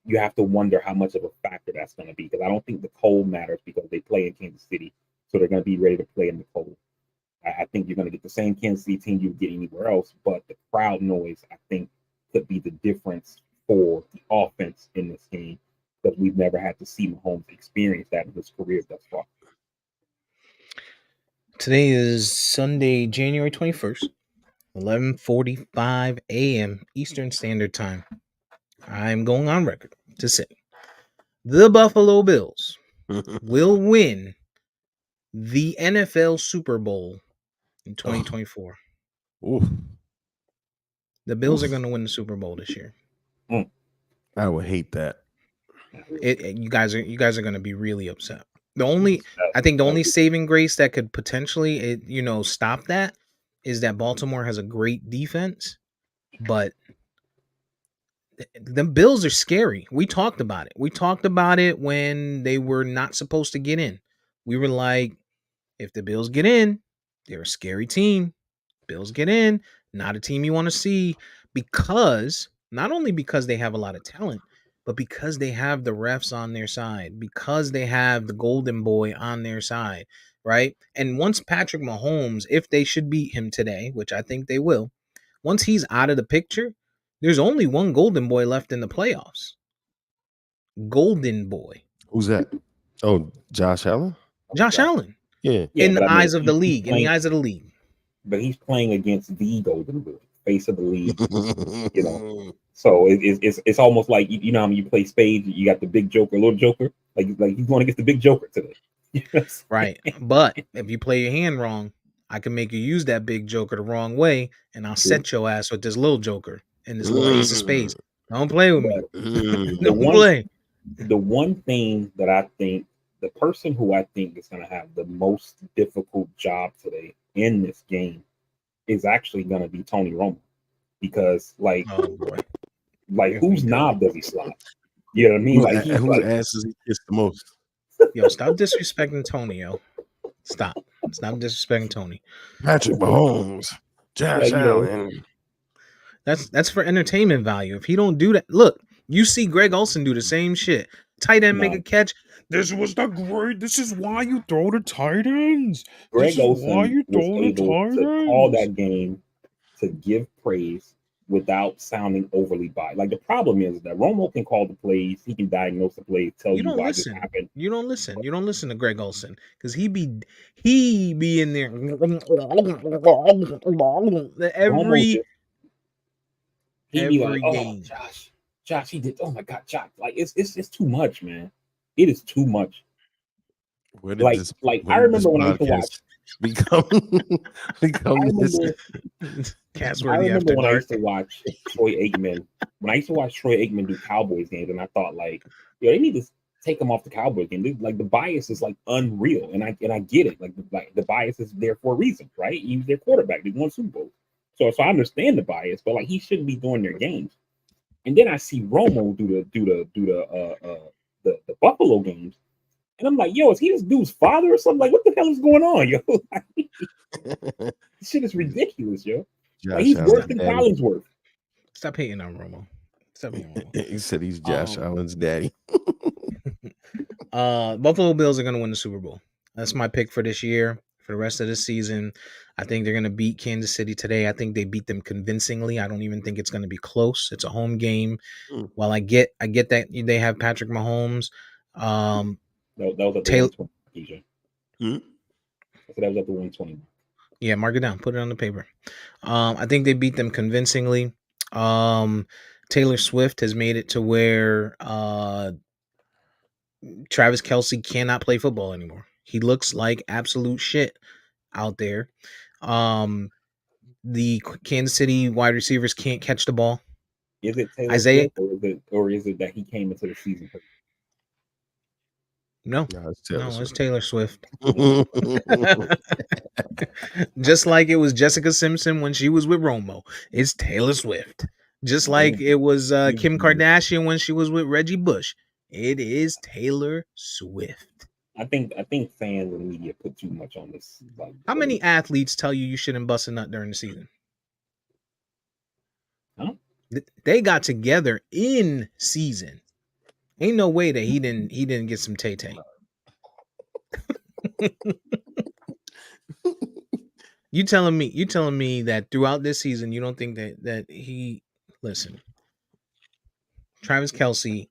you have to wonder how much of a factor that's going to be because I don't think the cold matters because they play in Kansas City, so they're going to be ready to play in the cold. I think you're going to get the same Kansas City team you would get anywhere else, but the crowd noise, I think, could be the difference for the offense in this game because we've never had to see Mahomes experience that in his career thus far. Today is Sunday, January 21st, 11:45 a.m. Eastern Standard Time. I'm going on record to say the Buffalo Bills will win the NFL Super Bowl in 2024. Oof. The Bills are Oof. going to win the Super Bowl this year. I would hate that. You guys are going to be really upset. I think the only saving grace that could potentially stop that is that Baltimore has a great defense, but the Bills are scary. We talked about it. We talked about it when they were not supposed to get in. We were like, if the Bills get in, they're a scary team. Bills get in, not a team you want to see because not only because they have a lot of talent, but because they have the refs on their side, because they have the golden boy on their side, right? And once Patrick Mahomes, if they should beat him today, which I think they will, once he's out of the picture, there's only one golden boy left in the playoffs. Golden boy. Who's that? Oh, Josh Allen? Josh Allen. Yeah. Yeah, In but the I mean, eyes of the he's league, in the playing, eyes of the league. but he's playing against the Golden Boy, face of the league. You know, so it's almost like you know how when you play spades, you got the big joker, little joker, like he's going against the big joker today. You know what I'm saying? Right. But if you play your hand wrong, I can make you use that big joker the wrong way, and I'll True. set your ass with this little joker and this little ace of spades. Don't play with me. But the Don't one play. the one thing that I think the person who I think is going to have the most difficult job today in this game is actually going to be Tony Romo because Oh boy. like Here we whose go. knob does he slide? You know what I mean? Like he's Whose like ass does he kiss the most? Yo, stop disrespecting Tony, yo. Stop. Stop disrespecting Tony. Patrick Mahomes, Josh like you know Allen. That's for entertainment value. If he don't do that, look, you see Greg Olson do the same shit. Tight end make no a catch. This is why you throw the tight ends. Greg Olson was able to call that game to give praise without sounding overly biased. Like the problem is that Romo can call the plays, he can diagnose the plays, tell You you don't why this listen. happened. You don't listen. You don't listen to Greg Olson because he be in there Romo every just he'd be like, "Oh, game. Josh, he did. Oh my God, Josh! Like it's too much, man. It is too much. Where did Like this I remember when I used to podcast watch. become I this? remember I Castworthy remember after when I used dark. to watch Troy Aikman. When I used to watch Troy Aikman do Cowboys games, and I thought like, they need to take him off the Cowboys game. Like the bias is like unreal, and I get it. Like the bias is there for a reason, right? He's their quarterback. They won Super Bowl, so I understand the bias, but like he shouldn't be doing their games. And then I see Romo do the Buffalo games, and I'm like, yo, is he this dude's father or something? Like, what the hell is going on, yo? Like, this shit is ridiculous, yo. Like Josh he's worse Allen's than daddy. Collinsworth. Stop hating on Romo. Stop hating on Romo. He said he's Josh Allen's daddy. Buffalo Bills are gonna win the Super Bowl. That's my pick for this year. for the rest of the season. I think they're going to beat Kansas City today. I think they beat them convincingly. I don't even think it's going to be close. It's a home game. Mm. While I get that they have Patrick Mahomes, That was at the Taylor, 120, DJ. Mm. I said that was at the 120. yeah, mark it down, put it on the paper. I think they beat them convincingly. Taylor Swift has made it to where Travis Kelce cannot play football anymore. He looks like absolute shit out there. The Kansas City wide receivers can't catch the ball. Is it Taylor Isaiah, Swift or is it that he came into the season hurt? no, No, it's Taylor no, it's Swift. Taylor Swift. Yeah. Just like it was Jessica Simpson when she was with Romo, it's Taylor Swift. Just like it was Kim Kardashian when she was with Reggie Bush, it is Taylor Swift. I think fans and media put too much on this. Like, How many athletes tell you shouldn't bust a nut during the season? Huh? They got together in season. Ain't no way that he didn't get some tay tay. You telling me that throughout this season you don't think that he listen. Travis Kelce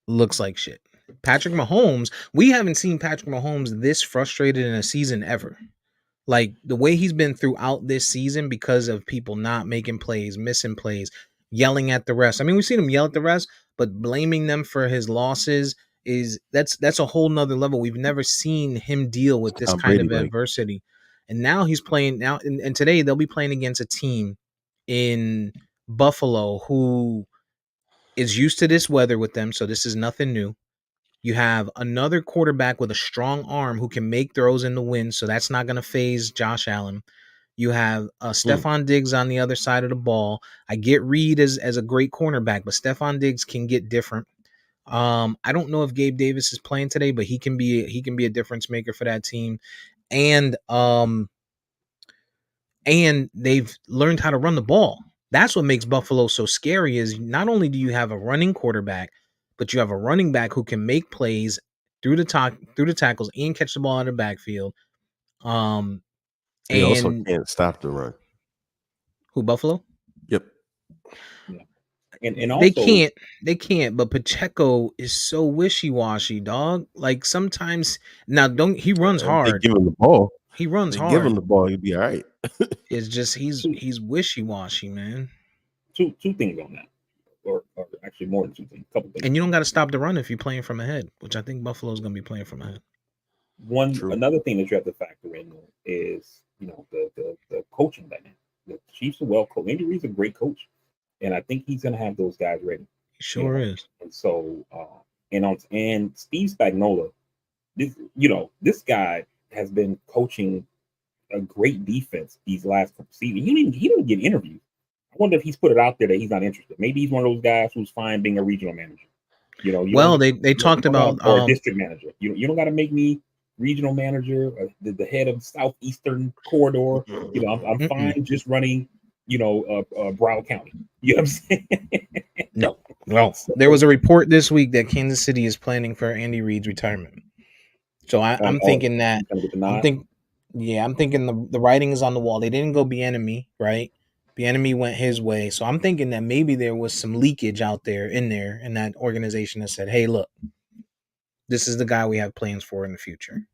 looks like shit. Patrick Mahomes, we haven't seen Patrick Mahomes this frustrated in a season ever. Like the way he's been throughout this season because of people not making plays, missing plays, yelling at the refs. I mean, we've seen him yell at the refs, but blaming them for his losses that's a whole nother level. We've never seen him deal with this Tom kind Brady, of like adversity. And now he's playing now and today they'll be playing against a team in Buffalo who is used to this weather with them, so this is nothing new. You have another quarterback with a strong arm who can make throws in the wind, so that's not going to phase Josh Allen. You have Stephon Diggs on the other side of the ball. I get Reed as a great cornerback, but Stephon Diggs can get different. I don't know if Gabe Davis is playing today, but he can be a difference maker for that team. And they've learned how to run the ball. That's what makes Buffalo so scary is not only do you have a running quarterback, but you have a running back who can make plays through the tackles and catch the ball out of the backfield. they also And can't stop the run. who Buffalo? Yep. Yeah. And They also can't, but Pacheco is so wishy-washy, dog. Like sometimes now he runs If they hard. give him the ball, He runs they give him hard. the ball, he'd be all right. It's just two, he's wishy-washy, man. two things on that, or actually more than two things, a couple things. And you don't got to stop the run if you're playing from ahead, which I think Buffalo's going to be playing from ahead. True. Another thing that you have to factor in is the coaching dynamic. The Chiefs are well coached. Andy Reid's a great coach, and I think he's going to have those guys ready. He sure is. And so and Steve Spagnuolo, this guy has been coaching a great defense these last couple seasons. He didn't get interviewed. I wonder if he's put it out there that he's not interested. Maybe he's one of those guys who's fine being a regional manager. Well, they talked about or a district manager. You don't got to make me regional manager or the head of Southeastern Corridor. I'm fine just running. Broward County. You know what I'm saying? No. Well, there was a report this week that Kansas City is planning for Andy Reid's retirement. So I'm thinking that I'm thinking the writing is on the wall. They didn't go Bieniemy, right? Bieniemy went his way. So I'm thinking that maybe there was some leakage out there in that organization that said, "Hey, look, this is the guy we have plans for in the future."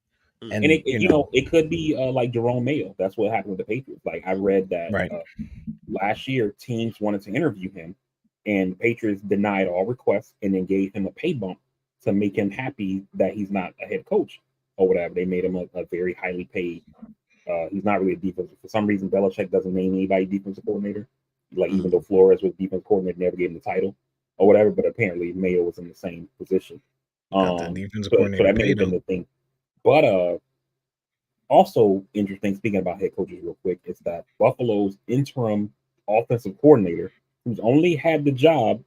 And it could be like Jerome Mayo. That's what happened with the Patriots. Like I read that right. Last year, teams wanted to interview him, and the Patriots denied all requests and then gave him a pay bump to make him happy that he's not a head coach or whatever. They made him a very highly paid. He's not really a defensive. For some reason, Belichick doesn't name anybody defensive coordinator. Like even though Flores was defensive coordinator, never gave him the title or whatever. But apparently, Mayo was in the same position. Got the defensive so coordinator that may have been the thing. But also interesting, speaking about head coaches real quick, is that Buffalo's interim offensive coordinator, who's only had the job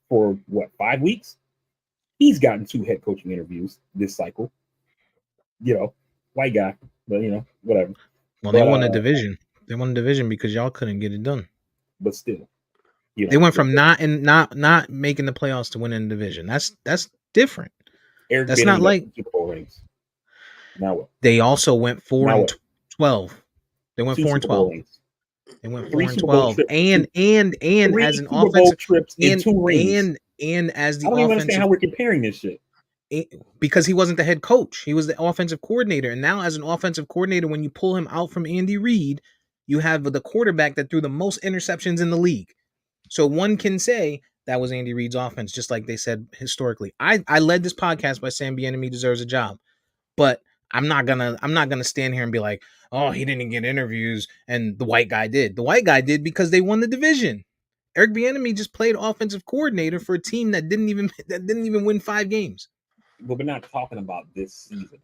for 5 weeks, he's gotten 2 head coaching interviews this cycle. White guy, but whatever. Well, they won a division. They won the division because y'all couldn't get it done. But still, they went from not making the playoffs to winning the division. That's different. Eric that's not like Super Bowl rings. Now what? They also went 4 Now and what? 12. They went 2 4 and Super Bowl 12. rings. They went 3 4 and Super Bowl 12. trips. And 3 as an Super Bowl offensive trips and and 2 rings. and as I the don't even understand offensive how we're comparing this shit. because he wasn't the head coach. He was the offensive coordinator. And now as an offensive coordinator, when you pull him out from Andy Reid, you have the quarterback that threw the most interceptions in the league. So one can say that was Andy Reid's offense, just like they said historically. I led this podcast by saying Bieniemy deserves a job, but I'm not gonna stand here and be like, oh, he didn't get interviews and the white guy did. The white guy did because they won the division. Eric Bieniemy just played offensive coordinator for a team that didn't even win 5 games. But we're not talking about this season.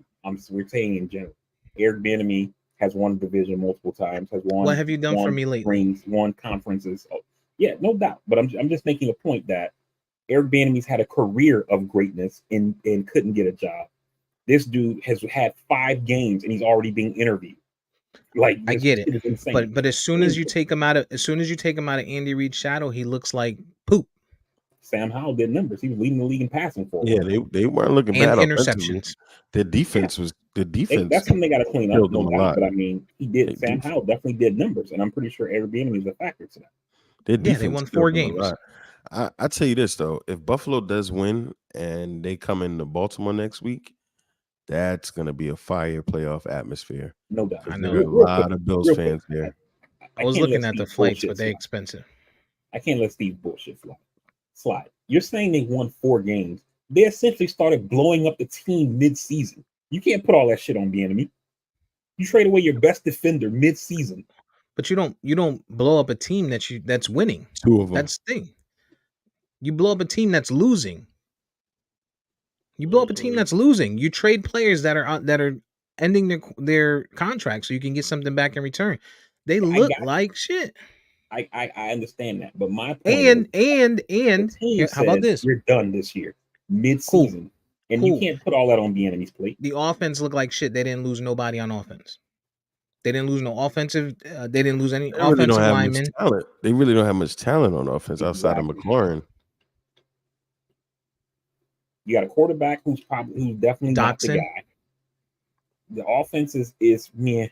We're saying in general. Eric Bieniemy has won the division multiple times, has What have you done for me lately? rings, won conferences. Oh, yeah, no doubt. But I'm just making a point that Eric Bieniemy's had a career of greatness and couldn't get a job. This dude has had 5 games and he's already being interviewed. Like I this get shit it, is insane. but as soon as you take him out of Andy Reid's shadow, he looks like poop Sam Howell did numbers. He was leading the league in passing for a Yeah, while. they weren't looking and bad offensively. interceptions. Their defense was That's something they got to clean up, killed no them a doubt. lot. But I mean, Their Sam defense, Howell definitely did numbers, and I'm pretty sure Eric Bieniemy is a factor to that. their Yeah, they defense won 4 killed them a games. lot. I tell you this though, if Buffalo does win and they come into Baltimore next week, that's gonna be a fire playoff atmosphere. No doubt. I Because know. there are a lot of Bills fans there. I was can't looking let at the Steve flights, bullshit but they're slide. expensive. I can't let Steve bullshit slide. You're saying they won 4 games. They essentially started blowing up the team mid-season. You can't put all that shit on Bieniemy. You trade away your best defender mid-season. But you don't blow up a team that's winning. 2 of them. That's the thing. You blow up a team that's losing. You blow up a team that's losing. You trade players that are ending their contract so you can get something back in return. They look like shit. I understand that, but my point And the team here, how about said this? we're done this year, mid-season, and you can't put all that on Bieniemy's plate. The offense looked like shit. They didn't lose nobody on offense. They didn't lose no offensive. They didn't lose any They really don't offensive have linemen. much talent. They really don't have much talent on offense outside of McLaurin. You got a quarterback who's definitely not the guy. The offense is meh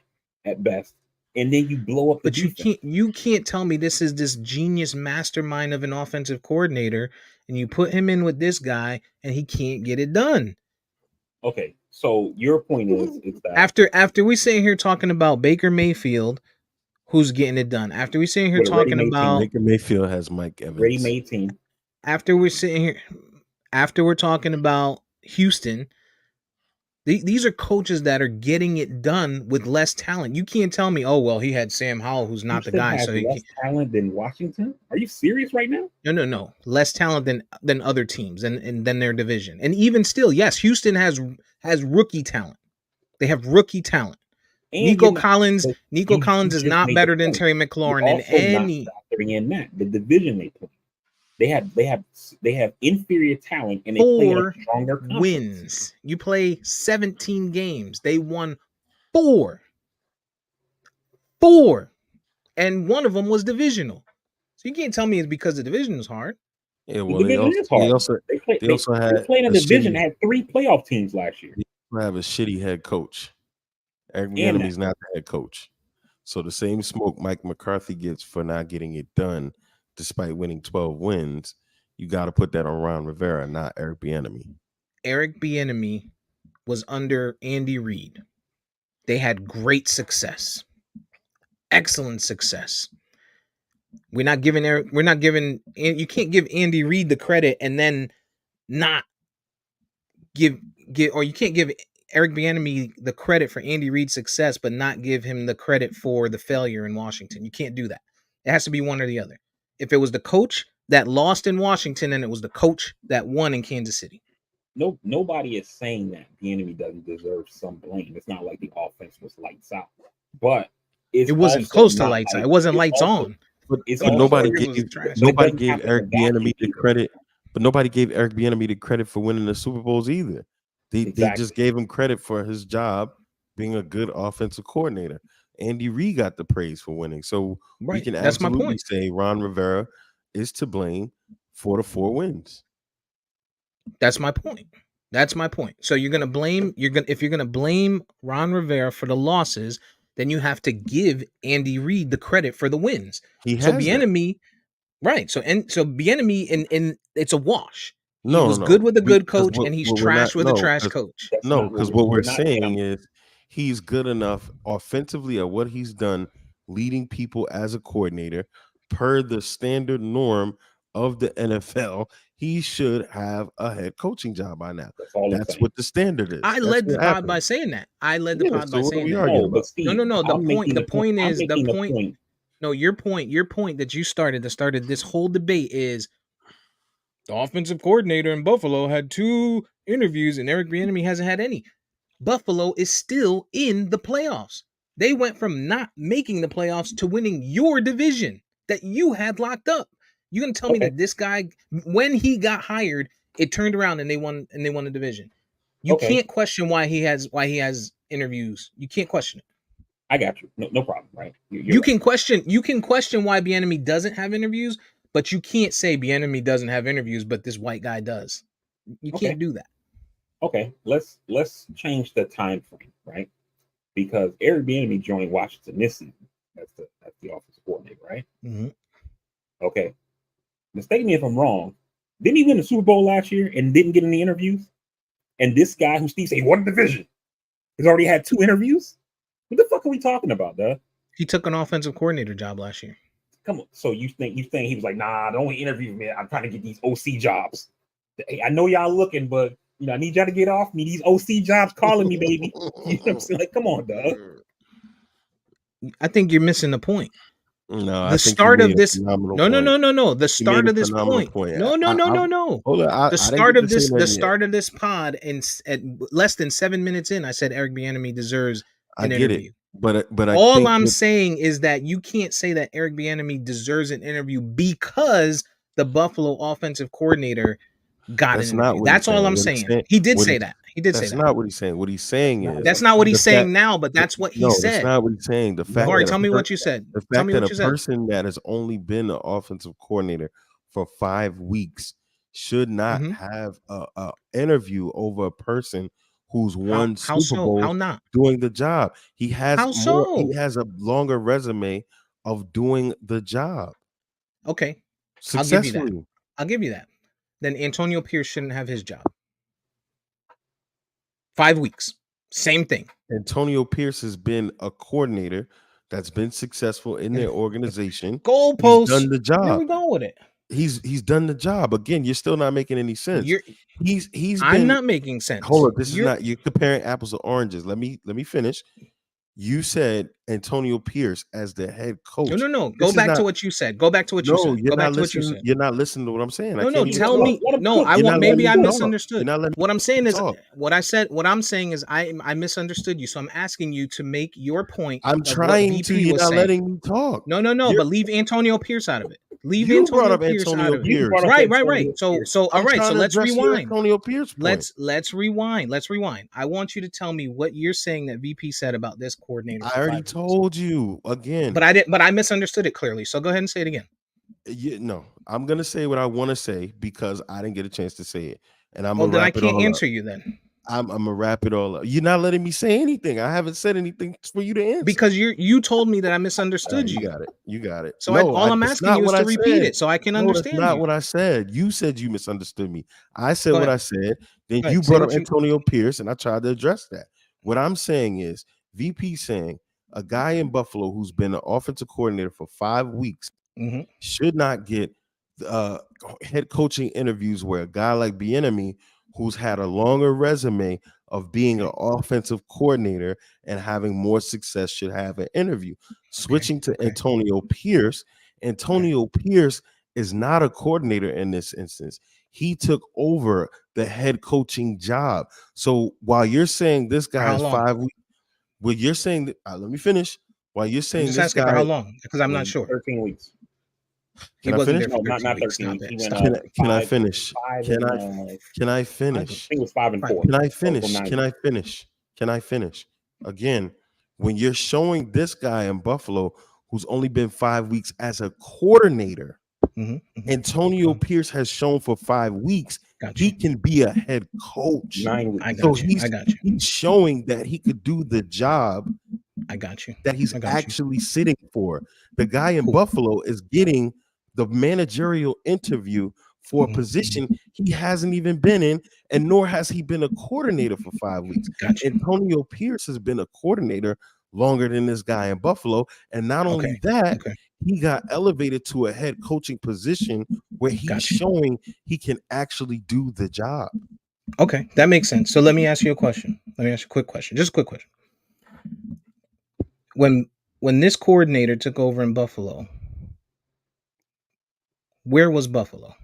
at best, and then you blow up the defense. You can't tell me this is this genius mastermind of an offensive coordinator, and you put him in with this guy, and he can't get it done. Okay, so your point is that after we sit here talking about Baker Mayfield, who's getting it done? After we sit here talking about Baker Mayfield has Mike Evans, ready-made team. After we're talking about Houston. These are coaches that are getting it done with less talent. You can't tell me, oh well, he had Sam Howell, who's not the guy. Has so he less talent than Washington. Are you serious right now? No. Less talent than other teams and than their division. And even still, yes, Houston has rookie talent. They have rookie talent. And Nico Collins is not better than Terry McLaurin in any. Not factoring in that the division they play. They have inferior talent and they 4 play a stronger conference. wins. You play 17 games. They won 4. And one of them was divisional. So you can't tell me it's because the division is hard. Yeah, well, they also played a division that had 3 playoff teams last year. They have a shitty head coach. Eric Bieniemy's not the head coach. So the same smoke Mike McCarthy gets for not getting it done, despite winning 12 wins, you got to put that on Ron Rivera, not Eric Bieniemy. Eric Bieniemy was under Andy Reid. They had great success, excellent success. You can't give Andy Reid the credit and then not give or you can't give Eric Bieniemy the credit for Andy Reid's success, but not give him the credit for the failure in Washington. You can't do that. It has to be one or the other. If it was the coach that lost in Washington and it was the coach that won in Kansas City. Nobody is saying that Bieniemy doesn't deserve some blame. It's not like the offense was lights out, but it wasn't close to lights out. It wasn't lights on. But nobody gave Eric Bieniemy the credit. But nobody gave Eric Bieniemy the credit for winning the Super Bowls either. They just gave him credit for his job being a good offensive coordinator. Andy Reid got the praise for winning. So we can absolutely say Ron Rivera is to blame for the 4 wins. That's my point. That's my point. So if you're gonna blame Ron Rivera for the losses, then you have to give Andy Reid the credit for the wins. He So has that. Bieniemy, right? So Bieniemy in it's a wash. He No, no, was good no. with a good Because coach, and he's what we're not trash with a trash coach. That's no, not because what we're we're not saying. saying is he's good enough offensively at what he's done, leading people as a coordinator per the standard norm of the NFL. He should have a head coaching job by now. That's all I'm That's saying. what the standard is. I That's led the what pod by happened. saying that. I led the Yeah. pod by So what are saying we that. arguing No, but about? No, Steve, no, no. I'm making The the point. point I'm is the making the point. point. No, your point that you started that started this whole debate is the offensive coordinator in Buffalo had 2 interviews and Eric Bieniemy hasn't had any. Buffalo is still in the playoffs. They went from not making the playoffs to winning your division that you had locked up. You gonna tell me Okay, that this guy, when he got hired, it turned around and they won the division. You okay, can't question why he has interviews. You can't question it. I got you. No, no problem. Right, you're You right. can question why Bieniemy doesn't have interviews, but you can't say Bieniemy doesn't have interviews, but this white guy does. You Okay, can't do that. okay. Let's change the time frame, right? Because Eric Bieniemy joined Washington this season. That's the offensive coordinator, right? Mm-hmm. Okay. Mistake me if I'm wrong. Didn't he win the Super Bowl last year and didn't get any interviews? And this guy who Steve said he won the division has already had 2 interviews. What the fuck are we talking about, duh? He took an offensive coordinator job last year. Come on. So you think he was like, nah, don't interview me. I'm trying to get these OC jobs. Hey, I know y'all looking, but I need y'all to get off me. These OC jobs calling me, baby. You know what I'm saying? Like, come on, duh. I think you're missing the point. No, I The think you start made of a this phenomenal no, no, point. no, no, no. The You made start a of this phenomenal point. point. No, no, no, I no, no. hold on. The I didn't start get of to say this that the yet. start of this pod and at less than 7 minutes in, I said Eric Bieniemy deserves I an get it, interview. but I All think I'm saying is that you can't say that Eric Bieniemy deserves an interview because the Buffalo offensive coordinator got an that's not interview. what he's That's all saying. I'm What he's saying. saying, He did what say he's that. He did say that's that. not what he's saying. What he's That's saying not is what That's I'm not what saying. the he's fact. saying now, but that's what he No, that's said. not what he's saying. The fact Corey, that tell me what you said. the Tell fact me that what a you said. person that has only been an offensive coordinator for 5 weeks should not Hmm. have a interview over a person who's won How Super so? How Bowls not? doing the job. How He so? has a longer resume of doing the job Okay, I'll give you that. successfully. I'll give you that. Then Antonio Pierce shouldn't have his job. 5 weeks. Same thing. Antonio Pierce has been a coordinator that's been successful in their organization. He's Goalposts. done the There job. we go with it. He's done the job. Again, you're still not making any sense. You're He's I'm been not making hold sense. on. This is not you're comparing apples to oranges. Let me finish. You said Antonio Pierce as the head No, coach. no, no. Go This is back to not what you said. Go back to what you no, said. you're Go back not to what you listening. said. You're not listening to what I'm saying. I No, no. can't even Tell talk. me. Let him No, cook. I You're want. not letting Maybe me I talk. You're misunderstood. not letting What I'm saying me is talk. what I said. What I'm saying is I misunderstood you. So I'm asking you to make your point I'm of what trying to. VP You're was not saying. letting me talk. No, no, no. You're But leave Antonio Pierce out of it. Leave you brought Antonio up Pierce out Antonio of it. You brought Pierce. up Right, right, right. Antonio So Pierce. so all I'm right. trying So to let's address your rewind. Antonio Pierce point. Let's rewind. Let's rewind. I want you to tell me what you're saying that VP said about this coordinator I for already 5 weeks. told you again. But I didn't. But I misunderstood it clearly. So go ahead and say it again. No, I'm gonna say what I want to say because I didn't get a chance to say it, and I'm Well, gonna then I wrap it can't all up. answer you then I'm gonna wrap it all up. You're not letting me say anything. I haven't said anything for you to answer. because you told me that I All misunderstood right, you you. got it. You got it. So No, all I'm that's asking not you is what to I repeat said. it so I can No, that's understand not you. what I said. You said you misunderstood me. I said Go what ahead. I said. Then Go you ahead. Say brought up what you. Antonio Pierce, and I tried to address that. What I'm saying is, VP saying a guy in Buffalo who's been an offensive coordinator for 5 weeks Mhm. should not get uh, head coaching interviews where a guy like Bieniemy, who's had a longer resume of being an Okay. offensive coordinator and having more success, should have an interview. Okay. Switching to Okay. Antonio Pierce, Okay. Antonio Pierce is not a coordinator in this instance. He took over the head coaching job. So while you're saying this For guy how is long? 5 weeks, well, you're saying that, let me finish. While you're I'm saying just this asking for how guy, long because I'm not when, sure. 13 weeks. He can I wasn't finish? there for No, not 13 not weeks. 13 Stop weeks. it. He went Stop it. Can I five, finish? five Can and I can I Five I and finish? think it was 5-4. 4. Can I So finish? 9 Can I weeks. finish? Can I finish? Again, when you're showing this guy in Buffalo who's only been 5 weeks as a coordinator, Mhm. Mhm. Antonio Pierce has shown for 5 weeks Got he you. can be a head coach. 9 I weeks. So got you. I got you. he's showing that he could do the job I got you. that he's I got you. actually sitting for. The guy in Cool. Buffalo is getting the managerial interview for a Mhm. position he hasn't even been in, and nor has he been a coordinator for 5 weeks. Got you. Antonio Pierce has been a coordinator longer than this guy in Buffalo, and not only Okay. that, Okay. he got elevated to a head coaching position where he's Got you. showing he can actually do the job. Okay, that makes sense. So let me ask you a question. Let me ask you a quick question. Just a quick question. When this coordinator took over in Buffalo, where was Buffalo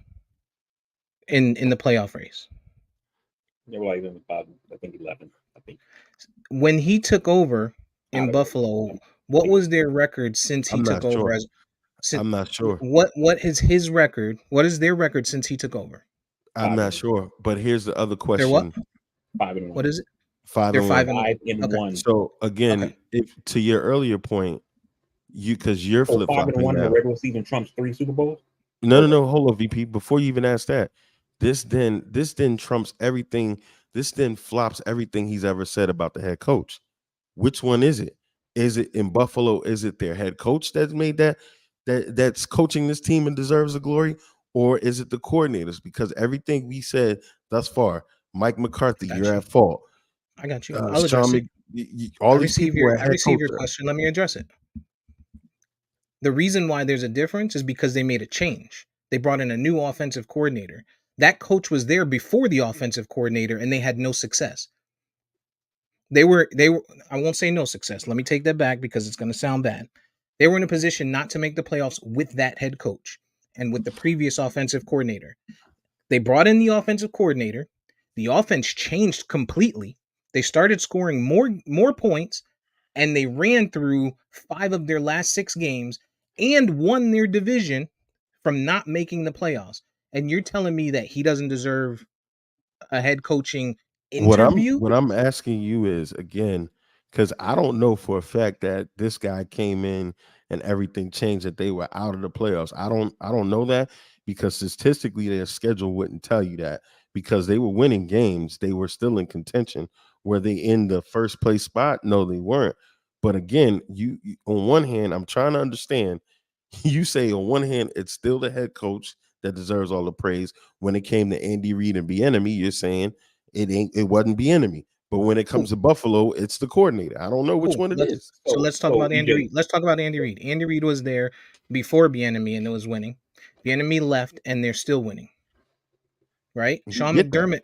in the playoff race? They were like in about, I think 11. I think When he took over out in of it. Buffalo, I what think it was was their record since he I'm took not over sure. as since, I'm not sure. what is his record? What is their record since he took over? I'm 5 not and sure. But here's the other They're what? question. 5 and What 1. is it? Five They're and five one. and one. 5 and Okay. 1. So again, Okay. if to your earlier point, because you're So flip 5 and flopping 1 in the now. regular season trumps 3 Super Bowls. No. Hold on, VP. Before you even ask that, this then trumps everything. This then flops everything he's ever said about the head coach. Which one is it? Is it in Buffalo? Is it their head coach that's made that's coaching this team and deserves the glory, or is it the coordinators? Because everything we said thus far, Mike McCarthy, Got you're you. at fault. I got you. I'll address Sean it. all these people are I head receive your coach. question. Let me address it. The reason why there's a difference is because they made a change. They brought in a new offensive coordinator. That coach was there before the offensive coordinator and they had no success. They were I won't say no success. Let me take that back because it's going to sound bad. They were in a position not to make the playoffs with that head coach and with the previous offensive coordinator. They brought in the offensive coordinator. The offense changed completely. They started scoring more points and they ran through 5 of their last 6 games and won their division from not making the playoffs. And you're telling me that he doesn't deserve a head coaching interview? What I'm asking you is again, because I don't know for a fact that this guy came in and everything changed that they were out of the playoffs. I don't know that because statistically their schedule wouldn't tell you that because they were winning games, they were still in contention. Were they in the first place spot? No, they weren't. But again, on one hand, I'm trying to understand. You say on one hand, it's still the head coach that deserves all the praise. When it came to Andy Reid and Bieniemy, you're saying it wasn't Bieniemy. But when it Cool. comes to Buffalo, it's the coordinator. I don't know which Cool. one it is. Let's talk So about Andy EJ, Reid. Let's talk about Andy Reid. Andy Reid was there before Bieniemy and it was winning. Bieniemy left and they're still winning. Right? We get that.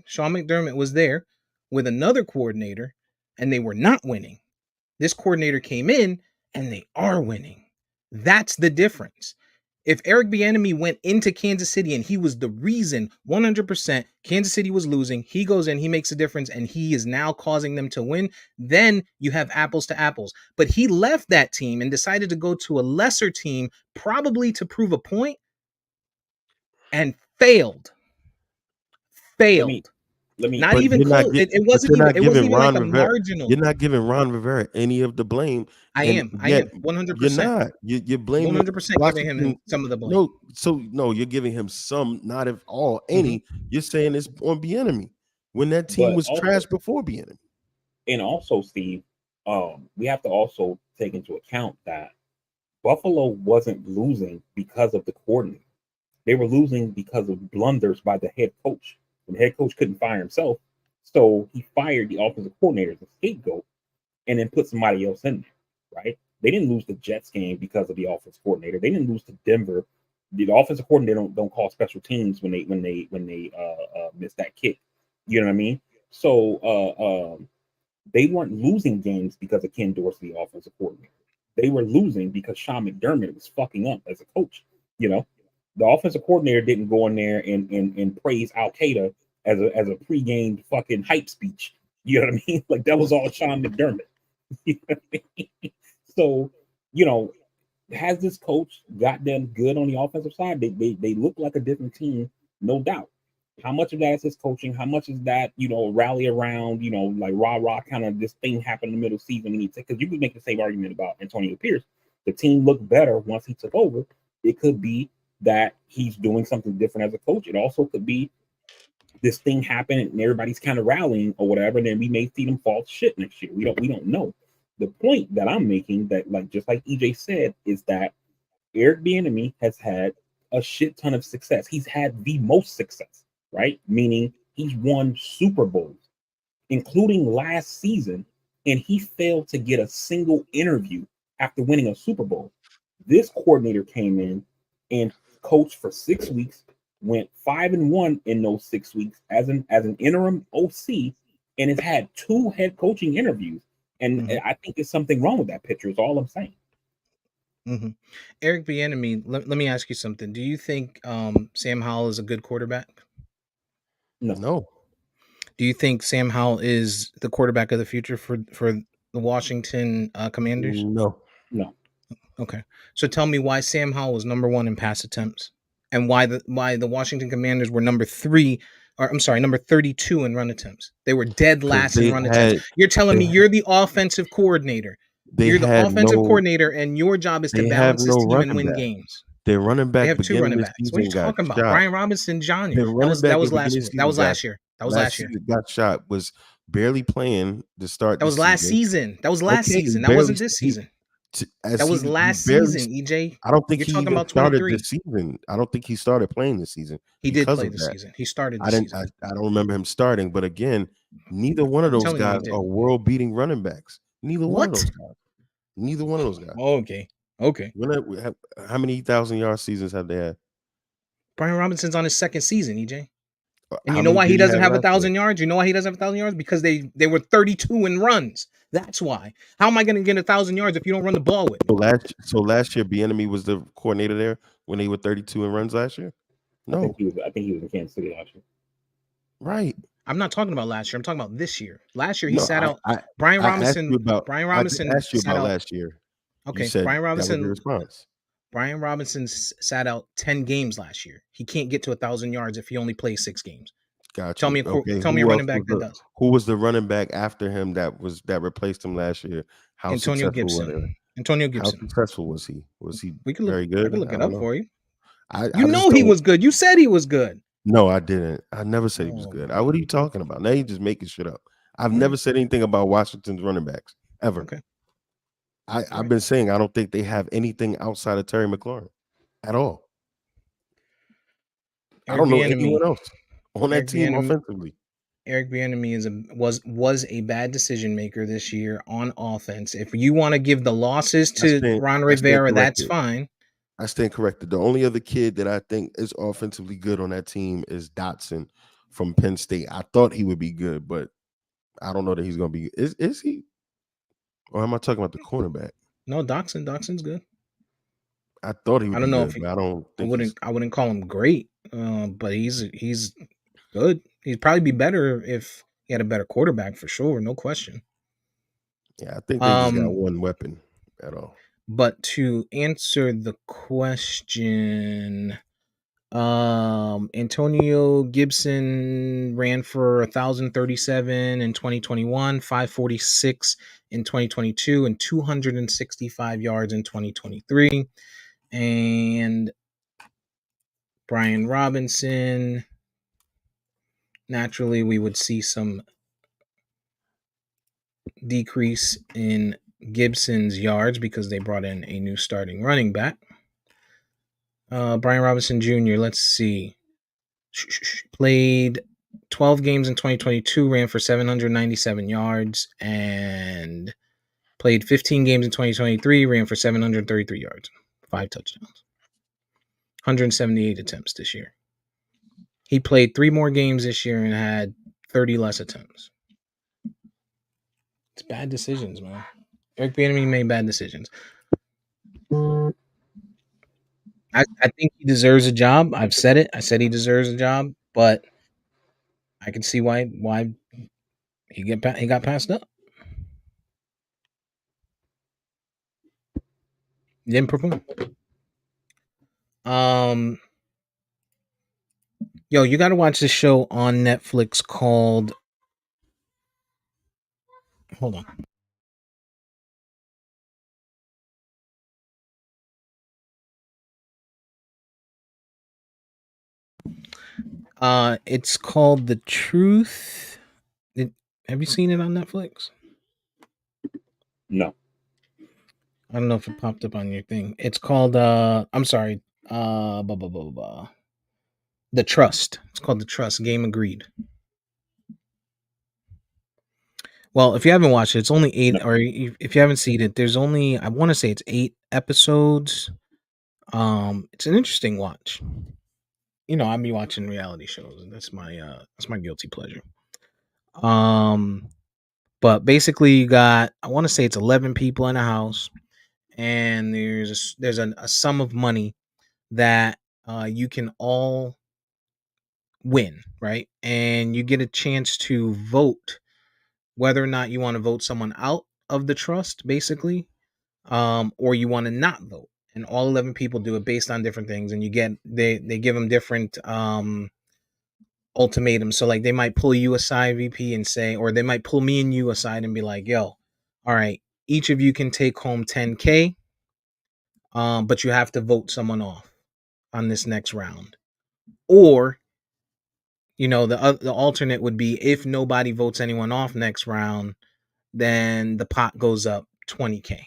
Sean McDermott was there with another coordinator and they were not winning. This coordinator came in and they are winning. That's the difference. If Eric Bieniemy went into Kansas City and he was the reason 100% Kansas City was losing, he goes in, he makes a difference, and he is now causing them to win, then you have apples to apples. But he left that team and decided to go to a lesser team, probably to prove a point, and failed. let me Failed. let me Not But even you're not close. get, It but wasn't you're even. not It wasn't giving even like Ron a Rivera. marginal. You're not giving Ron Rivera any of the blame, I and am. I yet am 100. you're percent not. You're blaming 100% giving him Washington. some of the blame. No, so no, you're giving him some, not if all, Mhm. any. You're saying it's on Bieniemy when that team but was also trash before Bieniemy. and also Steve, we have to also take into account that Buffalo wasn't losing because of the coordinator. They were losing because of blunders by the head coach. And the head coach couldn't fire himself, so he fired the offensive coordinator as a scapegoat, and then put somebody else in there. Right? They didn't lose the Jets game because of the offensive coordinator. They didn't lose to Denver. The offensive coordinator don't call special teams when they miss that kick. You know what I mean? So they weren't losing games because of Ken Dorsey, the offensive coordinator. They were losing because Sean McDermott was fucking up as a coach. You know, the offensive coordinator didn't go in there and praise Al Qaeda as a pregame fucking hype speech. You know what I mean? Like that was all Sean McDermott. You know what I mean? So, you know, has this coach got them good on the offensive side? They look like a different team, no doubt. How much of that is his coaching? How much is that, rally around, like rah kind of this thing happened in the middle of the season? Because you could make the same argument about Antonio Pierce. The team looked better once he took over. It could be that he's doing something different as a coach. It also could be this thing happened and everybody's kind of rallying or whatever, and then we may feed him false shit next year. We don't know. The point that I'm making, that like just like EJ said, is that Eric Bieniemy has had a shit ton of success. He's had the most success, right? Meaning he's won Super Bowls, including last season, and he failed to get a single interview after winning a Super Bowl. This coordinator came in and coached for 6 weeks, went 5-1 in those 6 weeks as an interim OC, and has had 2 head coaching interviews. And I think there's something wrong with that picture. Is all I'm saying. Eric Bieniemy, let me ask you something. Do you think Sam Howell is a good quarterback? No. Do you think Sam Howell is the quarterback of the future for the Washington Commanders? No. Okay. So tell me why Sam Howell was number 1 in pass attempts, and why the Washington Commanders were number 32 in run attempts. They were dead last in run attempts. You're telling me you're the offensive coordinator. You're the offensive coordinator, and your job is to balance this team and win games. Their running back They have 2 beginning running this backs. What are you season got talking about? shot. Brian Robinson Jr. Their running back That was last season year. That was last year. Got shot. Was barely playing to start. That was last season. That was last season. That wasn't this season. That was last season, EJ. I don't think You're he talking even about started 23. this season. I don't think he started playing this season. He did because play of this that. season. He started I this didn't. season. I don't remember him starting. But again, neither one of those telling you he guys did. are world-beating running backs. Neither one of What? those guys. Neither one of those guys. Okay. How many 1,000-yard seasons have they had? Brian Robinson's on his second season, EJ. And How you know many why did he doesn't have have last year? 1,000 yards? You know why he doesn't have 1,000 yards? Because they were 32 in runs. That's why. How am I going to get 1,000 yards if you don't run the ball with me? So last year, Bieniemy was the coordinator there when they were 32 in runs last year. No, I think he was in Kansas City last year. Right. I'm not talking about last year. I'm talking about this year. Last year he No, sat out. I Brian asked Robinson. you about. Brian I did Robinson ask you sat about out. last year. Okay, You said Brian that was your Robinson. response. Brian Robinson sat out 10 games last year. He can't get to 1,000 yards if he only plays 6 games. Gotcha. Tell me a running back that does. Who was the running back after him that replaced him last year? How Antonio successful was Gibson. it? Antonio How Gibson. successful was he? Was he We could look. very good? I could look it up for you. I You know just he don't. was good. You said he was good. No, I didn't. I never said he was Oh, good. God. What are you talking about? Now you're just making shit up. I've All never right. said anything about Washington's running backs ever. Okay. I've been saying I don't think they have anything outside of Terry McLaurin at all. I don't know anyone else on that team offensively. Eric Bieniemy was a bad decision maker this year on offense. If you want to give the losses to Ron Rivera, that's fine. I stand corrected. The only other kid that I think is offensively good on that team is Dotson from Penn State. I thought he would be good, but I don't know that he's going to be. Is he? Or am I talking about the cornerback? No, Dotson's good. I thought he would be good, but I don't think I wouldn't call him great, but he's good. He'd probably be better if he had a better quarterback for sure, no question. Yeah, I think they just got one weapon at all. But to answer the question, Antonio Gibson ran for 1,037 in 2021, 546 in 2022, and 265 yards in 2023. And Brian Robinson, naturally, we would see some decrease in Gibson's yards because they brought in a new starting running back. Brian Robinson Jr., let's see. Played 12 games in 2022, ran for 797 yards, and played 15 games in 2023, ran for 733 yards, 5 touchdowns, 178 attempts this year. He played 3 more games this year and had 30 less attempts. It's bad decisions, man. Eric Bieniemy made bad decisions. I think he deserves a job. I've said it. I said he deserves a job, but I can see why he got passed up. He didn't perform. Yo, you got to watch this show on Netflix called. Hold on. It's called The Truth. It, have you seen it on Netflix? No. I don't know if it popped up on your thing. It's called I'm sorry, blah, blah, blah, blah. The Trust. It's called The Trust. Game Agreed. Well, if you haven't watched it, it's only No. eight. Or if you haven't seen it, there's only, I want to say it's 8 episodes. It's an interesting watch. I'm be watching reality shows, and that's my guilty pleasure. Um, but basically, you got, I want to say it's 11 people in a house, and there's a sum of money that you can all win, right? And you get a chance to vote whether or not you want to vote someone out of the trust, basically, or you want to not vote. And all 11 people do it based on different things, and they give them different ultimatums. So like they might pull you aside, VP, and say, or they might pull me and you aside and be like, "Yo, all right, each of you can take home 10K, but you have to vote someone off on this next round." Or the alternate would be if nobody votes anyone off next round, then the pot goes up 20K,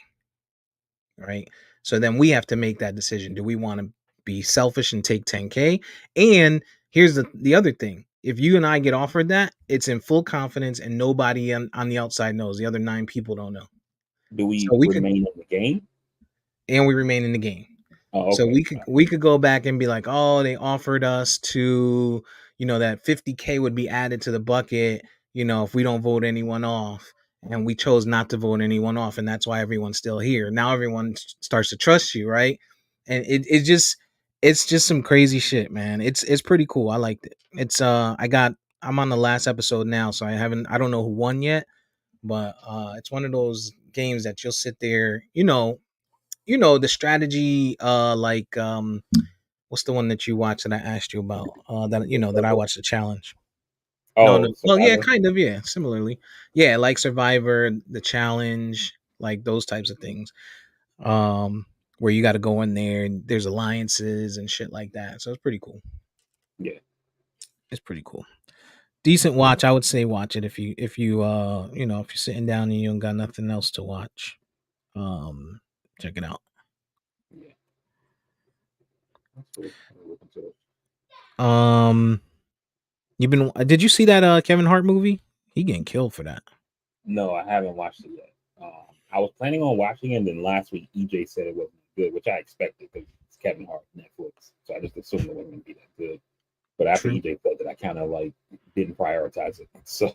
right? So then we have to make that decision. Do we want to be selfish and take 10K? And here's the other thing. If you and I get offered that, it's in full confidence and nobody on the outside knows. The other 9 people don't know. Do we So we could, remain in the game? and we remain in the game. Oh, So okay. we could go back and be like, oh, they offered us to, that 50K would be added to the bucket, if we don't vote anyone off. And we chose not to vote anyone off, and that's why everyone's still here. Now everyone starts to trust you, right? And it's just some crazy shit, man. It's pretty cool. I liked it. I'm on the last episode now, so I don't know who won yet, but it's one of those games that you'll sit there, the strategy, like what's the one that you watched that I asked you about, that I Survivor? watched the challenge. No, no, Oh, well, yeah, Survivor. kind of, yeah, similarly, yeah, like Survivor, the challenge, like those types of things, um where you got to go in there and there's alliances and shit like that, so it's pretty cool. Yeah. It's pretty cool. Decent watch. I would say watch it if you're sitting down and you don't got nothing else to watch. um Check it out. Yeah. That's cool. I'll look into it. um Did you see that Kevin Hart movie? He getting killed for that. No, I haven't watched it yet. I was planning on watching it, and then last week EJ said it wasn't good, which I expected because it's Kevin Hart, Netflix. So I just assumed it wasn't going to be that good. But after True. EJ said that, I kind of like didn't prioritize it. So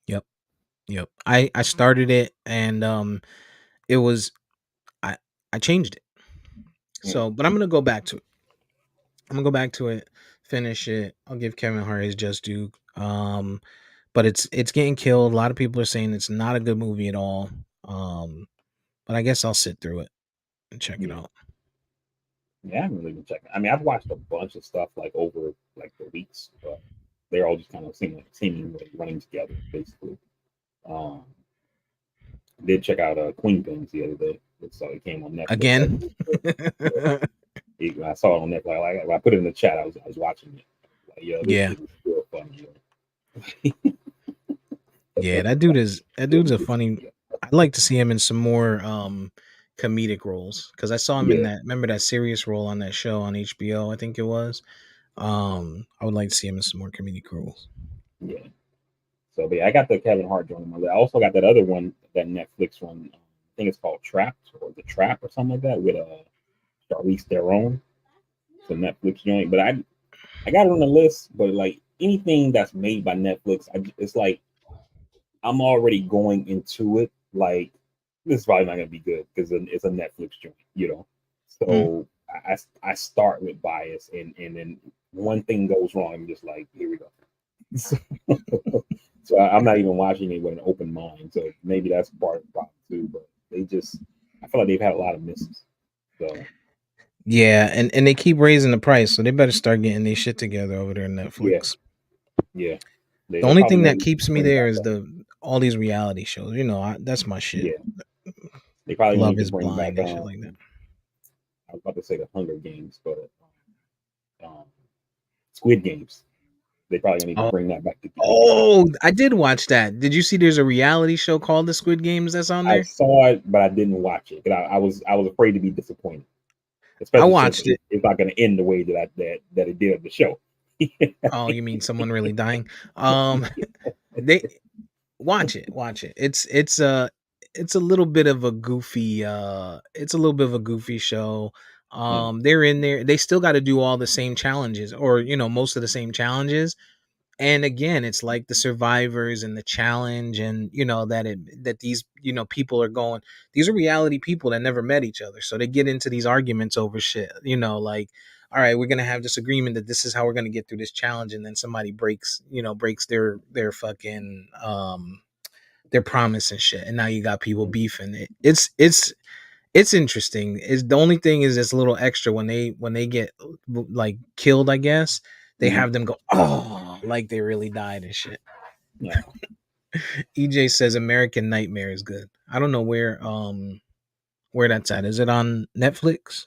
Yep. Yep. I started it, and it was I I changed it. mm, So, but I'm gonna go back to it. I'm gonna go back to it, finish it. I'll give Kevin Hart his just due. But it's getting killed. A lot of people are saying it's not a good movie at all. But I guess I'll sit through it and check it yeah, out. yeah, I haven't really been checking. I mean, I've watched a bunch of stuff like over like the weeks, but they're all just kind of seemingly running together, basically. Um, did check out Queen Pins the other day. It came on Netflix. Again. I saw it on Netflix. Like, I put it in the chat. I was watching it. Like, yo, this Yeah. shit is real funny. Yeah, That's that dude's a funny. I'd like to see him in some more comedic roles, because I saw him in yeah, that. Remember that serious role on that show on HBO? I think it was. I would like to see him in some more comedic roles. yeah. So, but yeah, I got the Kevin Hart joint on my list. I also got that other one, that Netflix one. I think it's called Trapped or The Trap or something like that with Charlize Theron. It's a Netflix joint, but I got it on the list. But like anything that's made by Netflix, it's like I'm already going into it like this is probably not gonna be good because it's a Netflix joint. Mm. So I start with bias, and then one thing goes wrong, I'm just like, here we go. So I'm not even watching it with an open mind. So maybe that's part of the problem too. But I feel like they've had a lot of misses. So Yeah, and they keep raising the price, so they better start getting their shit together over there on yeah, Netflix. yeah, The they're only probably thing gonna that keeps me bring there back is all these reality shows. That's my shit. yeah, they probably Love need to is bring Blind back and shit like that. I was about to say the Hunger Games, but um Squid Games. They probably gonna need to Oh, bring that back to TV. oh, I did watch that. Did you see? There's a reality show called The Squid Games that's on I there. saw it, but I didn't watch it. I was afraid to be disappointed, I especially since watched it. it's not going to end the way that it did of the show. Oh, you mean someone really dying? Um, they watch it. It's a little bit of a goofy it's a little bit of a goofy show. Mm, They're in there. They still got to do all the same challenges, or most of the same challenges. And again, it's like the survivors and the challenge, and that these people are going. These are reality people that never met each other, so they get into these arguments over shit. Like, all right, we're gonna have this agreement that this is how we're gonna get through this challenge, and then somebody breaks their fucking their promise and shit, and now you got people mm, beefing. It's interesting. Is the only thing is it's a little extra when they get like killed. I guess they mhm. have them go, oh, like they really died and shit. Yeah, EJ says American Nightmare is good. I don't know where that's at. Is it on Netflix?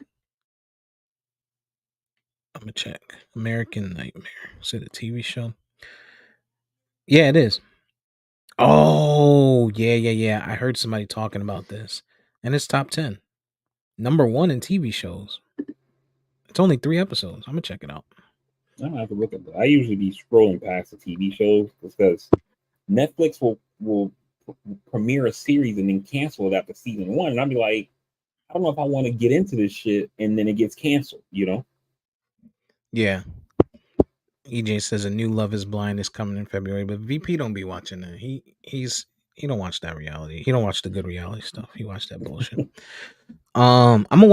I'm gonna check. American Nightmare. Is it a TV show? Yeah, it is. Oh, yeah. I heard somebody talking about this, and it's top 10, number one in TV shows. It's only 3 episodes. I'm gonna check it out. I don't have to look at that. I usually be scrolling past the TV shows because Netflix will premiere a series and then cancel it after season one, and I'll be like, I don't know if I want to get into this shit, and then it gets canceled. Yeah. EJ says a new Love Is Blind is coming in February, but VP don't be watching that. He don't watch that reality. He don't watch the good reality stuff. He watched that bullshit. I'm gonna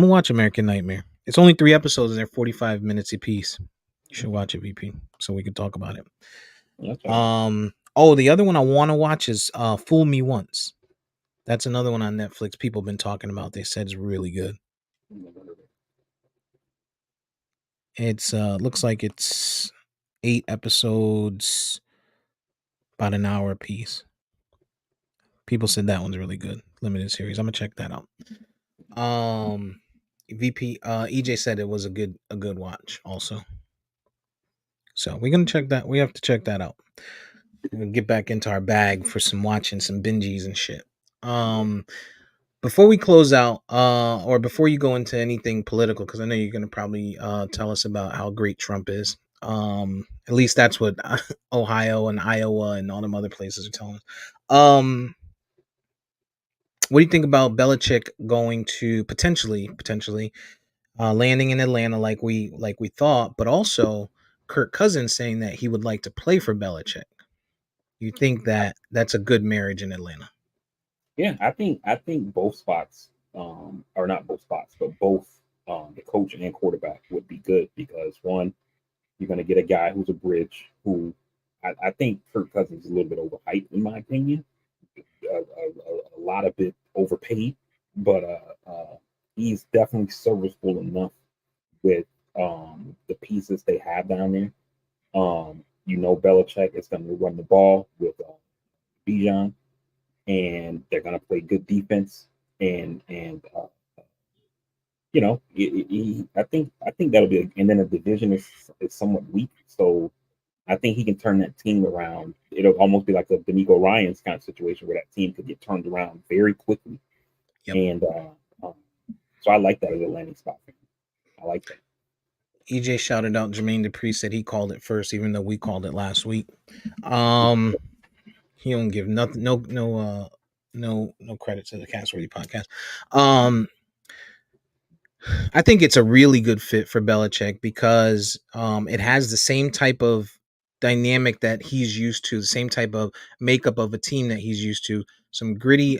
watch American Nightmare. It's only 3 episodes and they're 45 minutes apiece. You should watch it, VP, so we can talk about it. That's all right. Oh, the other one I want to watch is Fool Me Once. That's another one on Netflix. People have been talking about. They said it's really good. It's looks like it's 8 episodes, about an hour apiece. People said that one's really good. Limited series. I'm gonna check that out. VP EJ said it was a good watch also. So we're gonna check that. We have to check that out. We're gonna get back into our bag for some watching, some binges and shit. Um Before we close out, or before you go into anything political, because I know you're gonna probably tell us about how great Trump is. At least that's what Ohio and Iowa and all them other places are telling us. What do you think about Belichick going to potentially landing in Atlanta like we thought, but also Kirk Cousins saying that he would like to play for Belichick? You think that that's a good marriage in Atlanta? Yeah, I think both spots, or not both spots, but both the coach and quarterback would be good because one, you're going to get a guy who's a bridge who I think Kirk Cousins is a little bit overhyped in my opinion, a lot of bit overpaid, but he's definitely serviceable enough with the pieces they have down there. Belichick is going to run the ball with Bijan, and they're going to play good defense. And I think that'll be. And then the division is somewhat weak, so I think he can turn that team around. It'll almost be like a D'Amico Ryan's kind of situation where that team could get turned around very quickly. Yep. And so I like that as a landing spot. I like that. EJ shouted out Jermaine Dupri, said he called it first, even though we called it last week. Um, he don't give nothing, no credit to the Castworthy podcast. I think it's a really good fit for Belichick because it has the same type of dynamic that he's used to, the same type of makeup of a team that he's used to. Some gritty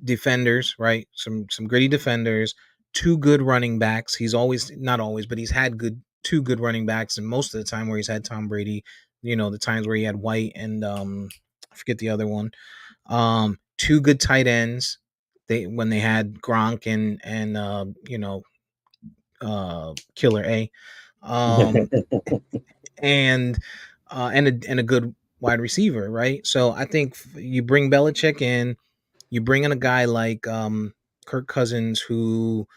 defenders, right? Some gritty defenders, two good running backs. He's always not always, but he's had two good running backs, and most of the time where he's had Tom Brady, the times where he had White and I forget the other one. Two good tight ends. When they had Gronk and Killer A, um, and and a good wide receiver, right? So I think you bring Belichick in, you bring in a guy like Kirk Cousins, who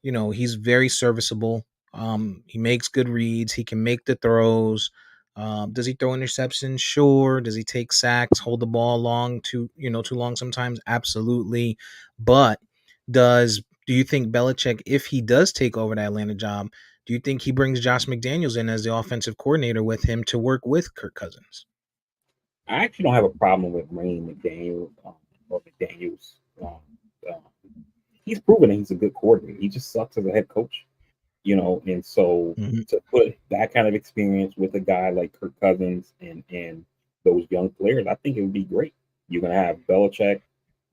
he's very serviceable. He makes good reads. He can make the throws. Does he throw interceptions? Sure. Does he take sacks? Hold the ball long too long sometimes? Absolutely. But do you think Belichick, if he does take over the Atlanta job, do you think he brings Josh McDaniels in as the offensive coordinator with him to work with Kirk Cousins? I actually don't have a problem with Rain McDaniel or McDaniels. Um, he's proven that he's a good coordinator. He just sucks as a head coach, And so Mhm. to put that kind of experience with a guy like Kirk Cousins and those young players, I think it would be great. You're gonna have Belichick,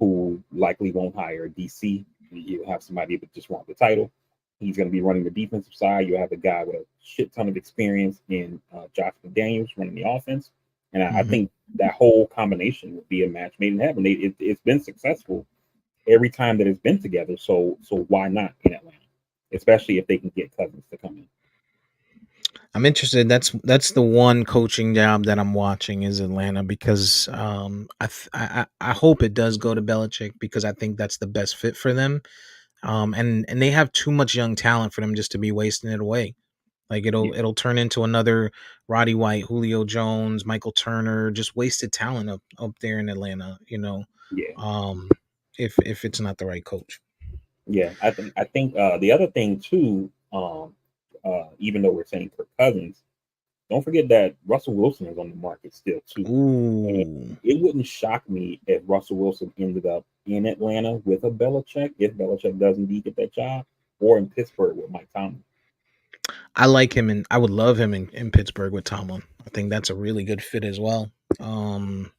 who likely won't hire a DC. You have somebody that just wants the title. He's going to be running the defensive side. You have a guy with a shit ton of experience in Josh McDaniels running the offense, and I Mhm. think that whole combination would be a match made in heaven. It's been successful every time that it's been together. So why not in Atlanta? Especially if they can get Cousins to come in. I'm interested. That's the one coaching job that I'm watching is Atlanta because I hope it does go to Belichick because I think that's the best fit for them. And they have too much young talent for them just to be wasting it away. Like Yeah, it'll turn into another Roddy White, Julio Jones, Michael Turner, just wasted talent up there in Atlanta. yeah, Um, if it's not the right coach. yeah. I think the other thing too, even though we're saying Kirk Cousins, don't forget that Russell Wilson is on the market still too. And Ooh, it wouldn't shock me if Russell Wilson ended up in Atlanta with a Belichick, if Belichick does indeed get that job, or in Pittsburgh with Mike Tomlin. I like him and I would love him in Pittsburgh with Tomlin. I think that's a really good fit as well. Um,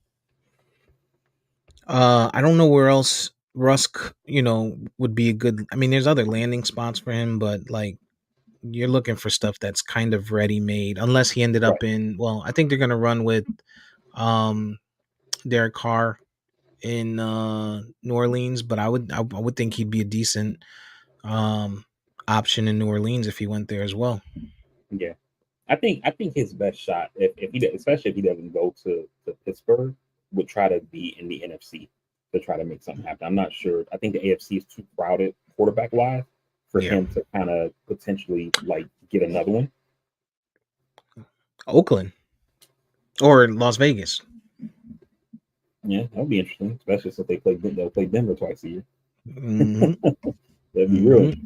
I don't know where else Rusk, would be a good. I mean, there's other landing spots for him, but like you're looking for stuff that's kind of ready made. Unless he ended Right. up in, well, I think they're gonna run with um Derek Carr in New Orleans, but I would think he'd be a decent um option in New Orleans if he went there as well. Yeah. I think his best shot, especially if he doesn't go to Pittsburgh, would try to be in the NFC to try to make something happen. I'm not sure. I think the AFC is too crowded quarterback wise for Yeah, him to kind of potentially like get another one. Oakland or Las Vegas. Yeah, that would be interesting, especially since they'll play Denver twice a year. Hmm. That'd be real Hmm.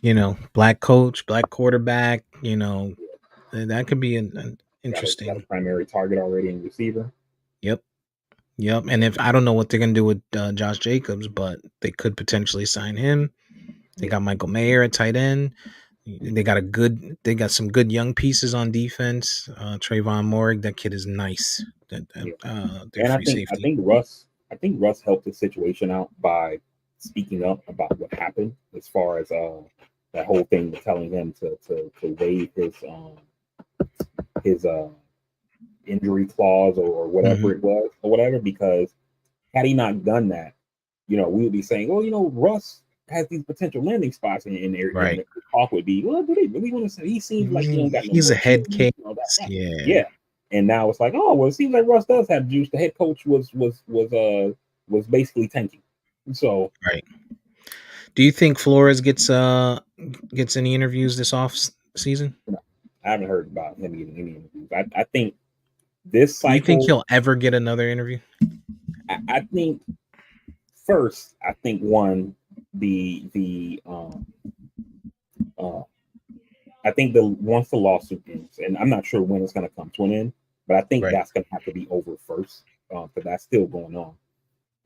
interesting. Black coach, black quarterback. That could be an got a interesting. primary target already in receiver. Yep. Yep. And if I don't know what they're gonna do with Josh Jacobs, but they could potentially sign him. They Yeah, got Michael Mayer at tight end. They got some good young pieces on defense. Trayvon Morrig, that kid is nice. yeah. Their And I free think I safety. think Russ I think Russ helped the situation out by speaking up about what happened as far as that whole thing with telling him to waive his injury clause or whatever Hmm. it was or whatever, because had he not done that, we would be saying, well, Russ has these potential landing spots in there, and Right. the talk would be, well, do they really want to say? He seems like he don't got no He's a motion, head case. that. Yeah. Yeah. And now it's like, oh, well, it seems like Russ does have juice. The head coach was basically tanking. So Right. Do you think Flores gets any interviews this season? I haven't heard about him getting any interviews. I think this Do you think cycle, he'll ever get another interview? I think first, I think one the uh, I think the once the lawsuit ends, and I'm not sure when it's going to come to an end, but I think Right. that's going to have to be over first, because that's still going on.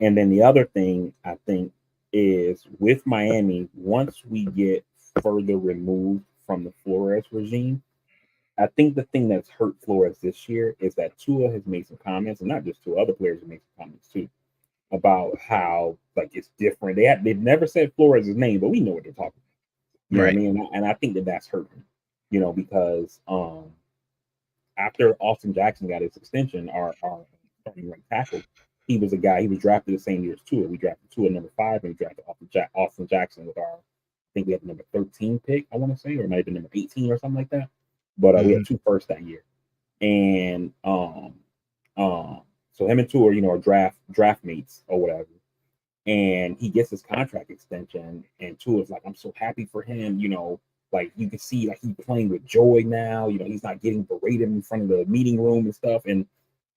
And then the other thing I think is with Miami, once we get further removed from the Flores regime, I think the thing that's hurt Flores this year is that Tua has made some comments, and not just Tua, other players have made some comments too, about how like it's different. They've never said Flores' name, but we know what they're talking about. You know what I Right. mean? And I think that that's hurting. Because after Austin Jackson got his extension, our starting right tackle, he was a guy. He was drafted the same year as Tua. We drafted Tua at number 5, and we drafted Austin Jackson with our. I think we had the number 13 pick. I want to say, or it might have been number 18 or something like that. But we Hmm. had two first that year, and so him and Tua, are draft mates or whatever. and he gets his contract extension, and Tua's like, I'm so happy for him, like you can see like he's playing with joy now, he's not getting berated in front of the meeting room and stuff. And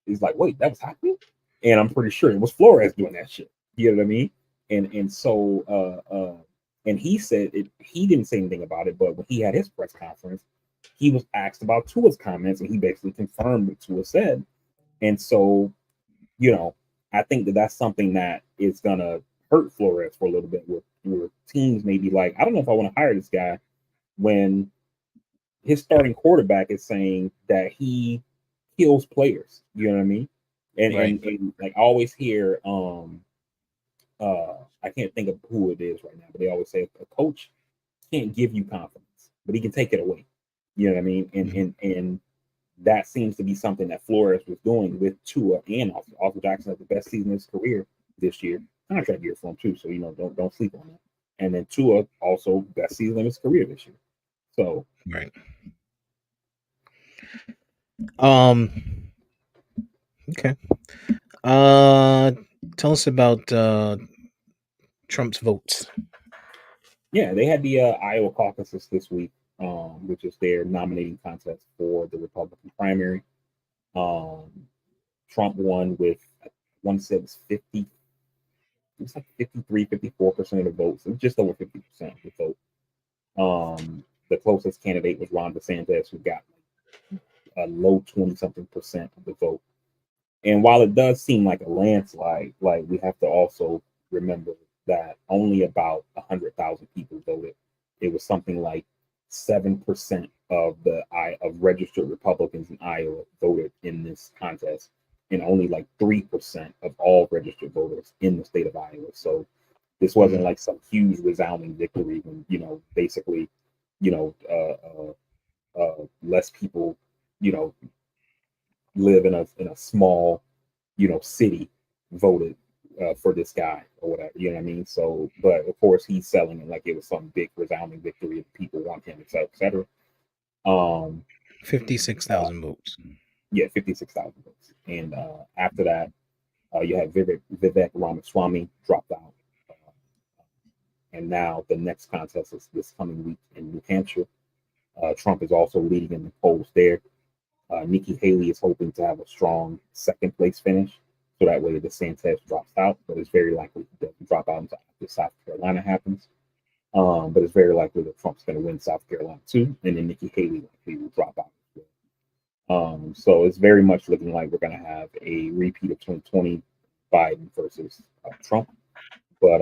he's like, wait, that was happening? And I'm pretty sure it was Flores doing that shit. You know what I mean? And so and he said he didn't say anything about it, but when he had his press conference, he was asked about Tua's comments, and he basically confirmed what Tua said. And so, I think that that's something that is gonna hurt Flores for a little bit, where teams may be like, I don't know if I want to hire this guy when his starting quarterback is saying that he kills players. You know what I mean? And Right. and like I always hear, I can't think of who it is right now, but they always say a coach can't give you confidence, but he can take it away. You know what I mean? And Mhm. and that seems to be something that Flores was doing with Tua and Austin. Austin Jackson had the best season of his career this year, contract year for him too. So don't sleep on that. And then Tua also best season of his career this year. So Right. Um. Okay. Uh. Tell us about Trump's votes. yeah, they had the Iowa caucuses this week, which is their nominating contest for the Republican primary. Um, Trump won with, I want to say it was 50, it was like 53, 54% of the votes. It was just over 50% of the vote. The closest candidate was Ron DeSantis, who got a low 20 something percent of the vote. And while it does seem like a landslide, like we have to also remember that only about 100,000 people voted. It was something like 7% of of registered Republicans in Iowa voted in this contest, and only like 3% of all registered voters in the state of Iowa. So this wasn't Mhm. like some huge resounding victory when basically you know less people you know live in a small city voted for this guy or whatever. You know what I mean? So, but of course, he's selling it like it was some big resounding victory and people want him, et cetera, et cetera. Um, 56,000 votes. yeah, 56,000 votes. And after that, you had Vivek Ramaswamy dropped out. Uh, and now the next contest is this coming week in New Hampshire. Trump is also leading in the polls there. Nikki Haley is hoping to have a strong second place finish, so that way DeSantis drops out, but it's very likely he doesn't drop out until after South Carolina happens. But it's very likely that Trump's going to win South Carolina too, and then Nikki Haley likely will drop out as well. So it's very much looking like we're going to have a repeat of 2020 Biden versus Trump, but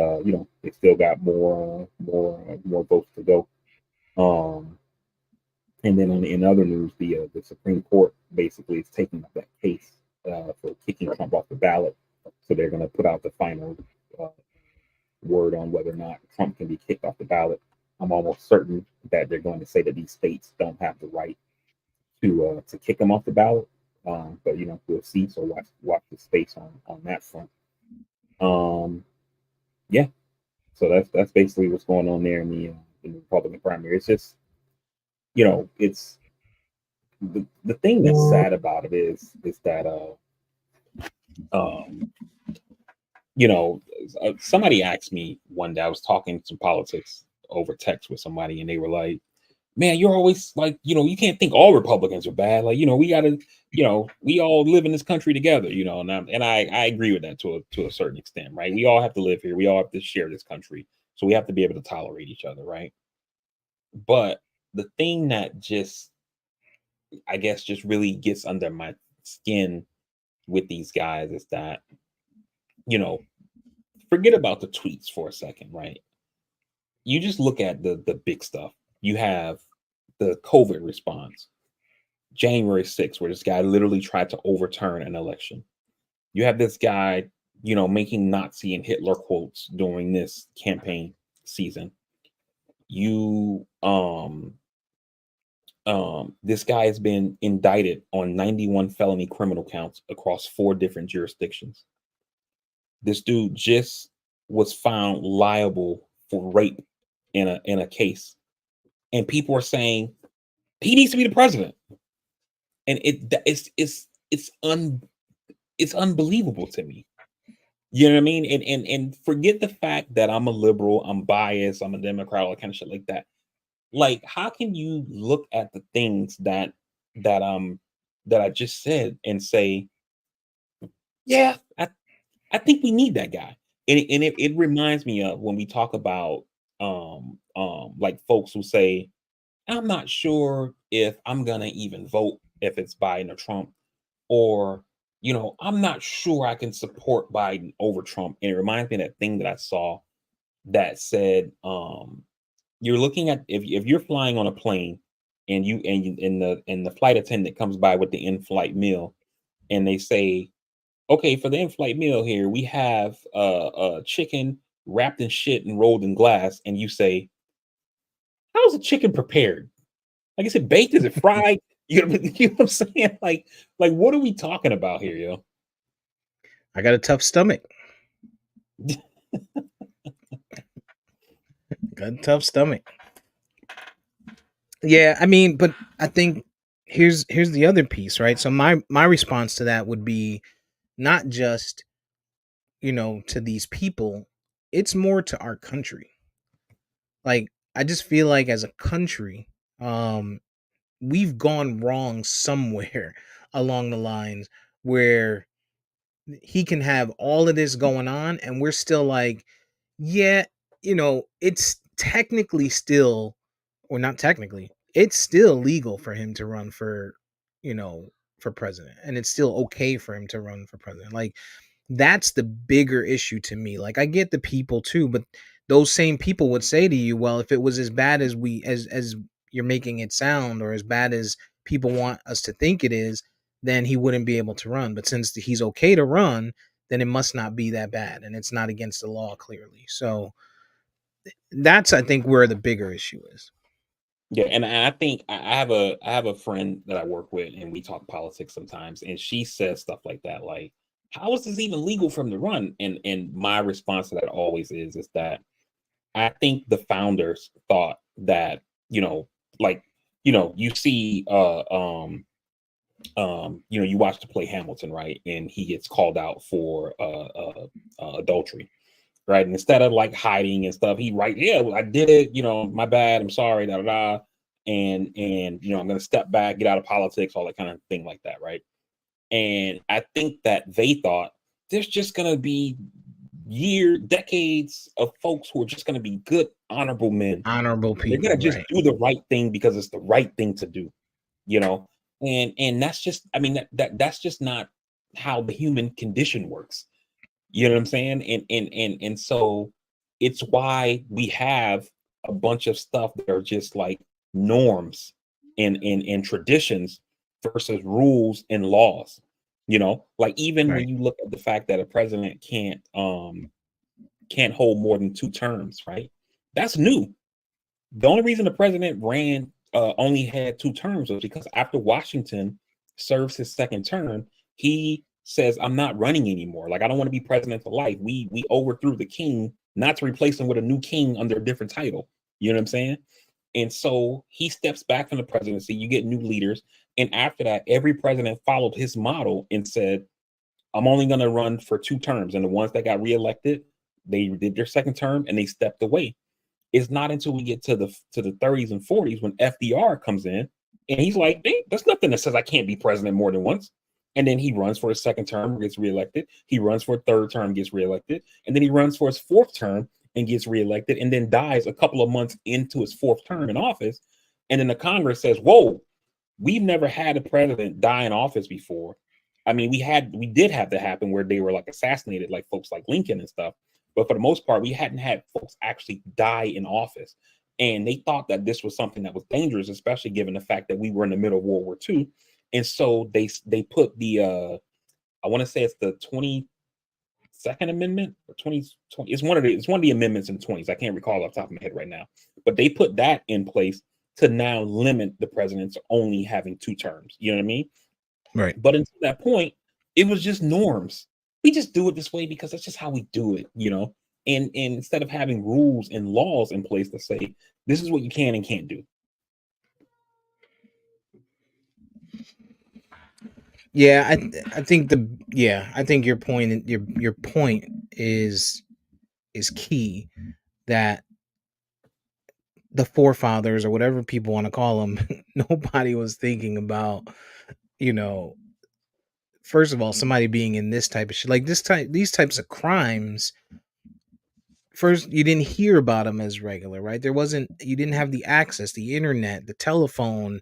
they still got more votes to go. Um, And then in other news, the Supreme Court basically is taking up that case for kicking Trump off the ballot. So they're going to put out the final uh, word on whether or not Trump can be kicked off the ballot. I'm almost certain that they're going to say that these states don't have the right to kick him off the ballot. But we'll see. So watch the space on that front. Um, yeah. So that's basically what's going on there in the Republican primary. It's just it's the thing that's sad about it is that um somebody asked me one day. I was talking some politics over text with somebody, and they were like, man, you're always like, you can't think all Republicans are bad. Like, we gotta, we all live in this country together, and I agree with that to a certain extent, right? We all have to live here, we all have to share this country, so we have to be able to tolerate each other, right? But the thing that just, I guess, just really gets under my skin with these guys is that, you know, forget about the tweets for a second, right? You just look at the big stuff. You have the COVID response, January 6th, where this guy literally tried to overturn an election. You have this guy, making Nazi and Hitler quotes during this campaign season. You this guy has been indicted on 91 felony criminal counts across 4 different jurisdictions. This dude just was found liable for rape in a case, and people are saying he needs to be the president, and it's unbelievable to me. You know what I mean? And forget the fact that I'm a liberal, I'm biased, I'm a Democrat, all that kind of shit like that. Like, how can you look at the things that that I just said and say, yeah, I think we need that guy. And it reminds me of when we talk about like folks who say, I'm not sure if I'm gonna even vote if it's Biden or Trump, or I'm not sure I can support Biden over Trump. And it reminds me of that thing that I saw that said, you're looking at, if you're flying on a plane and the flight attendant comes by with the in-flight meal, and they say, okay, for the in-flight meal here, we have chicken wrapped in shit and rolled in glass, and you say, how's the chicken prepared? Like, is it baked? Is it fried? You know what I'm saying? Like what are we talking about here, yo? I got a tough stomach. Got a tough stomach. Yeah, I mean, but I think here's the other piece, right? So my response to that would be not just, to these people, it's more to our country. Like, I just feel like as a country, um we've gone wrong somewhere along the lines where he can have all of this going on and we're still like, yeah, it's technically still, or not technically, it's still legal for him to run for, you know, for president, and it's still okay for him to run for president. Like, that's the bigger issue to me. Like, I get the people too, but those same people would say to you, well, if it was as bad as as you're making it sound, or as bad as people want us to think it is, then he wouldn't be able to run. But since he's okay to run, then it must not be that bad, and it's not against the law, clearly. So that's, I think, where the bigger issue is. Yeah, and I think I have a friend that I work with, and we talk politics sometimes, and she says stuff like that, like, how is this even legal for him to run? And my response to that always is that I think the founders thought that, like, you see, you watch the play Hamilton, right? And he gets called out for adultery, right? And instead of like hiding and stuff, he right, yeah, well, I did it, my bad, I'm sorry, da da da, and I'm gonna step back, get out of politics, all that kind of thing like that, right? And I think that they thought there's just gonna be decades of folks who are just gonna be good, honorable men. Honorable They're gonna people, just right? do the right thing because it's the right thing to do, you know. And that's just, I mean, that's just not how the human condition works. You know what I'm saying? And so it's why we have a bunch of stuff that are just like norms and traditions versus rules and laws. Like, even when Right. you look at the fact that a president can't hold more than 2 terms, right? That's new. The only reason the president ran only had 2 terms was because after Washington serves his second term, he says, "I'm not running anymore. Like, I don't want to be president for life. We overthrew the king, not to replace him with a new king under a different title." You know what I'm saying? And so he steps back from the presidency. You get new leaders, and after that, every president followed his model and said, "I'm only going to run for 2 terms." And the ones that got reelected, they did their second term and they stepped away. It's not until we get to the 30s and 40s when FDR comes in and he's like, "Hey, there's nothing that says I can't be president more than once." And then he runs for his second term, gets reelected. He runs for a third term, gets reelected. And then he runs for his fourth term and gets reelected, and then dies a couple of months into his fourth term in office. And then the Congress says, "Whoa, we've never had a president die in office before." I mean, we did have that happen where they were like assassinated, like folks like Lincoln and stuff. But for the most part, we hadn't had folks actually die in office. And they thought that this was something that was dangerous, especially given the fact that we were in the middle of World War II. And so they put the I want to say it's the 22nd Amendment or 2020. It's one of the amendments in the 20s. I can't recall off the top of my head right now. But they put that in place to now limit the president to only having 2 terms. You know what I mean? Right. But until that point, it was just norms. We just do it this way because that's just how we do it. And instead of having rules and laws in place to say this is what you can and can't do. Yeah, I think your point is key, that the forefathers or whatever people want to call them, nobody was thinking about, you know, first of all, somebody being in this type of shit, like these types of crimes. First, you didn't hear about them as regular, right? You didn't have the access, the internet, the telephone.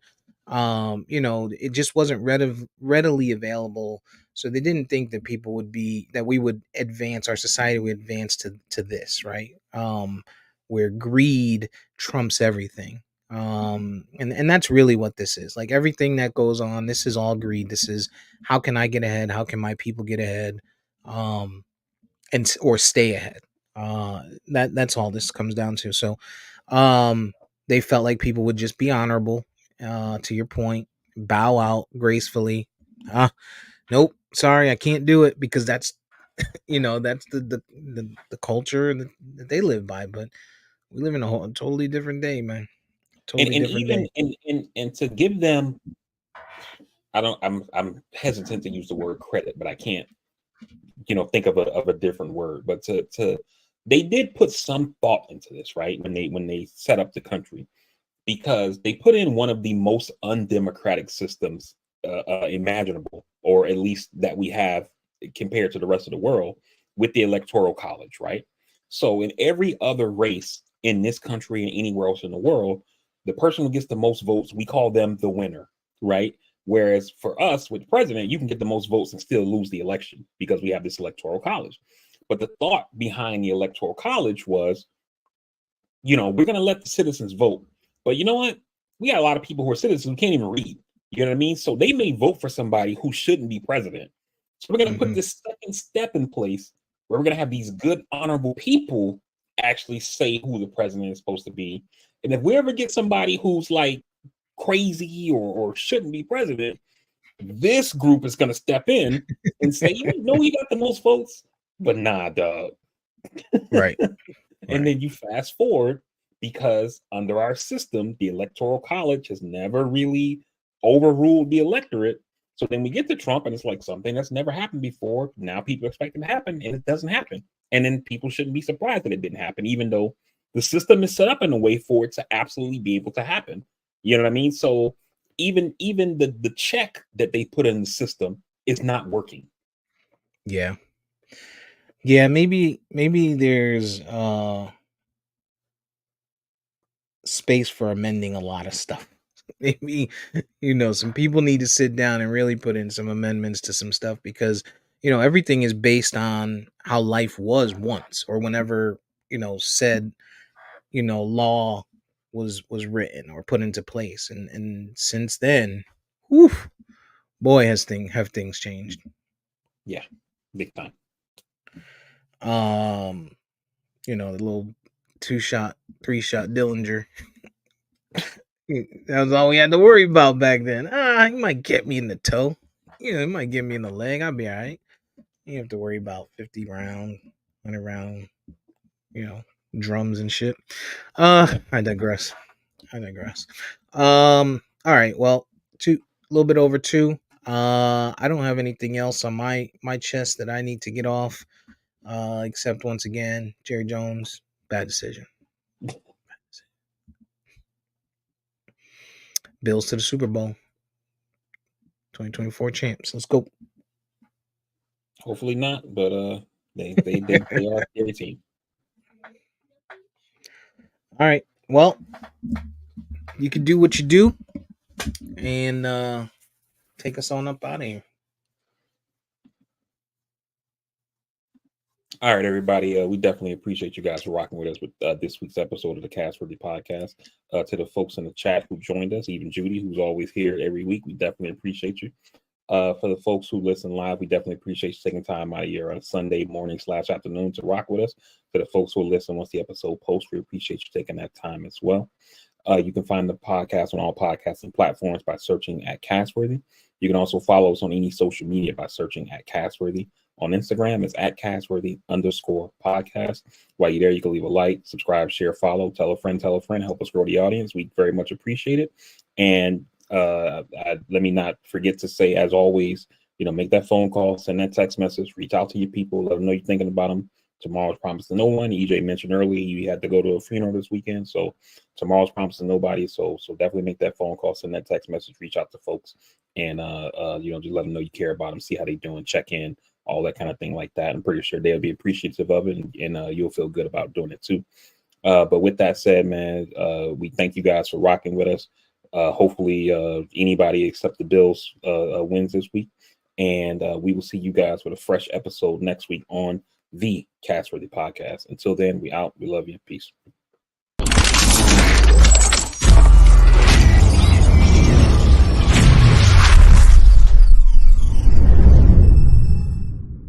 It just wasn't readily available. So they didn't think that we would advance, our society would advance to this, right? Where greed trumps everything. And that's really what this is. Like everything that goes on, this is all greed. This is, how can I get ahead? How can my people get ahead? Or stay ahead. That's all this comes down to. So they felt like people would just be honorable, to your point, bow out gracefully. Nope, sorry, I can't do it, because that's that's the culture that they live by. But we live in a totally different day, man. Totally And different even day. and to give them, I'm hesitant to use the word credit, but I can't think of a different word. But to they did put some thought into this, right? When they set up the country, because they put in one of the most undemocratic systems imaginable, or at least that we have compared to the rest of the world, with the electoral college, right? So in every other race in this country and anywhere else in the world, the person who gets the most votes, we call them the winner, right? Whereas for us, with the president, you can get the most votes and still lose the election because we have this electoral college. But the thought behind the electoral college was, we're going to let the citizens vote. But you know what? We got a lot of people who are citizens who can't even read. You know what I mean? So they may vote for somebody who shouldn't be president. So we're going to put this second step in place where we're going to have these good, honorable people actually say who the president is supposed to be. And if we ever get somebody who's like crazy or shouldn't be president, this group is going to step in and say, he got the most votes, but nah, dog. Right. And then you fast forward, because under our system, the electoral college has never really overruled the electorate. So then we get to Trump, and it's like something that's never happened before. Now people expect it to happen, and it doesn't happen. And then people shouldn't be surprised that it didn't happen, even though the system is set up in a way for it to absolutely be able to happen. You know what I mean? So even the check that they put in the system is not working. Yeah. Yeah, maybe there's space for amending a lot of stuff. Maybe some people need to sit down and really put in some amendments to some stuff, because everything is based on how life was once, or whenever said law was written or put into place, and since then, whew, boy, have things changed. Yeah, big time. The little 2-shot, 3-shot Dillinger. That was all we had to worry about back then. He might get me in the toe. It might get me in the leg. I'll be all right. You have to worry about 50 round, 100 round, drums and shit. I digress. All right. Well, a little bit over 2. I don't have anything else on my chest that I need to get off. Except once again, Jerry Jones, bad decision. Bills to the Super Bowl. 2024 champs. Let's go. Hopefully not, but they are a scary team. All right. Well, you can do what you do, and take us on up out of here. All right, everybody. We definitely appreciate you guys for rocking with us with this week's episode of the Castworthy podcast. To the folks in the chat who joined us, even Judy, who's always here every week, we definitely appreciate you. For the folks who listen live, we definitely appreciate you taking time out of your Sunday morning / afternoon to rock with us. For the folks who listen once the episode posts, we appreciate you taking that time as well. You can find the podcast on all podcasting platforms by searching at Castworthy. You can also follow us on any social media by searching at Castworthy. On Instagram, it's at Castworthy_podcast. While you're there, you can leave a like, subscribe, share, follow, tell a friend, help us grow the audience. We very much appreciate it. And let me not forget to say, as always, make that phone call, send that text message, reach out to your people, let them know you're thinking about them, Tomorrow's promised to no one. EJ mentioned earlier you had to go to a funeral this weekend, so tomorrow's promised to nobody. So definitely make that phone call, send that text message, reach out to folks, and just let them know you care about them, see how they doing, check in, all that kind of thing like that. I'm pretty sure they'll be appreciative of it, and you'll feel good about doing it too. But with that said, man, we thank you guys for rocking with us. Hopefully, anybody except the Bills wins this week. And we will see you guys with a fresh episode next week on the Castworthy podcast. Until then, we out. We love you. Peace.